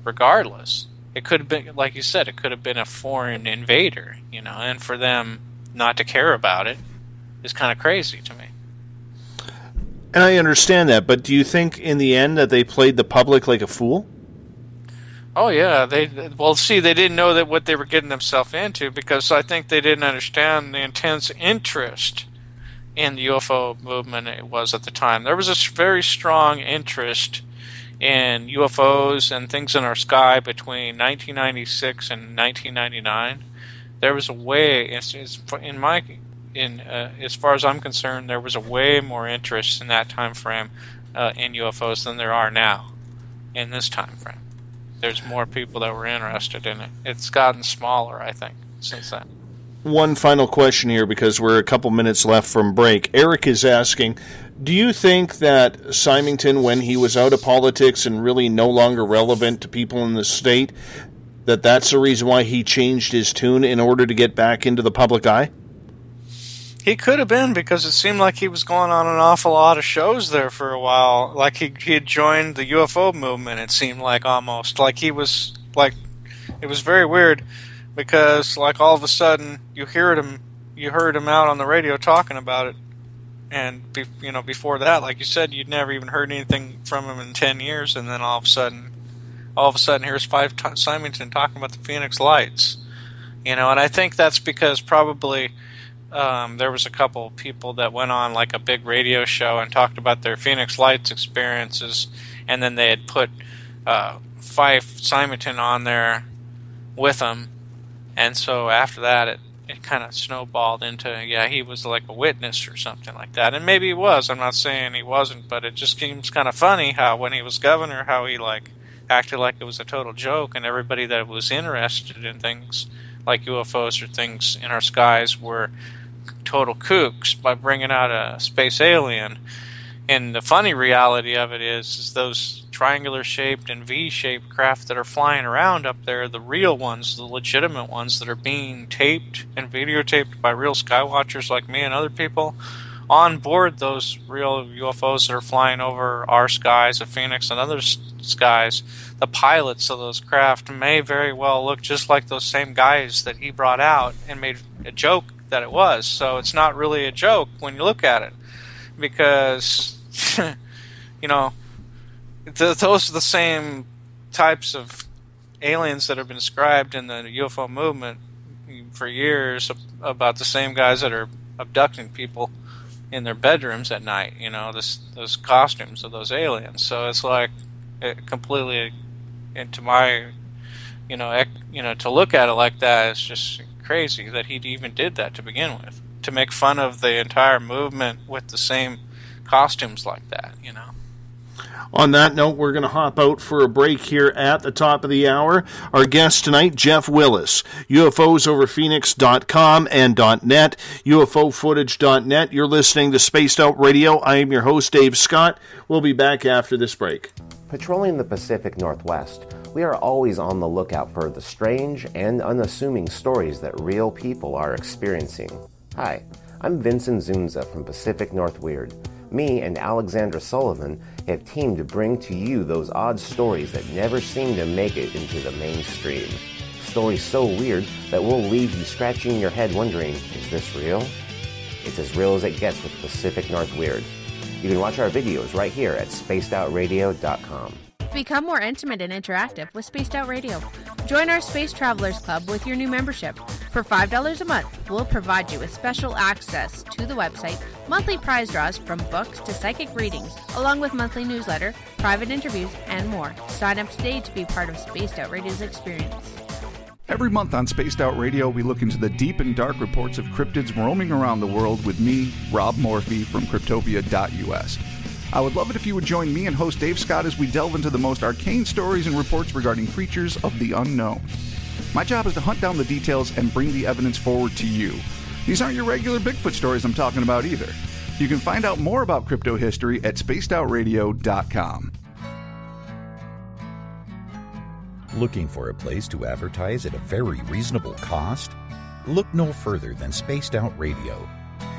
regardless. It could have been, like you said, it could have been a foreign invader, you know, and for them not to care about it is kind of crazy to me. And I understand that, but do you think in the end that they played the public like a fool? Oh yeah, they didn't know that what they were getting themselves into, because I think they didn't understand the intense interest in the UFO movement it was at the time. There was a very strong interest in UFOs and things in our sky between 1996 and 1999. There was a way, as far as I'm concerned, there was a way more interest in that time frame in UFOs than there are now in this time frame. There's more people that were interested in it. It's gotten smaller, I think, since then. One final question here, because we're a couple minutes left from break. Eric is asking, do you think that Symington, when he was out of politics and really no longer relevant to people in the state, that's the reason why he changed his tune in order to get back into the public eye? He could have been, because it seemed like he was going on an awful lot of shows there for a while. Like he had joined the UFO movement, it seemed like, almost. Like he was, like, it was very weird. because like all of a sudden you heard him out on the radio talking about it, and before that, like you said, you'd never even heard anything from him in 10 years, and then all of a sudden here's Simonton talking about the Phoenix Lights, and I think that's because probably there was a couple of people that went on like a big radio show and talked about their Phoenix Lights experiences, and then they had put Fife Simonton on there with them, and so after that it kind of snowballed into, he was like a witness or something like that. And maybe he was. I'm not saying he wasn't, but it just seems kind of funny how when he was governor, how he like acted like it was a total joke, and everybody that was interested in things like UFOs or things in our skies were total kooks by bringing out a space alien. And the funny reality of it is those triangular-shaped and V-shaped craft that are flying around up there, the real ones, the legitimate ones that are being taped and videotaped by real skywatchers like me and other people, on board those real UFOs that are flying over our skies of Phoenix and other skies, the pilots of those craft may very well look just like those same guys that he brought out and made a joke that it was. So it's not really a joke when you look at it, because those are the same types of aliens that have been described in the UFO movement for years, about the same guys that are abducting people in their bedrooms at night, those costumes of those aliens. So it's like completely, into my, to look at it like that, it's just crazy that he even did that to begin with, to make fun of the entire movement with the same costumes like that, On that note, we're going to hop out for a break here at the top of the hour. Our guest tonight, Jeff Willis, UFOsoverPhoenix.com and .net, UFOfootage.net. You're listening to Spaced Out Radio. I am your host, Dave Scott. We'll be back after this break. Patrolling the Pacific Northwest, we are always on the lookout for the strange and unassuming stories that real people are experiencing. Hi, I'm Vincent Zunza from Pacific North Weird. Me and Alexandra Sullivan have teamed to bring to you those odd stories that never seem to make it into the mainstream. Stories so weird that will leave you scratching your head wondering, is this real? It's as real as it gets with Pacific North Weird. You can watch our videos right here at spacedoutradio.com. Become more intimate and interactive with Spaced Out Radio. Join our Space Travelers Club with your new membership. For $5 a month, we'll provide you with special access to the website, monthly prize draws from books to psychic readings, along with monthly newsletter, private interviews, and more. Sign up today to be part of Spaced Out Radio's experience. Every month on Spaced Out Radio, we look into the deep and dark reports of cryptids roaming around the world with me, Rob Morphy, from Cryptopia.us. I would love it if you would join me and host Dave Scott as we delve into the most arcane stories and reports regarding creatures of the unknown. My job is to hunt down the details and bring the evidence forward to you. These aren't your regular Bigfoot stories I'm talking about either. You can find out more about crypto history at spacedoutradio.com. Looking for a place to advertise at a very reasonable cost? Look no further than Spaced Out Radio.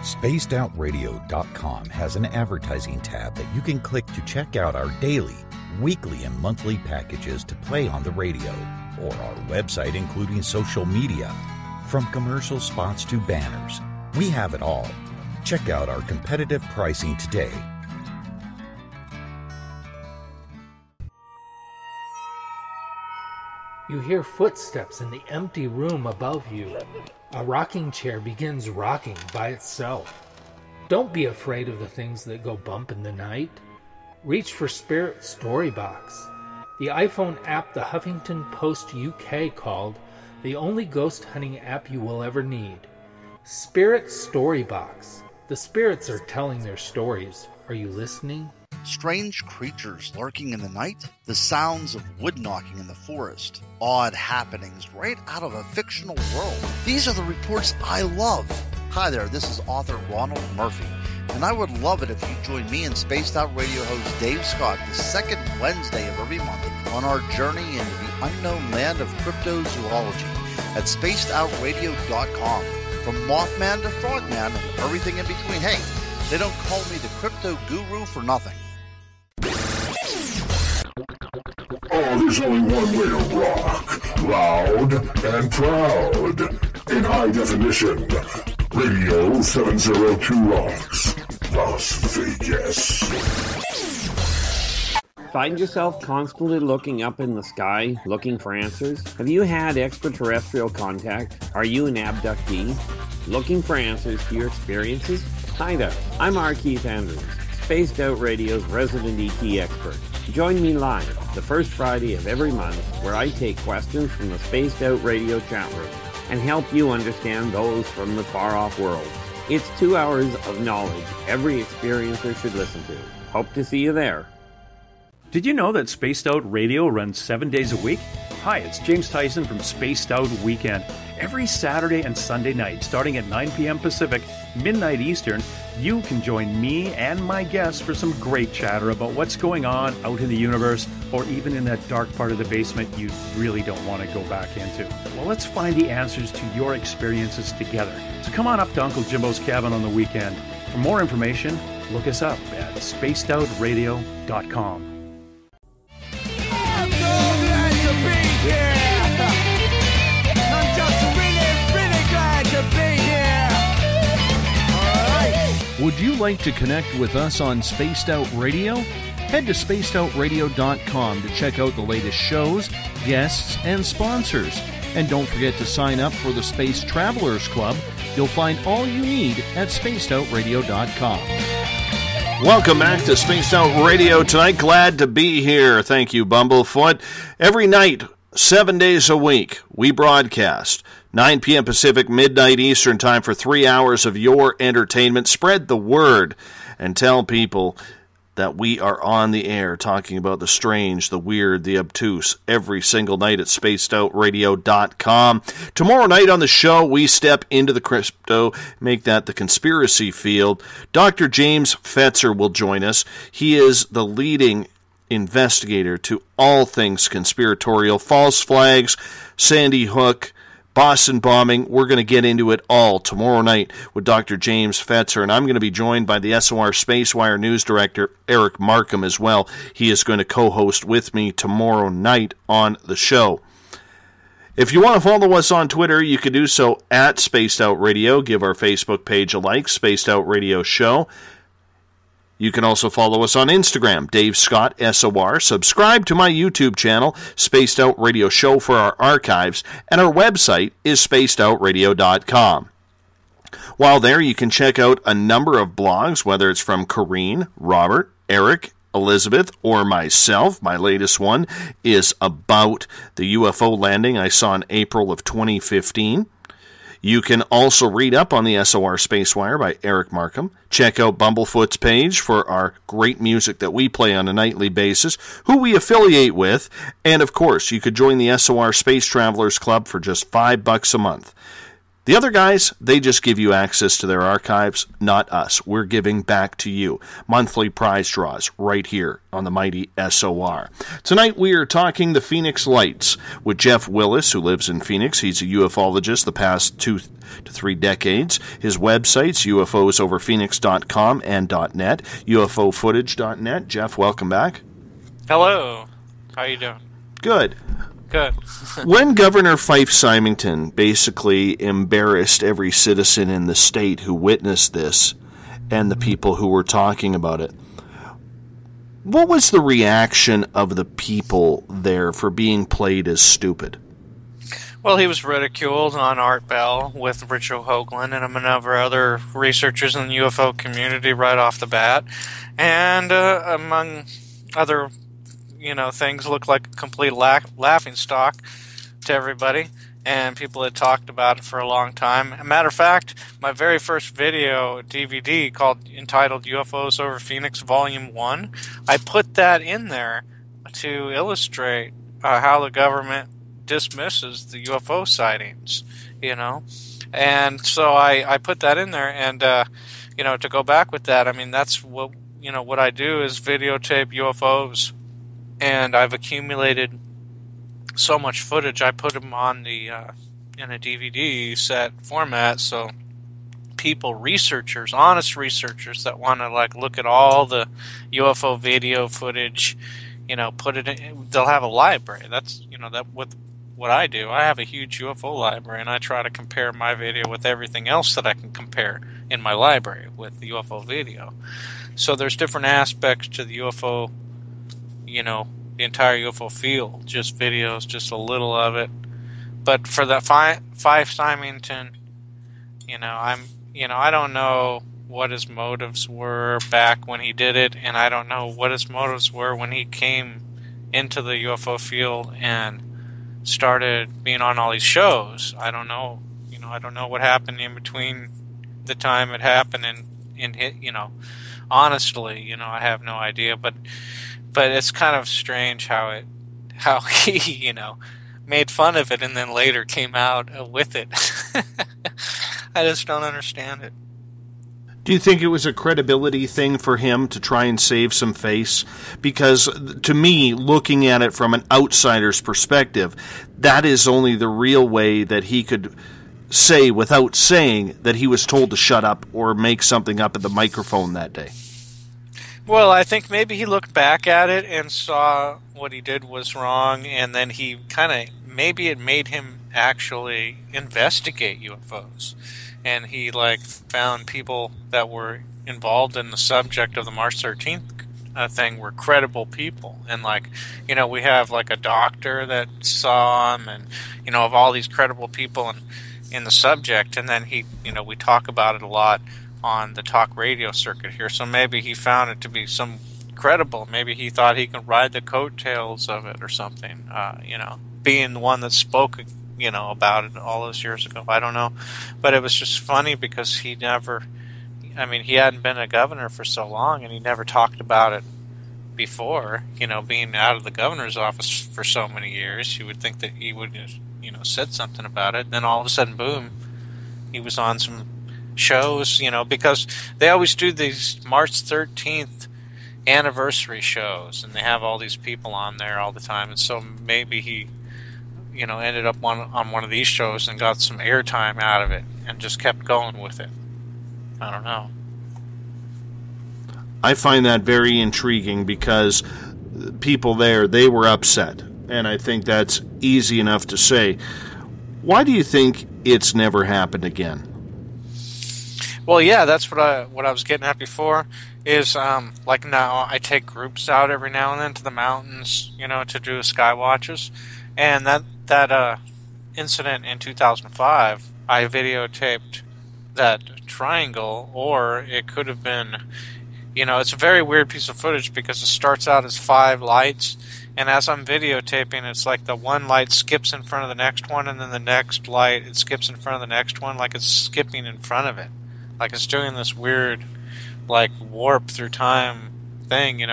SpacedOutRadio.com has an advertising tab that you can click to check out our daily, weekly, and monthly packages to play on the radio, or our website including social media. From commercial spots to banners, we have it all. Check out our competitive pricing today. You hear footsteps in the empty room above you. A rocking chair begins rocking by itself. Don't be afraid of the things that go bump in the night. Reach for Spirit Storybox, the iPhone app the Huffington Post UK called the only ghost hunting app you will ever need. Spirit Storybox. The spirits are telling their stories. Are you listening? Strange creatures lurking in the night, the sounds of wood knocking in the forest, odd happenings right out of a fictional world. These are the reports I love. Hi there, this is author Ronald Murphy, and I would love it if you join me and Spaced Out Radio host Dave Scott the second Wednesday of every month on our journey into the unknown land of cryptozoology at spacedoutradio.com. From Mothman to Frogman and everything in between. Hey, they don't call me the crypto guru for nothing. Oh, there's only one way to rock. loud and proud. In high definition, Radio 702 rocks Las Vegas. Find yourself constantly looking up in the sky, looking for answers? Have you had extraterrestrial contact? Are you an abductee? Looking for answers to your experiences? Hi there, I'm R. Keith Andrews, Spaced Out Radio's resident ET expert. Join me live the first Friday of every month where I take questions from the Spaced Out Radio chat room and help you understand those from the far-off world. It's 2 hours of knowledge every experiencer should listen to. Hope to see you there. Did you know that Spaced Out Radio runs 7 days a week? Hi, it's James Tyson from Spaced Out Weekend. Every Saturday and Sunday night, starting at 9 p.m. Pacific, midnight Eastern, you can join me and my guests for some great chatter about what's going on out in the universe, or even in that dark part of the basement you really don't want to go back into. Well, let's find the answers to your experiences together. So come on up to Uncle Jimbo's cabin on the weekend. For more information, look us up at spacedoutradio.com. Would you like to connect with us on Spaced Out Radio? Head to spacedoutradio.com to check out the latest shows, guests, and sponsors. And don't forget to sign up for the Space Travelers Club. You'll find all you need at spacedoutradio.com. Welcome back to Spaced Out Radio tonight. Glad to be here. Thank you, Bumblefoot. Every night, 7 days a week, we broadcast 9 p.m. Pacific, midnight Eastern time for 3 hours of your entertainment. Spread the word and tell people that we are on the air talking about the strange, the weird, the obtuse every single night at spacedoutradio.com. Tomorrow night on the show, we step into the crypto, make that the conspiracy field. Dr. James Fetzer will join us. He is the leading investigator to all things conspiratorial, false flags, Sandy Hook, Boston bombing. We're going to get into it all tomorrow night with Dr. James Fetzer, and I'm going to be joined by the SOR Spacewire news director, Eric Markham, as well. He is going to co-host with me tomorrow night on the show. If you want to follow us on Twitter, you can do so at Spaced Out Radio. Give our Facebook page a like, Spaced Out Radio Show. You can also follow us on Instagram, Dave Scott SOR. Subscribe to my YouTube channel, Spaced Out Radio Show, for our archives, and our website is spacedoutradio.com. While there, you can check out a number of blogs, whether it's from Corrine, Robert, Eric, Elizabeth, or myself. My latest one is about the UFO landing I saw in April of 2015. You can also read up on the SOR Spacewire by Eric Markham. Check out Bumblefoot's page for our great music that we play on a nightly basis, who we affiliate with, and of course, you could join the SOR Space Travelers Club for just $5 a month. The other guys, they just give you access to their archives, not us. We're giving back to you. Monthly prize draws right here on the mighty SOR. Tonight we are talking the Phoenix Lights with Jeff Willis, who lives in Phoenix. He's a ufologist the past 2 to 3 decades. His websites, ufosoverphoenix.com and .net, ufofootage.net. Jeff, welcome back. Hello. How you doing? Good. Good. When Governor Fife Symington basically embarrassed every citizen in the state who witnessed this and the people who were talking about it, what was the reaction of the people there for being played as stupid? Well, he was ridiculed on Art Bell with Richard Hoagland and a number of other researchers in the UFO community right off the bat. And among other things, looked like a complete laughing stock to everybody, and people had talked about it for a long time. As a matter of fact, my very first video DVD entitled UFOs Over Phoenix Volume 1, I put that in there to illustrate how the government dismisses the UFO sightings, And so I put that in there, and, to go back with that, I mean, that's what I do is videotape UFOs. And I've accumulated so much footage. I put them on the in a DVD set format, so honest researchers that want to look at all the UFO video footage, put it in. They'll have a library. That's that with what I do. I have a huge UFO library, and I try to compare my video with everything else that I can compare in my library with the UFO video. So there's different aspects to the UFO, you know, the entire UFO field. Just videos, just a little of it. But for that Fife Symington, I don't know what his motives were back when he did it, and I don't know what his motives were when he came into the UFO field and started being on all these shows. I don't know. I don't know what happened in between the time it happened and hit. Honestly, I have no idea. But it's kind of strange how he, made fun of it and then later came out with it. I just don't understand it. Do you think it was a credibility thing for him to try and save some face? Because to me, looking at it from an outsider's perspective, that is only the real way that he could say without saying that he was told to shut up or make something up at the microphone that day. Well, I think maybe he looked back at it and saw what he did was wrong, and then he maybe it made him actually investigate UFOs. And he found people that were involved in the subject of the March 13th thing were credible people. And we have a doctor that saw him, and of all these credible people in the subject. And then we talk about it a lot on the talk radio circuit here. So maybe he found it to be some credible. Maybe he thought he could ride the coattails of it or something. Being the one that spoke about it all those years ago. I don't know. But it was just funny because he hadn't been a governor for so long, and he never talked about it before, being out of the governor's office for so many years. You would think that he would have, said something about it. Then all of a sudden, boom, he was on some shows, because they always do these March 13th anniversary shows, and they have all these people on there all the time. And so maybe he ended up on one of these shows and got some airtime out of it and just kept going with it. I don't know. I find that very intriguing because people there, they were upset. And I think that's easy enough to say. Why do you think it's never happened again? Well, yeah, that's what I was getting at before. Is now I take groups out every now and then to the mountains, to do sky watches. And that incident in 2005, I videotaped that triangle, or it could have been, it's a very weird piece of footage because it starts out as 5 lights, and as I'm videotaping, it's like the one light skips in front of the next one, and then the next light, it skips in front of the next one, like it's skipping in front of it. Like it's doing this weird, warp through time thing,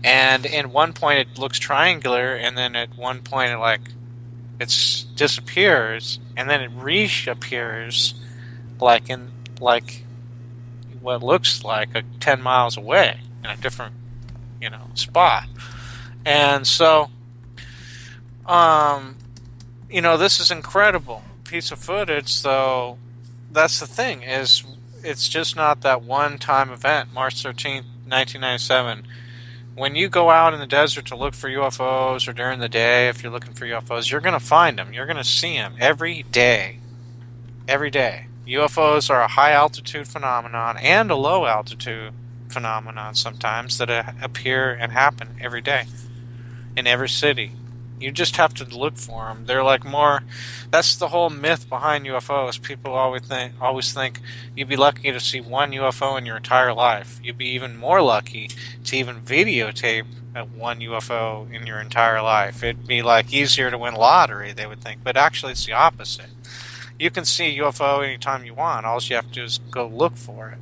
And in one point it looks triangular, and then at one point it disappears, and then it reappears in what looks like 10 miles away in a different spot. And so this is incredible piece of footage. So that's the thing, is it's just not that one-time event, March 13th, 1997. When you go out in the desert to look for UFOs, or during the day, if you're looking for UFOs, you're going to find them. You're going to see them every day. Every day. UFOs are a high-altitude phenomenon and a low-altitude phenomenon sometimes that appear and happen every day in every city. You just have to look for them. They're more... That's the whole myth behind UFOs. People always think you'd be lucky to see one UFO in your entire life. You'd be even more lucky to even videotape one UFO in your entire life. It'd be easier to win lottery, they would think. But actually it's the opposite. You can see a UFO anytime you want. All you have to do is go look for it.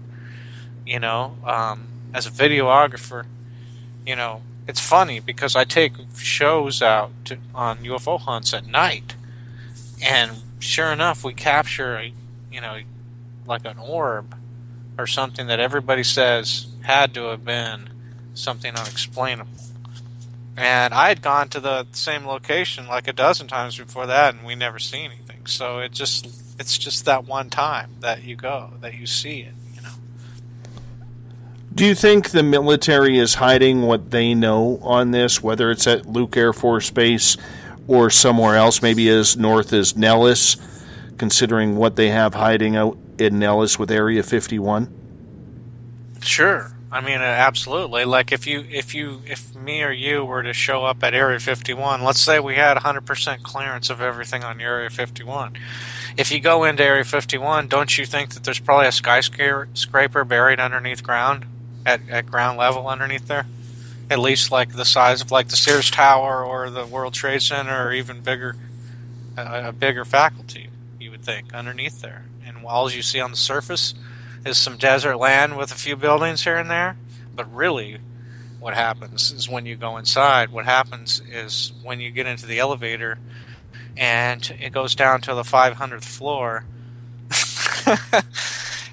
As a videographer, it's funny because I take shows out on UFO hunts at night, and sure enough, we capture an orb or something that everybody says had to have been something unexplainable. And I had gone to the same location a dozen times before that, and we never see anything. So it's just that one time that you go, that you see it. Do you think the military is hiding what they know on this, whether it's at Luke Air Force Base or somewhere else, maybe as north as Nellis, considering what they have hiding out in Nellis with Area 51? Sure. I mean, absolutely. Like if me or you were to show up at Area 51, let's say we had 100% clearance of everything on Area 51. If you go into Area 51, don't you think that there's probably a skyscraper buried underneath ground, at ground level underneath there? At least like the size of like the Sears Tower or the World Trade Center, or even bigger, a bigger faculty, you would think, underneath there. And all you see on the surface is some desert land with a few buildings here and there. But really, what happens is when you go inside, what happens is when you get into the elevator and it goes down to the 500th floor,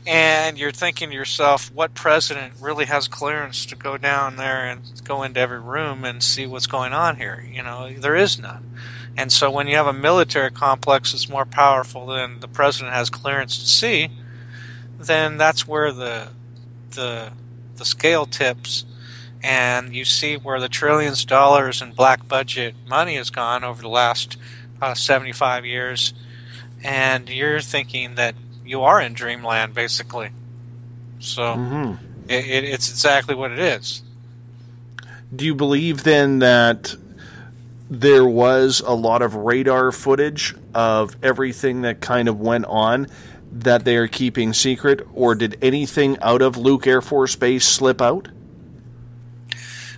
and you're thinking to yourself, what president really has clearance to go down there and go into every room and see what's going on here? You know, there is none. And so when you have a military complex that's more powerful than the president has clearance to see, then that's where the scale tips, and you see where the trillions of dollars in black budget money has gone over the last 75 years, and you're thinking that you are in dreamland, basically. So it's exactly what it is. Do you believe then that there was a lot of radar footage of everything that kind of went on that they are keeping secret, or did anything out of Luke Air Force Base slip out?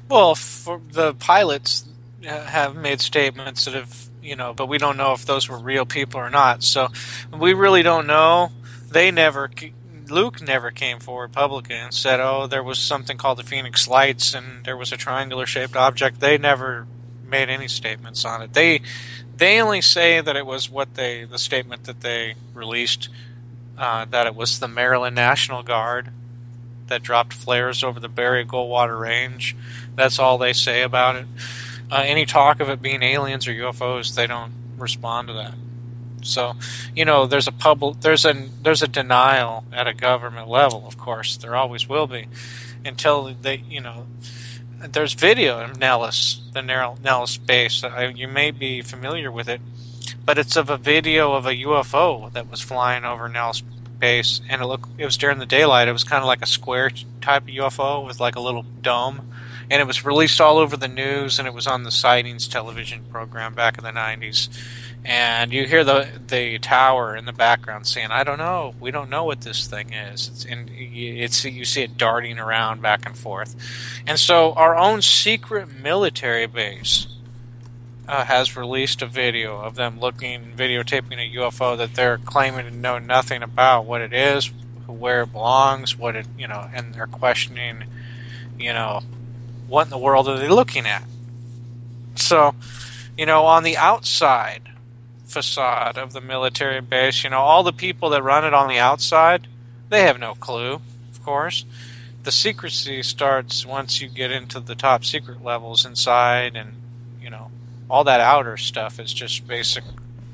Well, for the pilots have made statements that have, but we don't know if those were real people or not. So we really don't know. Luke never came forward publicly and said, oh, there was something called the Phoenix Lights and there was a triangular-shaped object. They never made any statements on it. They only say that it was the statement that they released, that it was the Maryland National Guard that dropped flares over the Barry Goldwater Range. That's all they say about it. Any talk of it being aliens or UFOs, they don't respond to that. So, there's a denial at a government level, of course. There always will be, until they, there's video of Nellis, the Nellis base. You may be familiar with it, but it's of a video of a UFO that was flying over Nellis base, and it was during the daylight. It was kind of like a square type of UFO with like a little dome, and it was released all over the news, and it was on the Sightings television program back in the 90s. And you hear the tower in the background saying, I don't know, we don't know what this thing is. You see it darting around back and forth. And so our own secret military base has released a video of them videotaping a UFO that they're claiming to know nothing about what it is, where it belongs, and they're questioning, what in the world are they looking at? So, on the outside facade of the military base, all the people that run it on the outside, they have no clue, of course. The secrecy starts once you get into the top secret levels inside, and all that outer stuff is just basic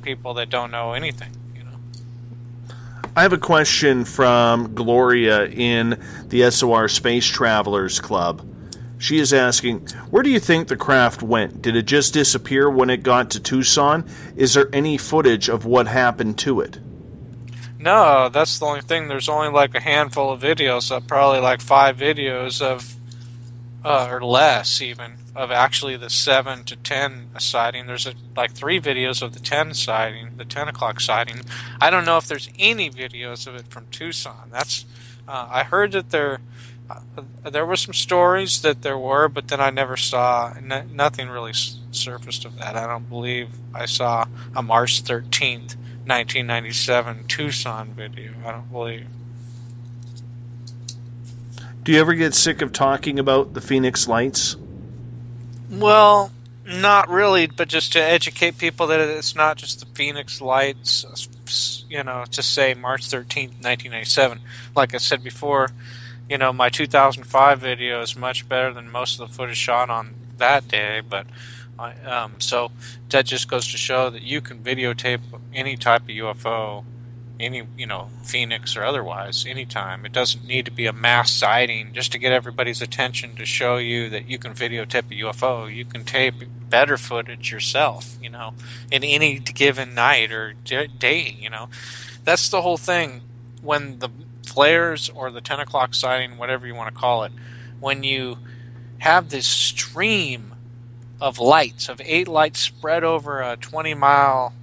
people that don't know anything. I have a question from Gloria in the SOR Space Travelers Club. She is asking, where do you think the craft went? Did it just disappear when it got to Tucson? Is there any footage of what happened to it? No, that's the only thing. There's only like a handful of videos, probably like 5 videos of, or less even, of actually the 7 to 10 sighting. There's like 3 videos of the 10 sighting, the 10 o'clock sighting. I don't know if there's any videos of it from Tucson. That's I heard that there were some stories that there were, but then I never saw, nothing really surfaced of that. I don't believe I saw a March 13th, 1997 Tucson video. I don't believe. Do you ever get sick of talking about the Phoenix Lights? Well, not really, but just to educate people that it's not just the Phoenix Lights, to say March 13th, 1997. Like I said before, my 2005 video is much better than most of the footage shot on that day, but so that just goes to show that you can videotape any type of UFO Phoenix or otherwise, anytime. It doesn't need to be a mass sighting just to get everybody's attention to show you that you can videotape a UFO. You can tape better footage yourself, in any given night or day, That's the whole thing. When the flares or the 10 o'clock sighting, whatever you want to call it, when you have this stream of lights, of 8 lights spread over a 20-mile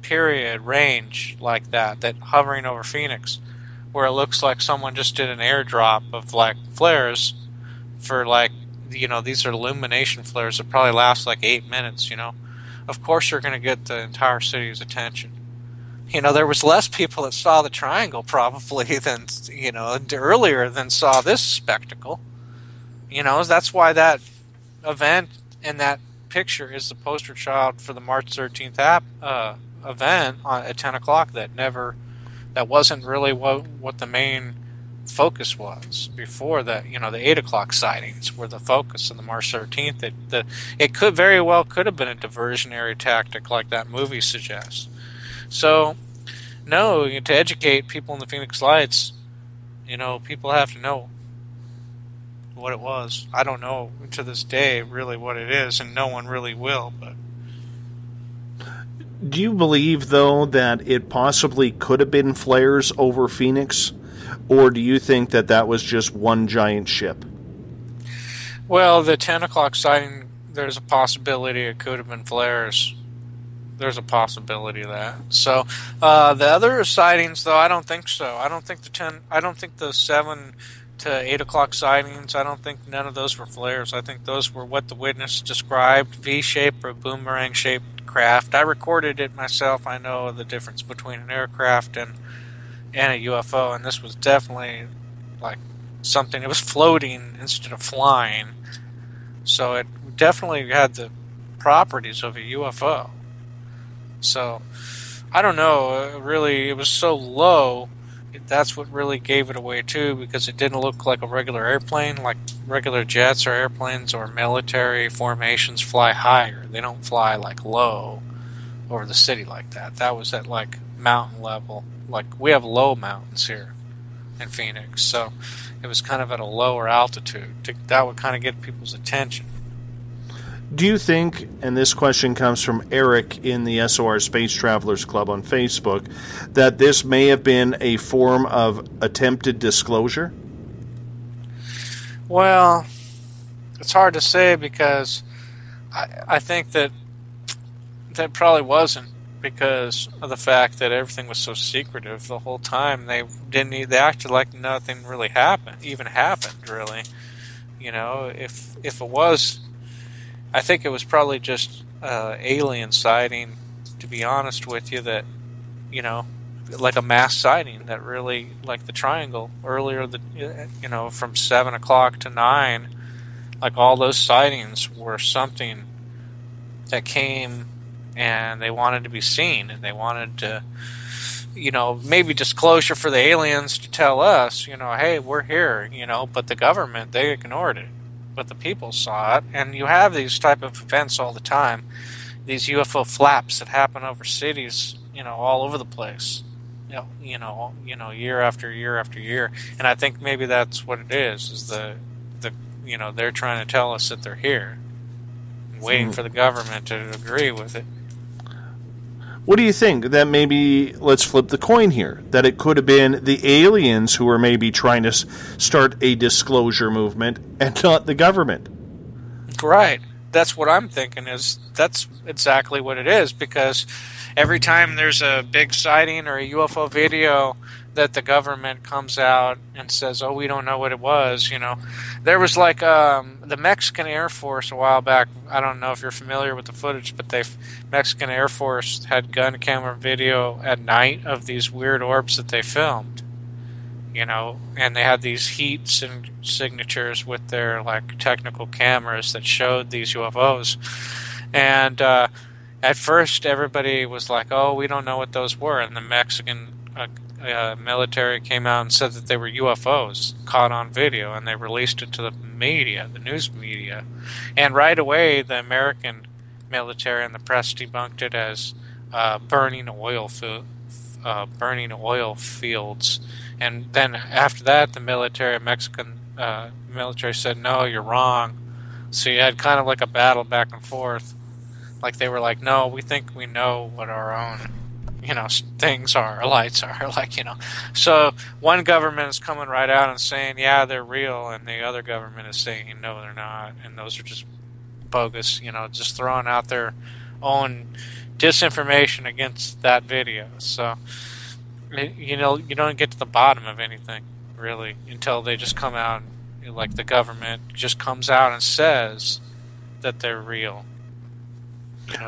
period range like that hovering over Phoenix, where it looks like someone just did an airdrop of like flares for these are illumination flares that probably last like 8 minutes, Of course you're going to get the entire city's attention. There was less people that saw the triangle probably than, earlier than saw this spectacle. That's why that event and that picture is the poster child for the March 13th event at 10 o'clock that wasn't really what the main focus was before that. The 8 o'clock sightings were the focus of the March 13th. It could very well could have been a diversionary tactic like that movie suggests. So, no, to educate people in the Phoenix Lights, people have to know what it was. I don't know to this day really what it is, and no one really will, but... Do you believe, though, that it possibly could have been flares over Phoenix? Or do you think that was just one giant ship? Well, the 10 o'clock sighting, there's a possibility it could have been flares. There's a possibility of that. So, the other sightings, though, I don't think so. I don't think the 7 to 8 o'clock sightings, I don't think none of those were flares. I think those were what the witness described, V-shaped or boomerang-shaped craft. I recorded it myself. I know the difference between an aircraft and a UFO, and this was definitely like something. It was floating instead of flying, so it definitely had the properties of a UFO. So I don't know, really, it was so low. That's what really gave it away too, because it didn't look like a regular airplane. Like regular jets or airplanes or military formations fly higher. They don't fly like low over the city like that. That was at like mountain level. Like we have low mountains here in Phoenix, so it was kind of at a lower altitude. That would kind of get people's attention. Do you think, and this question comes from Eric in the SOR Space Travelers Club on Facebook, that this may have been a form of attempted disclosure? Well, it's hard to say because I think that probably wasn't, because of the fact that everything was so secretive the whole time. They acted like nothing really happened, really. If it was, I think it was probably just alien sighting, to be honest with you, that, like a mass sighting that really, like the triangle earlier, from 7 o'clock to 9, like all those sightings were something that came and they wanted to be seen, and they wanted to, maybe disclosure for the aliens to tell us, hey, we're here, but the government, they ignored it. But the people saw it, and you have these type of events all the time. These UFO flaps that happen over cities, all over the place. Year after year after year. And I think maybe that's what it is they're trying to tell us that they're here, waiting for the government to agree with it. What do you think? That maybe, let's flip the coin here, that it could have been the aliens who were maybe trying to start a disclosure movement and not the government? Right. That's what I'm thinking, that's exactly what it is, because every time there's a big sighting or a UFO video that the government comes out and says, oh, we don't know what it was, There was like the Mexican Air Force a while back. I don't know if you're familiar with the footage, but Mexican Air Force had gun camera video at night of these weird orbs that they filmed, and they had these heat signatures with their like technical cameras that showed these UFOs. And at first everybody was like, oh, we don't know what those were, and the Mexican military came out and said that they were UFOs caught on video, and they released it to the media, the news media, and right away the American military and the press debunked it as burning oil burning oil fields. And then after that, the Mexican military said, no, you're wrong. So you had kind of like a battle back and forth. Like they were like, no, we think we know what our own, things are, lights are, So one government is coming right out and saying, yeah, they're real, and the other government is saying, no, they're not, and those are just bogus, just throwing out their own disinformation against that video. So, you don't get to the bottom of anything, really, until they just come out, like the government just comes out and says that they're real.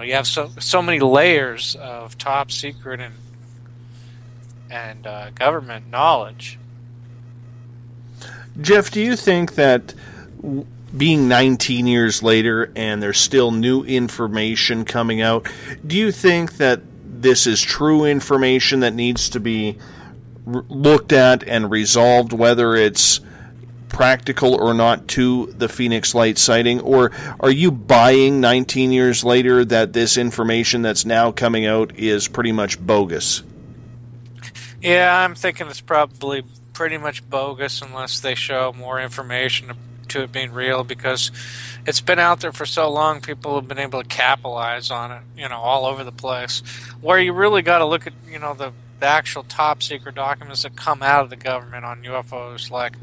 You have so many layers of top secret and government knowledge. Jeff, do you think that being 19 years later and there's still new information coming out, do you think that this is true information that needs to be looked at and resolved, whether it's practical or not, to the Phoenix Light sighting? Or are you buying 19 years later that this information that's now coming out is pretty much bogus? Yeah, I'm thinking it's probably pretty much bogus unless they show more information to it being real, because it's been out there for so long. People have been able to capitalize on it, all over the place. Where you really got to look at, the actual top secret documents that come out of the government on UFOs, like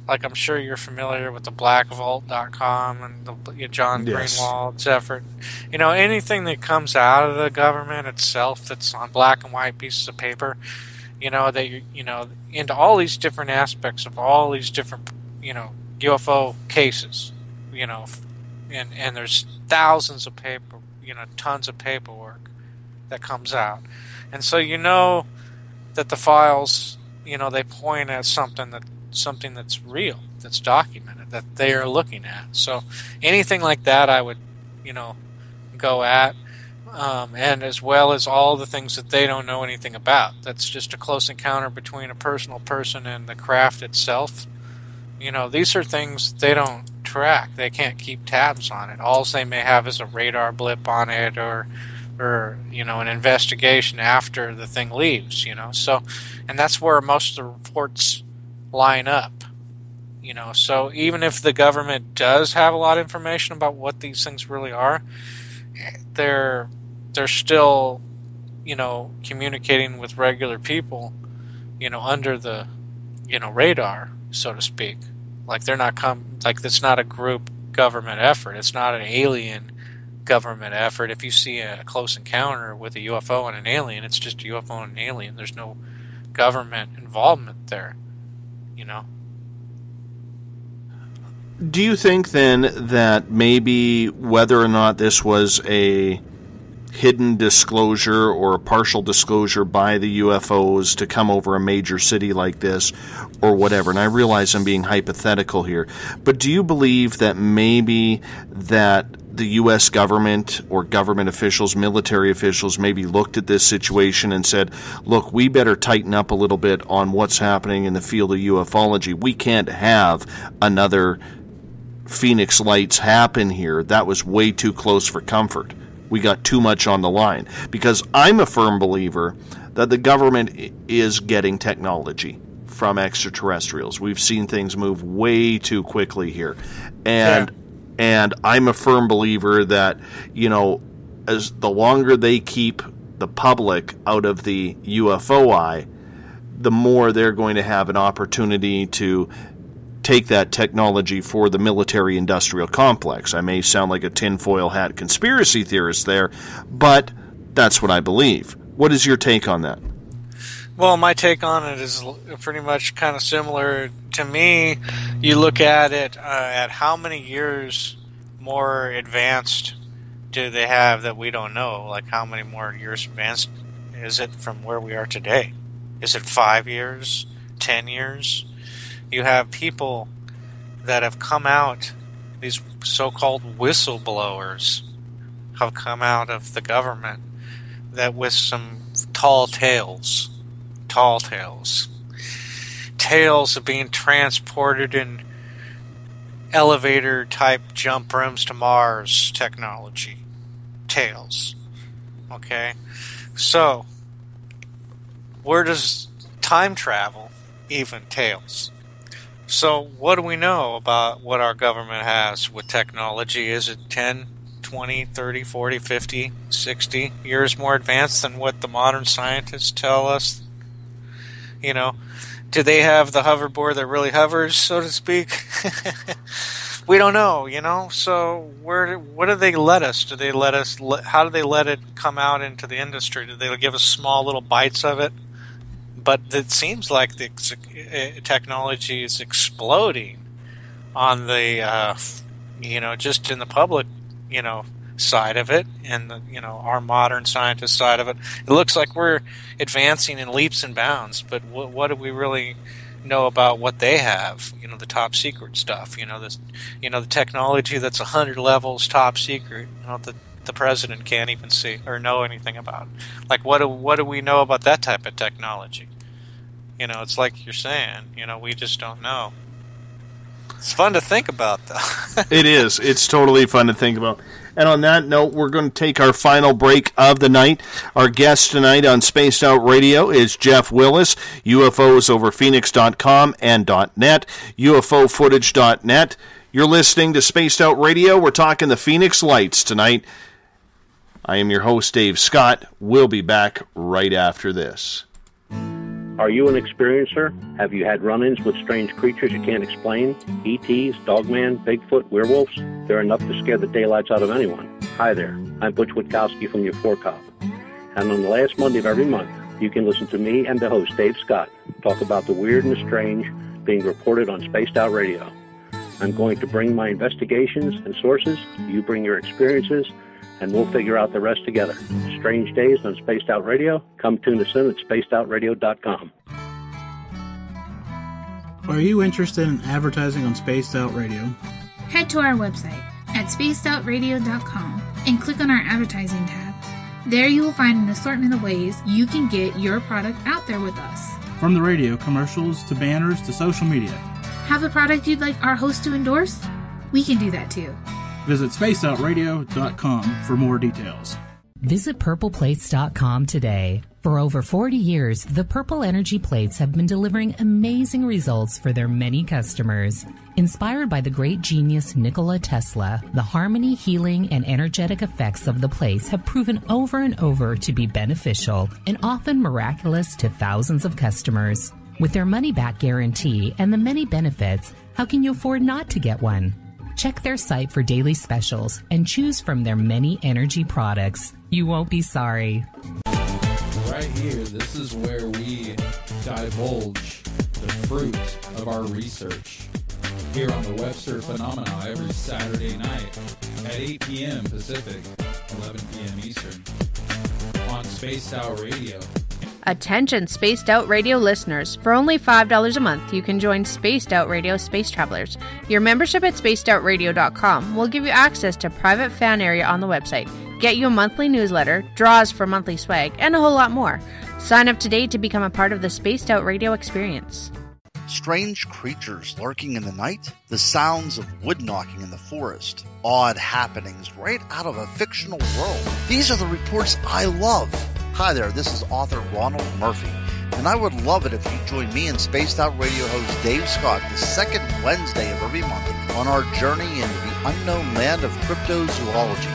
I'm sure you're familiar with the blackvault.com and the John Greenwald's effort. Anything that comes out of the government itself that's on black and white pieces of paper, that into all these different aspects of all these different, UFO cases, and there's thousands of paper, tons of paperwork that comes out. And so that the files, they point at something that's real, that's documented, that they are looking at. So anything like that I would, go at, and as well as all the things that they don't know anything about. That's just a close encounter between a personal person and the craft itself. These are things they don't track. They can't keep tabs on it. All they may have is a radar blip on it, or an investigation after the thing leaves, So, and that's where most of the reports line up, So even if the government does have a lot of information about what these things really are, they're still, communicating with regular people, under the, radar, so to speak. Like they're not like it's not a group government effort. It's not an alien government effort. If you see a close encounter with a UFO and an alien, it's just a UFO and an alien. There's no government involvement there, Do you think then that maybe whether or not this was a hidden disclosure or a partial disclosure by the UFOs to come over a major city like this or whatever, and I realize I'm being hypothetical here, but do you believe that maybe that the U.S. government or government officials, military officials, maybe looked at this situation and said, look, we better tighten up a little bit on what's happening in the field of ufology. We can't have another Phoenix Lights happen here. That was way too close for comfort. We got too much on the line. Because I'm a firm believer that the government is getting technology from extraterrestrials. We've seen things move way too quickly here. And I'm a firm believer that, as the longer they keep the public out of the UFO eye, the more they're going to have an opportunity to take that technology for the military-industrial complex. I may sound like a tinfoil hat conspiracy theorist there, but that's what I believe. What is your take on that? Well, my take on it is pretty much kind of similar. To me, you look at it at how many years more advanced do they have that we don't know? Like how many more years advanced is it from where we are today? Is it 5 years? 10 years? You have people that have come out, these so-called whistleblowers have come out of the government that with some tall tales of being transported in elevator-type jump rooms to Mars technology. Tales. Okay? So, where does time travel even entails? So what do we know about what our government has with technology? Is it 10, 20, 30, 40, 50, 60 years more advanced than what the modern scientists tell us? You know, do they have the hoverboard that really hovers, so to speak? We don't know, you know. So what do they let us? Do they let us? How do they let it come out into the industry? Do they give us small little bites of it? But it seems like the technology is exploding on the, just in the public, side of it, and the, our modern scientist side of it. It looks like we're advancing in leaps and bounds. But what do we really know about what they have? The top secret stuff. The technology that's 100 levels top secret. The president can't even see or know anything about. Like, what do we know about that type of technology? It's like you're saying, we just don't know. It's fun to think about, though. It is. It's totally fun to think about. And on that note, we're going to take our final break of the night. Our guest tonight on Spaced Out Radio is Jeff Willis, UFOsoverPhoenix.com and .net, UFOfootage.net. You're listening to Spaced Out Radio. We're talking the Phoenix Lights tonight. I am your host, Dave Scott. We'll be back right after this. Are you an experiencer? Have you had run-ins with strange creatures you can't explain? ETs, Dogman, Bigfoot, werewolves? They're enough to scare the daylights out of anyone. Hi there, I'm Butch Witkowski from your Cop. And on the last Monday of every month, you can listen to me and the host, Dave Scott, talk about the weird and the strange being reported on Spaced Out Radio. I'm going to bring my investigations and sources, you bring your experiences, and we'll figure out the rest together. Strange Days on Spaced Out Radio. Come tune us in at spacedoutradio.com. Are you interested in advertising on Spaced Out Radio? Head to our website at spacedoutradio.com and click on our advertising tab. There you will find an assortment of ways you can get your product out there with us. From the radio, commercials, to banners, to social media. Have a product you'd like our host to endorse? We can do that too. Visit spacedoutradio.com for more details. Visit purpleplates.com today. For over 40 years, the Purple Energy Plates have been delivering amazing results for their many customers. Inspired by the great genius Nikola Tesla, the harmony, healing, and energetic effects of the plates have proven over and over to be beneficial and often miraculous to thousands of customers. With their money-back guarantee and the many benefits, how can you afford not to get one? Check their site for daily specials and choose from their many energy products. You won't be sorry. Right here, this is where we divulge the fruit of our research. Here on the Webster Phenomena every Saturday night at 8 p.m. Pacific, 11 p.m. Eastern on Spaced Out Radio. Attention Spaced Out Radio listeners, for only $5 a month you can join Spaced Out Radio Space Travelers. Your membership at spacedoutradio.com will give you access to private fan area on the website, get you a monthly newsletter, draws for monthly swag, and a whole lot more. Sign up today to become a part of the Spaced Out Radio experience. Strange creatures lurking in the night, the sounds of wood knocking in the forest, odd happenings right out of a fictional world. These are the reports I love. Hi there, this is author Ronald Murphy, and I would love it if you join me and Spaced Out Radio host Dave Scott the second Wednesday of every month on our journey into the unknown land of cryptozoology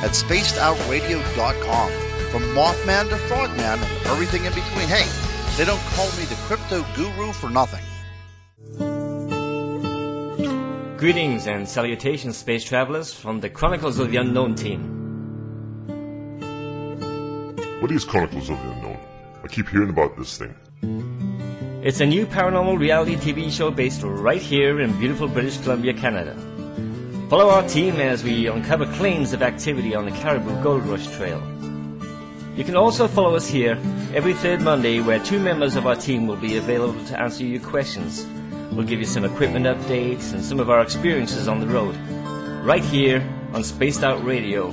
at spacedoutradio.com. From Mothman to Frogman and everything in between. Hey, they don't call me the crypto guru for nothing. Greetings and salutations, space travelers, from the Chronicles of the Unknown team. What is Chronicles of the Unknown? I keep hearing about this thing. It's a new paranormal reality TV show based right here in beautiful British Columbia, Canada. Follow our team as we uncover claims of activity on the Caribou Gold Rush Trail. You can also follow us here every third Monday, where two members of our team will be available to answer your questions. We'll give you some equipment updates and some of our experiences on the road, right here on Spaced Out Radio.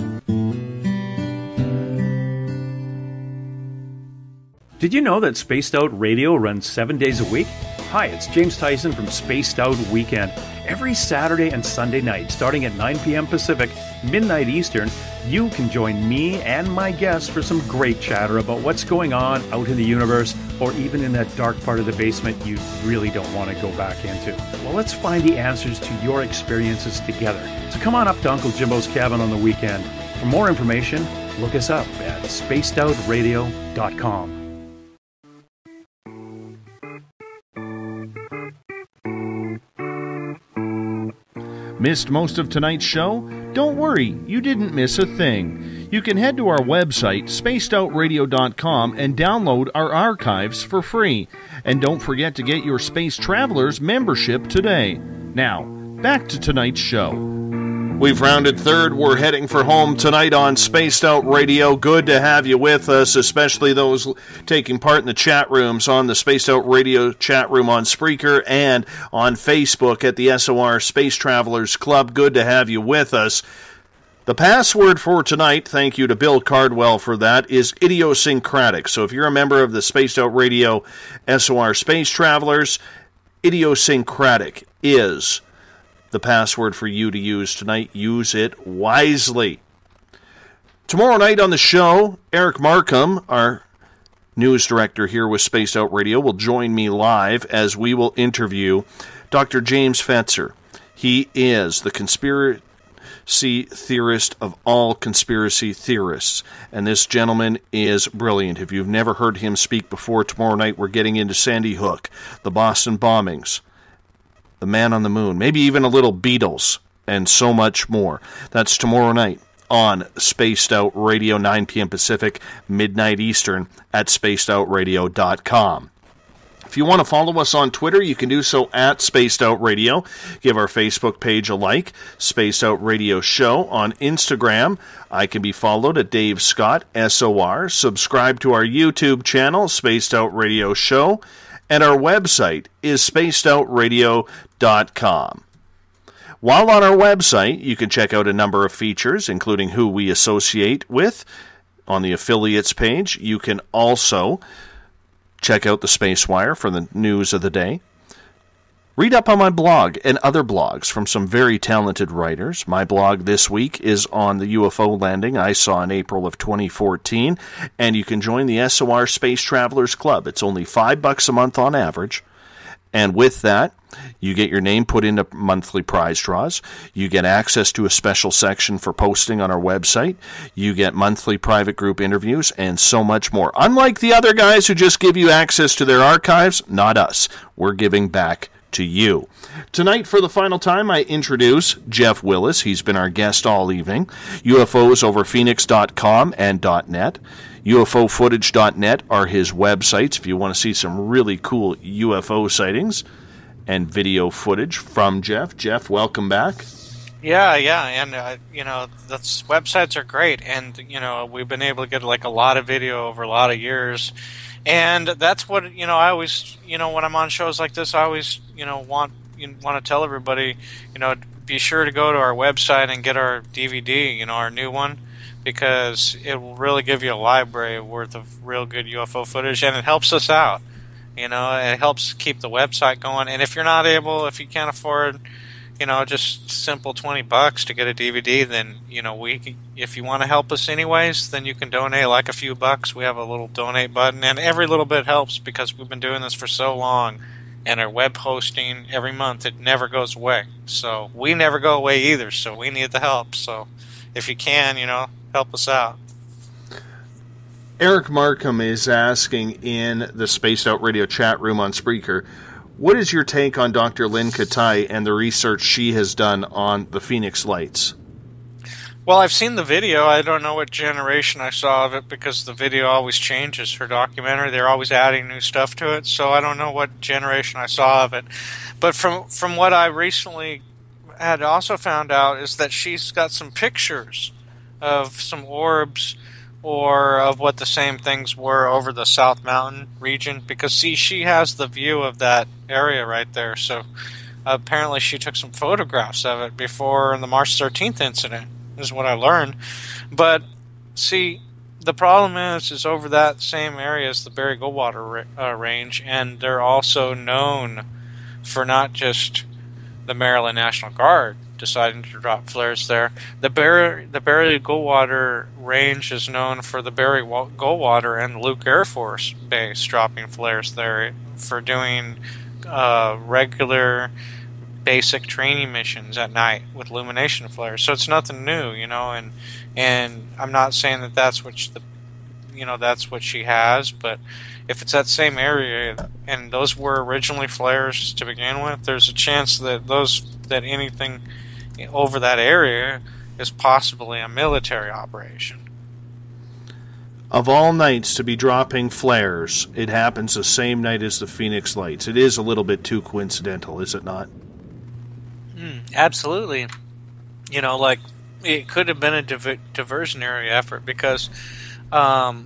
Did you know that Spaced Out Radio runs 7 days a week? Hi, it's James Tyson from Spaced Out Weekend. Every Saturday and Sunday night, starting at 9 p.m. Pacific, midnight Eastern, you can join me and my guests for some great chatter about what's going on out in the universe, or even in that dark part of the basement you really don't want to go back into. Well, let's find the answers to your experiences together. So come on up to Uncle Jimbo's cabin on the weekend. For more information, look us up at spacedoutradio.com. Missed most of tonight's show? Don't worry, you didn't miss a thing. You can head to our website, spacedoutradio.com, and download our archives for free. And don't forget to get your Space Travelers membership today. Now, back to tonight's show. We've rounded third. We're heading for home tonight on Spaced Out Radio. Good to have you with us, especially those taking part in the chat rooms on the Spaced Out Radio chat room on Spreaker and on Facebook at the SOR Space Travelers Club. Good to have you with us. The password for tonight, thank you to Bill Cardwell for that, is idiosyncratic. So if you're a member of the Spaced Out Radio SOR Space Travelers, idiosyncratic is the password for you to use tonight. Use it wisely. Tomorrow night on the show, Eric Markham, our news director here with Spaced Out Radio, will join me live as we will interview Dr. James Fetzer. He is the conspiracy theorist of all conspiracy theorists, and this gentleman is brilliant. If you've never heard him speak before, tomorrow night we're getting into Sandy Hook, the Boston bombings, the man on the moon, maybe even a little Beatles, and so much more. That's tomorrow night on Spaced Out Radio, 9 p.m. Pacific, midnight Eastern, at spacedoutradio.com. If you want to follow us on Twitter, you can do so at Spaced Out Radio. Give our Facebook page a like, Spaced Out Radio Show. On Instagram, I can be followed at Dave Scott, SOR. Subscribe to our YouTube channel, Spaced Out Radio Show. And our website is spacedoutradio.com. While on our website, you can check out a number of features, including who we associate with. On the affiliates page, you can also check out the Space Wire for the news of the day. Read up on my blog and other blogs from some very talented writers. My blog this week is on the UFO landing I saw in April of 2014, and you can join the SOR Space Travelers Club. It's only $5 a month on average, and with that, you get your name put into monthly prize draws. You get access to a special section for posting on our website. You get monthly private group interviews and so much more. Unlike the other guys who just give you access to their archives, not us. We're giving back to you. Tonight, for the final time, I introduce Jeff Willis. He's been our guest all evening. UFOs over Phoenix.com and .net. UFOfootage.net are his websites if you want to see some really cool UFO sightings and video footage from Jeff. Jeff, welcome back. Yeah, and that's websites are great, and we've been able to get like a lot of video over a lot of years, and that's what I always when I'm on shows like this, I always want to tell everybody be sure to go to our website and get our DVD, our new one, because it will really give you a library worth of real good UFO footage, and it helps us out. It helps keep the website going. And if you can't afford, just simple $20 to get a DVD, then, if you want to help us anyways, then you can donate like a few bucks. We have a little donate button, and every little bit helps because we've been doing this for so long. And our web hosting every month, it never goes away. So we never go away either. So we need the help. So if you can, help us out. Eric Markham is asking in the Spaced Out Radio chat room on Spreaker, what is your take on Dr. Lynn Katai and the research she has done on the Phoenix Lights? Well, I've seen the video. I don't know what generation I saw of it because the video always changes. Her documentary, they're always adding new stuff to it, so I don't know what generation I saw of it. But from what I recently had also found out is that she's got some pictures of some orbs or of what the same things were over the South Mountain region, because she has the view of that area right there. So apparently she took some photographs of it before the March 13th incident, is what I learned. But see, the problem is over that same area is the Barry Goldwater range, and they're also known for not just the Maryland National Guard deciding to drop flares there. The Barry Goldwater range is known for the Barry Goldwater and Luke Air Force Base dropping flares there for doing regular basic training missions at night with illumination flares. So it's nothing new, and I'm not saying that that's what that's what she has, but if it's that same area and those were originally flares to begin with, there's a chance that anything over that area is possibly a military operation. Of all nights to be dropping flares, it happens the same night as the Phoenix Lights. It is a little bit too coincidental, is it not? Absolutely. It could have been a diversionary effort because, how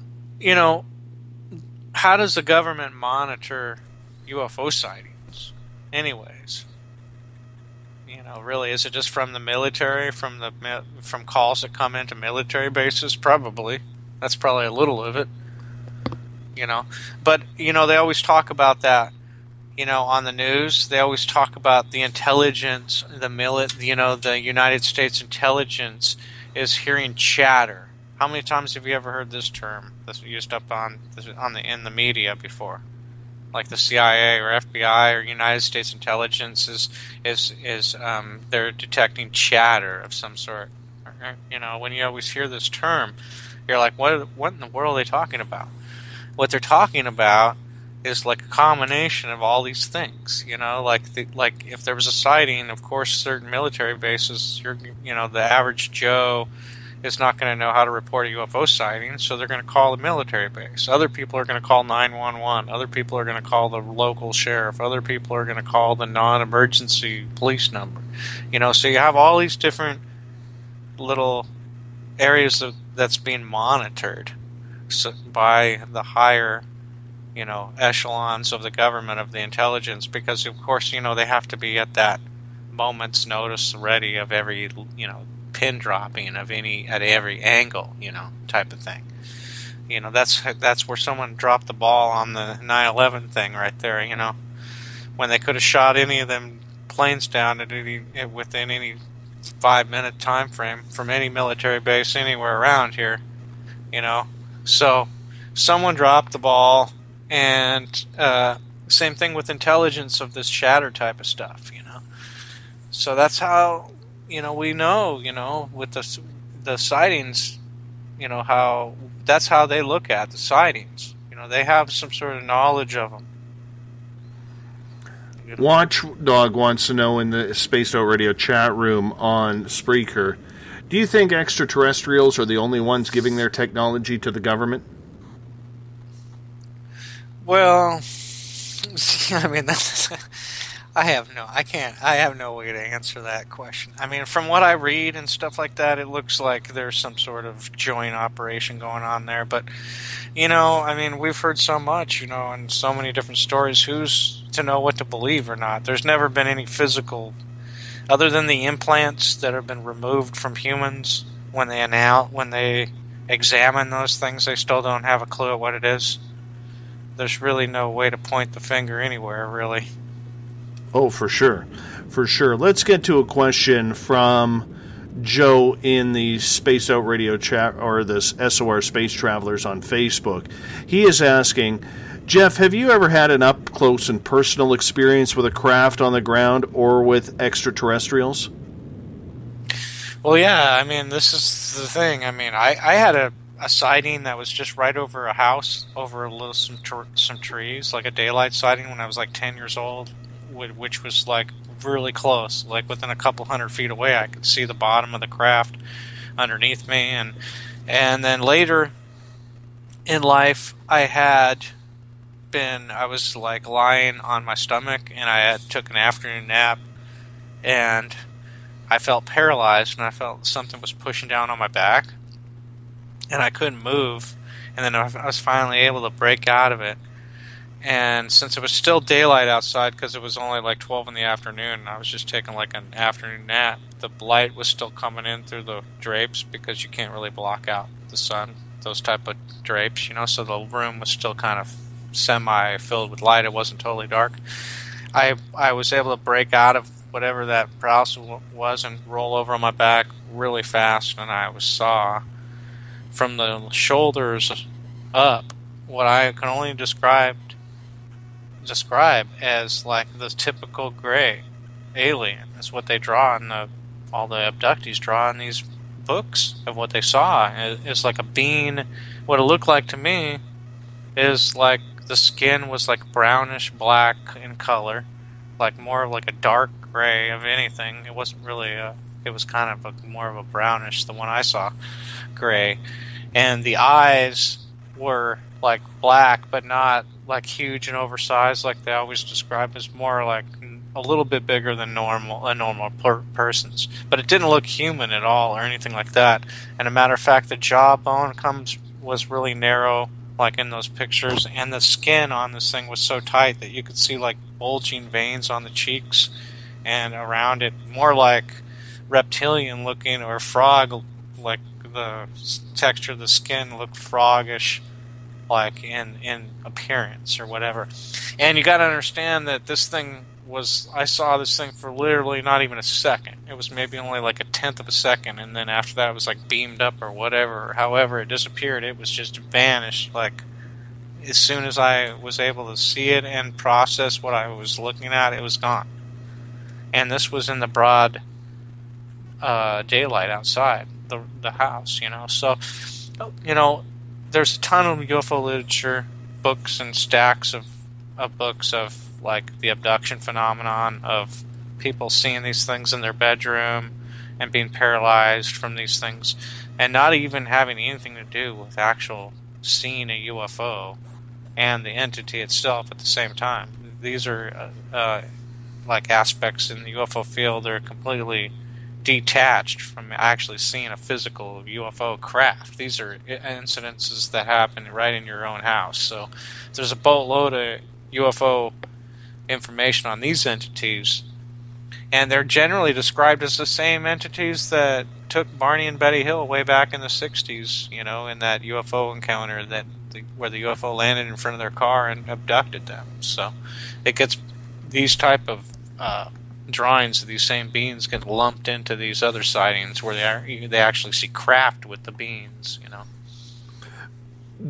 does the government monitor UFO sightings anyways? Really, is it just from the military, from calls that come into military bases? Probably. That's probably a little of it. But, they always talk about that. On the news, they always talk about the intelligence, the United States intelligence is hearing chatter. How many times have you ever heard this term that's used up in the media before? Like the CIA or FBI or United States intelligence is they're detecting chatter of some sort. When you always hear this term, you're like, what in the world are they talking about? What they're talking about is like a combination of all these things, like if there was a sighting, of course, certain military bases, the average Joe is not going to know how to report a UFO sighting, so they're going to call the military base. Other people are going to call 911. Other people are going to call the local sheriff. Other people are going to call the non-emergency police number. So you have all these different little areas that's being monitored by the higher echelons of the government, of the intelligence, because of course, they have to be at that moment's notice ready of every, pin dropping of at every angle, type of thing. That's where someone dropped the ball on the 9/11 thing right there, when they could have shot any of them planes down within any 5-minute time frame from any military base anywhere around here, So someone dropped the ball. And same thing with intelligence of this chatter type of stuff, So that's how, we know, with the sightings, that's how they look at the sightings. They have some sort of knowledge of them. Watchdog wants to know in the Spaced Out Radio chat room on Spreaker, do you think extraterrestrials are the only ones giving their technology to the government? Well, I mean, I have no way to answer that question. I mean, from what I read and stuff like that, it looks like there's some sort of joint operation going on there. But, I mean, we've heard so much, and so many different stories. Who's to know what to believe or not? There's never been any physical, other than the implants that have been removed from humans when they examine those things, they still don't have a clue at what it is. There's really no way to point the finger anywhere, really. Oh, for sure. For sure. Let's get to a question from Joe in the Space Out Radio chat, or the SOR Space Travelers on Facebook. He is asking, Jeff, have you ever had an up-close and personal experience with a craft on the ground or with extraterrestrials? Well, yeah, I mean, this is the thing. I mean, I had a sighting that was just right over a house, over some trees, like a daylight sighting when I was like 10 years old, which was like really close, like within a couple 100 feet away. I could see the bottom of the craft underneath me, and then later in life, I was like lying on my stomach, and I took an afternoon nap, and I felt paralyzed, and I felt something was pushing down on my back. And I couldn't move, and then I was finally able to break out of it. And since it was still daylight outside, because it was only like 12 in the afternoon, and I was just taking like an afternoon nap, the light was still coming in through the drapes, because you can't really block out the sun those type of drapes, so the room was still kind of semi-filled with light. It wasn't totally dark. I was able to break out of whatever that paralysis was and roll over on my back really fast, and I saw from the shoulders up what I can only describe as like the typical gray alien. Is what they draw in all the abductees draw in these books of what they saw. It's like a bean. What it looked like to me is like the skin was like brownish black in color, like more like a dark gray of anything. It wasn't really it was kind of more of a brownish, the one I saw, gray. And the eyes were like black, but not like huge and oversized like they always describe, as more like a little bit bigger than normal person's. But it didn't look human at all or anything like that. And a matter of fact, the jawbone was really narrow, like in those pictures, and the skin on this thing was so tight that you could see like bulging veins on the cheeks and around it, more like reptilian looking or frog, like the texture of the skin looked froggish, like in appearance or whatever. And you got to understand that this thing I saw this thing for literally not even a second. It was maybe only like a tenth of a second, and then after that it was like beamed up or whatever, or however it disappeared. It was just vanished. Like as soon as I was able to see it and process what I was looking at, it was gone. And this was in the broad daylight outside the house, So, there's a ton of UFO literature, books and stacks of books of like the abduction phenomenon, of people seeing these things in their bedroom and being paralyzed from these things, and not even having anything to do with actual seeing a UFO and the entity itself at the same time. These are like aspects in the UFO field that are completely detached from actually seeing a physical UFO craft. These are incidences that happen right in your own house. So there's a boatload of UFO information on these entities, and they're generally described as the same entities that took Barney and Betty Hill way back in the 60s, in that UFO encounter where the UFO landed in front of their car and abducted them. So it gets these type of drawings of these same beings get lumped into these other sightings where they actually see craft with the beings,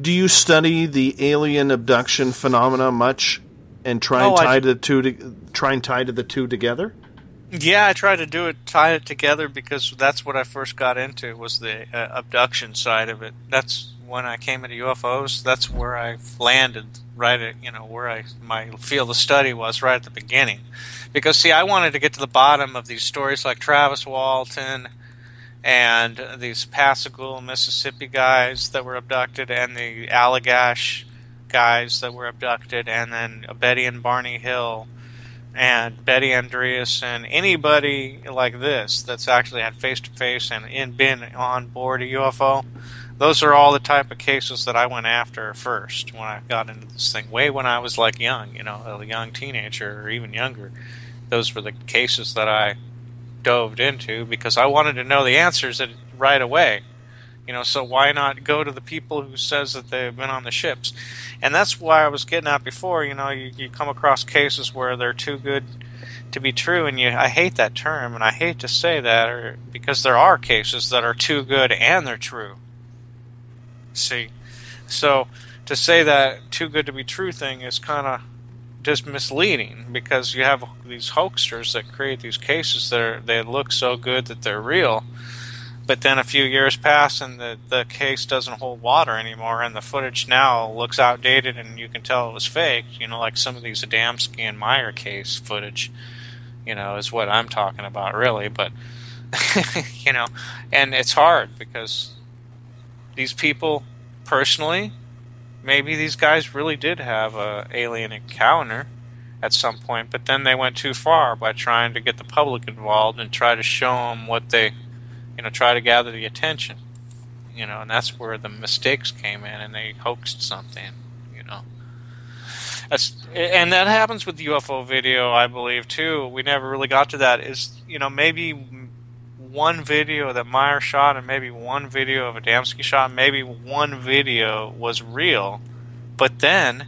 Do you study the alien abduction phenomena much and try and tie the two together? Yeah, I try to tie it together, because that's what I first got into, was the abduction side of it. That's when I came into UFOs. That's where I landed, right at where my field of study was right at the beginning. Because see, I wanted to get to the bottom of these stories like Travis Walton and these Pascagoula, Mississippi guys that were abducted, and the Allagash guys that were abducted, and then Betty and Barney Hill and Betty Andreas, and anybody like this that's actually had face-to-face and been on board a UFO. Those are all the type of cases that I went after first when I got into this thing, way when I was like young, a young teenager or even younger. Those were the cases that I dove into because I wanted to know the answers right away. So why not go to the people who says that they've been on the ships? And that's why I was getting at before, you come across cases where they're too good to be true, and I hate that term, and I hate to say that, because there are cases that are too good and they're true. See? So to say that too good to be true thing is kind of just misleading, because you have these hoaxers that create these cases they look so good that they're real. But then a few years pass and the case doesn't hold water anymore, and the footage now looks outdated and you can tell it was fake, like some of these Adamski and Meyer case footage, is what I'm talking about really. But, and it's hard because these people, personally, maybe these guys really did have a alien encounter at some point, but then they went too far by trying to get the public involved and try to show them what they... try to gather the attention, and that's where the mistakes came in, and they hoaxed something, and that happens with UFO video, I believe, too. We never really got to that. Maybe one video that Meyer shot and maybe one video of Adamski shot, maybe one video was real. But then,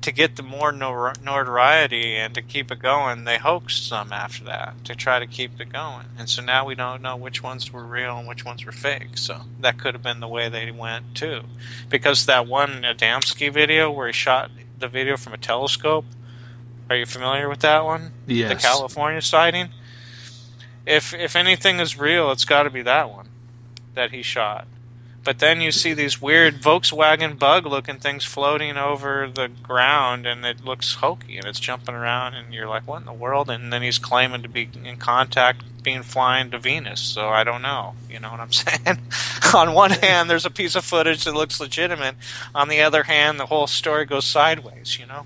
to get the more notoriety and to keep it going, they hoaxed some after that to try to keep it going. And so now we don't know which ones were real and which ones were fake. So that could have been the way they went too. Because that one Adamski video where he shot the video from a telescope, are you familiar with that one? Yes. The California sighting? If anything is real, it's got to be that one that he shot. But then you see these weird Volkswagen bug-looking things floating over the ground, and it looks hokey, and it's jumping around, and you're like, what in the world? And then he's claiming to be in contact, being flying to Venus, so I don't know. You know what I'm saying? On one hand, there's a piece of footage that looks legitimate. On the other hand, the whole story goes sideways, you know?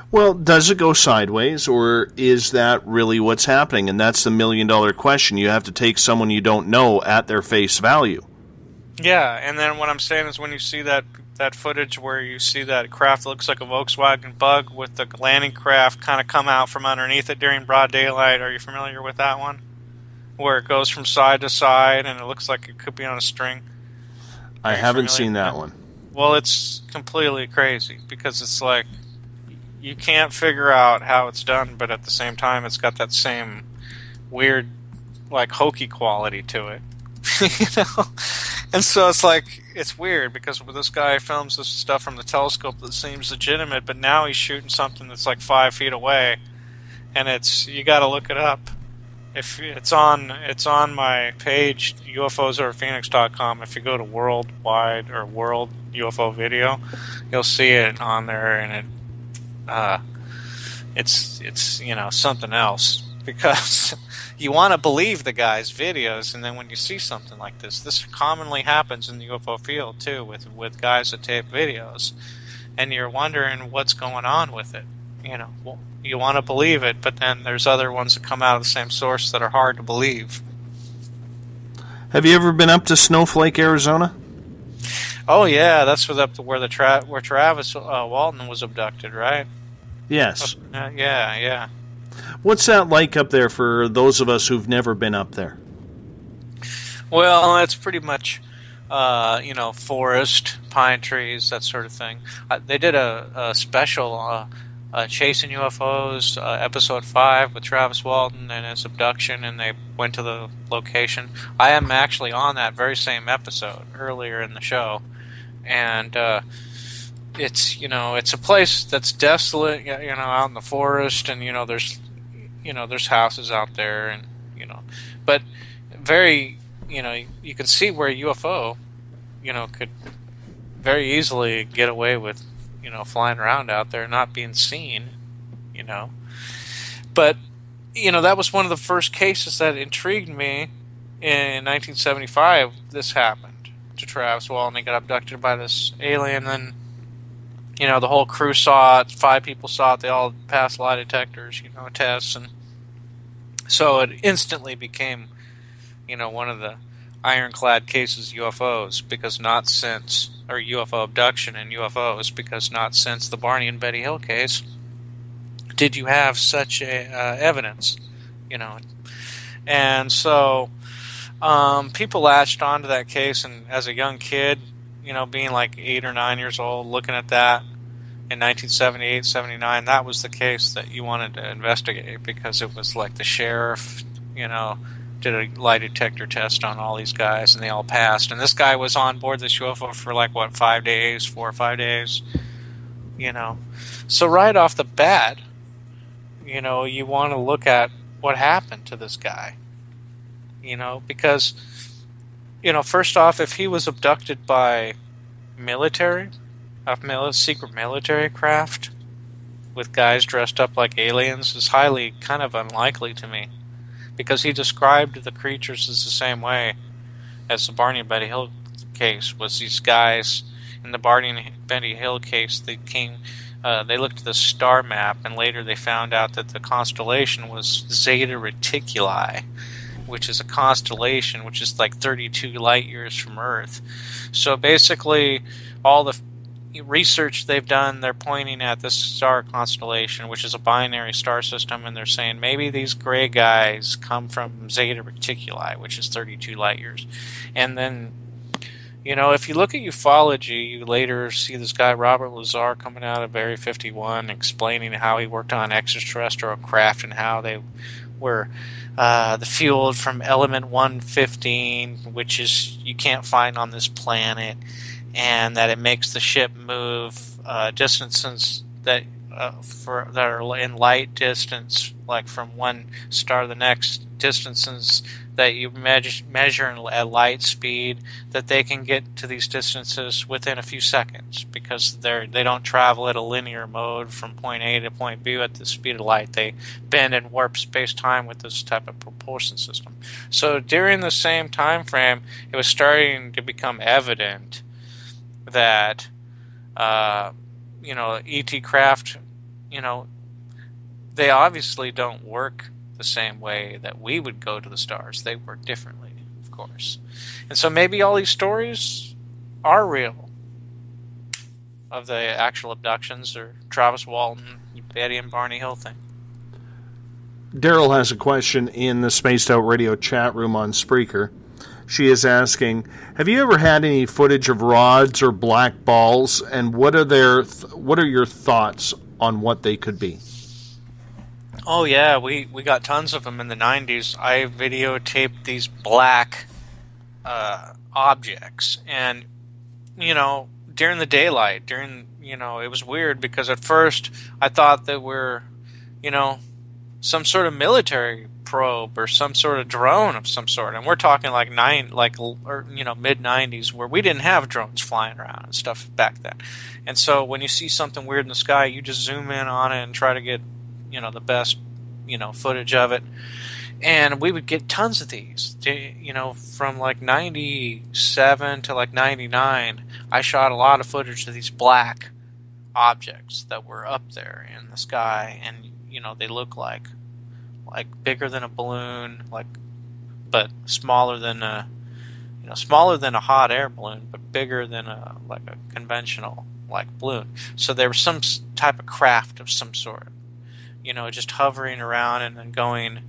Well, does it go sideways, or is that really what's happening? And that's the million-dollar question. You have to take someone you don't know at their face value. Yeah, and then what I'm saying is when you see that footage where you see that craft that looks like a Volkswagen Bug with the landing craft kind of come out from underneath it during broad daylight, are you familiar with that one? Where it goes from side to side and it looks like it could be on a string. I haven't seen that one. Well, it's completely crazy because it's like you can't figure out how it's done, but at the same time it's got that same weird, like, hokey quality to it. You know? And so it's like, it's weird because this guy films this stuff from the telescope that seems legitimate, but now he's shooting something that's like 5 feet away, and you got to look it up. If it's on my page, UFOsoverPhoenix.com. If you go to worldwide or world UFO video, you'll see it on there, and it's you know, something else because. You want to believe the guy's videos, and then when you see something like this commonly happens in the UFO field too, with guys that tape videos, and you're wondering what's going on with it. You know, well, you want to believe it, but then there's other ones that come out of the same source that are hard to believe. Have you ever been up to Snowflake, Arizona? Oh yeah, that's where Travis Walton was abducted, right? Yes. Yeah. What's that like up there for those of us who've never been up there? Well, it's pretty much, you know, forest, pine trees, that sort of thing. They did a special Chasing UFOs, episode 5 with Travis Walton and his abduction, and they went to the location. I am actually on that very same episode earlier in the show, and it's, you know, it's a place that's desolate, you know, out in the forest, and there's houses out there, and but very, you can see where a UFO, could very easily get away with, flying around out there, not being seen, But, that was one of the first cases that intrigued me in 1975. This happened to Travis Walton. He got abducted by this alien, and the whole crew saw it. 5 people saw it. They all passed lie detectors, tests, and so it instantly became, one of the ironclad cases UFOs, because not since, or UFO abduction and UFOs, because not since the Barney and Betty Hill case did you have such evidence, And so people latched onto that case, and as a young kid, being like 8 or 9 years old, looking at that in 1978, 79, that was the case that you wanted to investigate, because it was like the sheriff, did a lie detector test on all these guys, and they all passed. And this guy was on board this UFO for 4 or 5 days, So right off the bat, you want to look at what happened to this guy, because, first off, if he was abducted by military, secret military craft with guys dressed up like aliens, is highly kind of unlikely to me, because he described the creatures as the same way as the Barney and Betty Hill case. Was these guys in the Barney and Betty Hill case, they looked at the star map, and later they found out that the constellation was Zeta Reticuli, which is a constellation which is like 32 light years from Earth. So basically, all the research they've done, they're pointing at this star constellation, which is a binary star system, and they're saying maybe these gray guys come from Zeta Reticuli, which is 32 light years. And then, if you look at ufology, you later see this guy, Robert Lazar, coming out of Area 51, explaining how he worked on extraterrestrial craft and how they were the fueled from element 115, which is you can't find on this planet, and that it makes the ship move distances that are in light distance, like from one star to the next, distances that you measure at light speed, that they can get to these distances within a few seconds because they don't travel at a linear mode from point A to point B at the speed of light. They bend and warp space-time with this type of propulsion system. So during the same time frame, it was starting to become evident that ET craft, they obviously don't work the same way that we would go to the stars. They work differently, of course. And so maybe all these stories are real of the actual abductions or Travis Walton, Betty and Barney Hill thing. Daryl has a question in the Spaced Out Radio chat room on Spreaker. She is asking, have you ever had any footage of rods or black balls, and what are your thoughts on what they could be? Oh yeah, we got tons of them in the 90s. I videotaped these black objects, and during the daylight, it was weird because at first I thought that we're some sort of military probe or some sort of drone of some sort, and we're talking like mid-90s, where we didn't have drones flying around and stuff back then. And so when you see something weird in the sky, you just zoom in on it and try to get the best footage of it. And we would get tons of these, from like 97 to like 99. I shot a lot of footage of these black objects that were up there in the sky, and they look like bigger than a balloon, but smaller than a hot air balloon, but bigger than a conventional balloon. So there was some type of craft of some sort, just hovering around and then going.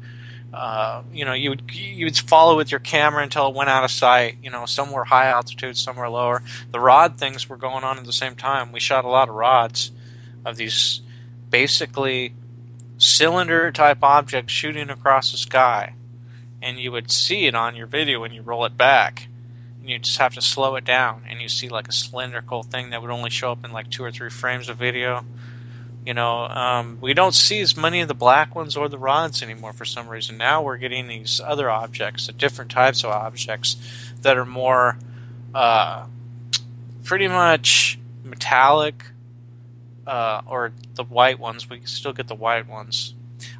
You would follow with your camera until it went out of sight. Somewhere high altitude, somewhere lower. The rod things were going on at the same time. We shot a lot of rods of these basically cylinder type objects shooting across the sky, and you would see it on your video when you roll it back, and you just have to slow it down, and you see like a cylindrical thing that would only show up in like 2 or 3 frames of video. We don't see as many of the black ones or the rods anymore for some reason. Now we're getting these other objects, different types of objects that are more pretty much metallic, or the white ones. We still get the white ones.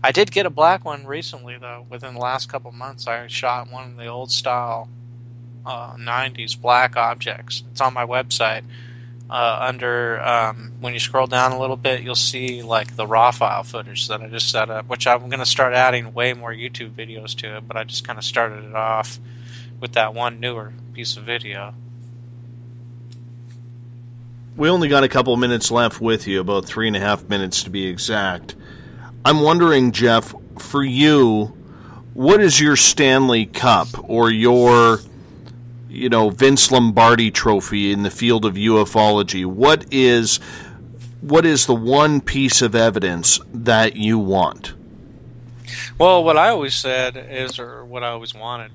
I did get a black one recently, though. Within the last couple of months, I shot one of the old style 90s black objects. It's on my website. When you scroll down a little bit, you'll see like the raw file footage that I just set up, which I'm going to start adding way more YouTube videos to it, but I just kind of started it off with that one newer piece of video. We only got a couple minutes left with you, about 3.5 minutes to be exact. I'm wondering, Jeff, for you, what is your Stanley Cup or your Vince Lombardi trophy in the field of ufology? What is the one piece of evidence that you want? Well, what I always said or what I always wanted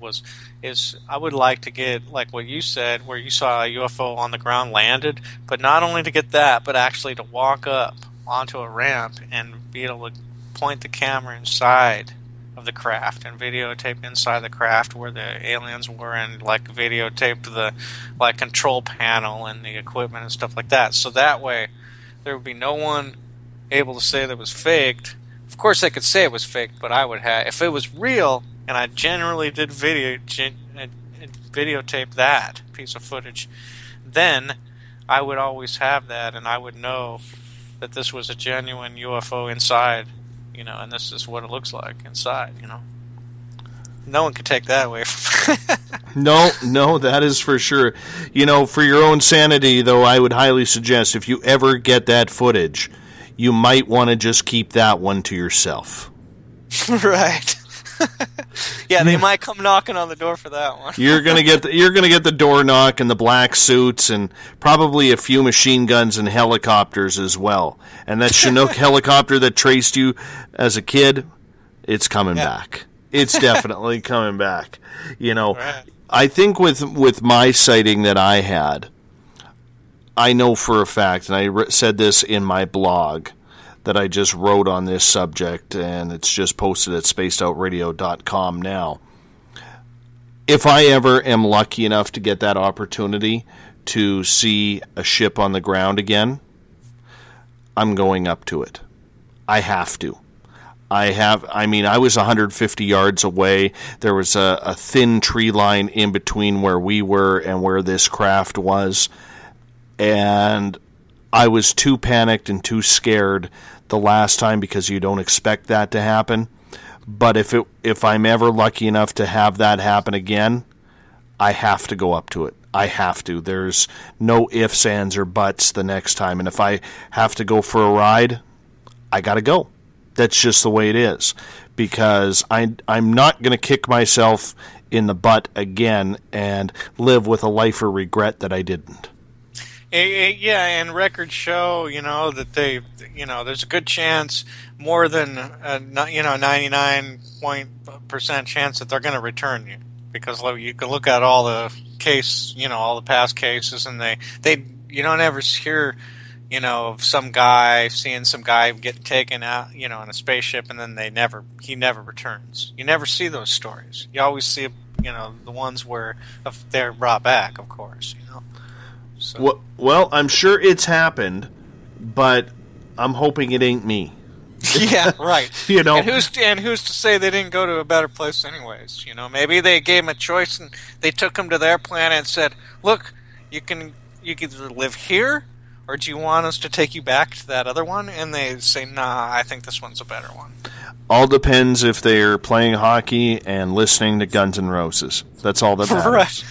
is I would like to get, like what you said, where you saw a UFO on the ground landed, but not only to get that, but actually to walk up onto a ramp and be able to point the camera inside of the craft and videotape inside the craft where the aliens were, and videotape the control panel and the equipment and stuff like that. So that way there would be no one able to say that it was faked. Of course they could say it was fake, but I would have, if it was real and I generally did videotape that piece of footage, then I would always have that, and I would know that this was a genuine UFO inside, and this is what it looks like inside, No one could take that away from No, that is for sure. You know, for your own sanity, though, I would highly suggest if you ever get that footage, you might want to just keep that one to yourself. Right. Yeah, they might come knocking on the door for that one. You're gonna get the door knock and the black suits and probably a few machine guns and helicopters as well. And that Chinook helicopter that traced you as a kid, it's coming back. It's definitely coming back. You know, right. I think with my sighting that I had, I know for a fact, and I said this in my blog that I just wrote on this subject, and it's just posted at spacedoutradio.com now. If I ever am lucky enough to get that opportunity to see a ship on the ground again, I'm going up to it. I have to. I was 150 yards away. There was a thin tree line in between where we were and where this craft was. And I was too panicked and too scared the last time because you don't expect that to happen. But if I'm ever lucky enough to have that happen again, I have to go up to it. I have to. There's no ifs, ands, or buts the next time. And if I have to go for a ride, I got to go. That's just the way it is. Because I'm not going to kick myself in the butt again and live with a life of regret that I didn't. Yeah, and records show, that there's a good chance, more than 99% chance that they're going to return you, because you can look at all the all the past cases, and they you don't ever hear, of some guy seeing some guy getting taken out, in a spaceship, and then he never returns. You never see those stories. You always see, the ones where they're brought back, of course, So. Well, I'm sure it's happened, but I'm hoping it ain't me. Yeah, right. And who's to say they didn't go to a better place anyways? Maybe they gave them a choice and they took them to their planet and said, "Look, you can either live here, or do you want us to take you back to that other one?" And they say, "Nah, I think this one's a better one." All depends if they're playing hockey and listening to Guns N' Roses. That's all that matters.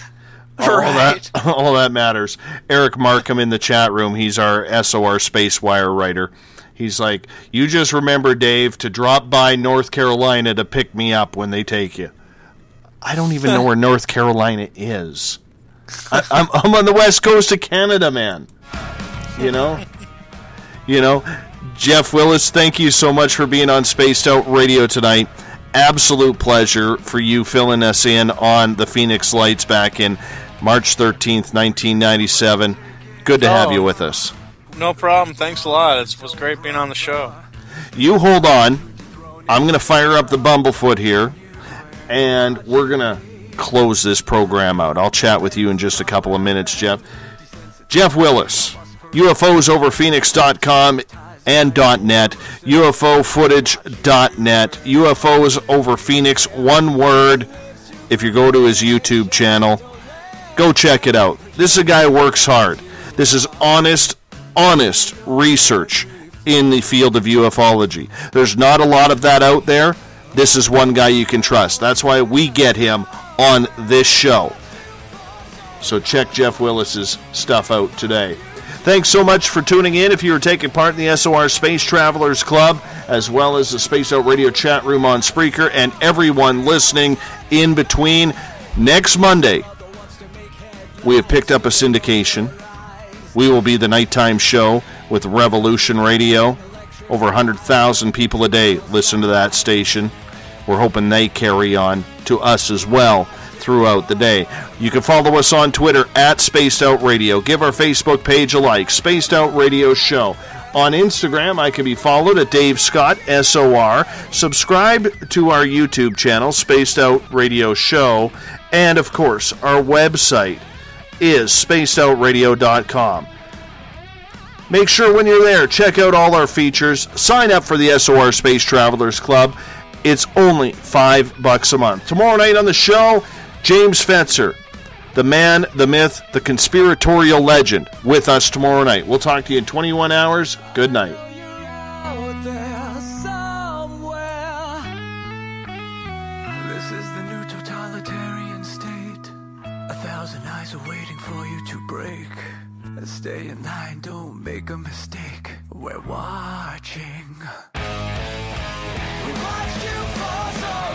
Right. All that matters. Eric Markham in the chat room, he's our SOR Space Wire writer. He's like, "You just remember, Dave, to drop by North Carolina to pick me up when they take you." I don't even know where North Carolina is. I'm on the west coast of Canada, man. Jeff Willis, thank you so much for being on Spaced Out Radio tonight. Absolute pleasure for you filling us in on the Phoenix Lights back in March 13th, 1997. Good to have you with us. No problem. Thanks a lot. It was great being on the show. You hold on. I'm going to fire up the Bumblefoot here, and we're going to close this program out. I'll chat with you in just a couple of minutes, Jeff. Jeff Willis, UFOsoverPhoenix.com and .net, UFOfootage.net, UFOs Over Phoenix, one word. If you go to his YouTube channel, go check it out. This is a guy who works hard. This is honest research in the field of ufology. There's not a lot of that out there. This is one guy you can trust. That's why we get him on this show. So check Jeff Willis's stuff out today. Thanks so much for tuning in. If you were taking part in the SOR Space Travelers Club, as well as the Space Out Radio chat room on Spreaker, and everyone listening in between, next Monday, we have picked up a syndication. We will be the nighttime show with Revolution Radio. Over 100,000 people a day listen to that station. We're hoping they carry on to us as well throughout the day. You can follow us on Twitter at Spaced Out Radio. Give our Facebook page a like, Spaced Out Radio Show. On Instagram, I can be followed at Dave Scott, SOR. Subscribe to our YouTube channel, Spaced Out Radio Show. And, of course, our website is spacedoutradio.com. Make sure when you're there, check out all our features. Sign up for the SOR Space Travelers Club. It's only $5 a month. Tomorrow night on the show, James Fetzer, the man, the myth, the conspiratorial legend, with us tomorrow night. We'll talk to you in 21 hours. Good night. This is the new totalitarian state. Stay in line, don't make a mistake. We're watching. We watched you for so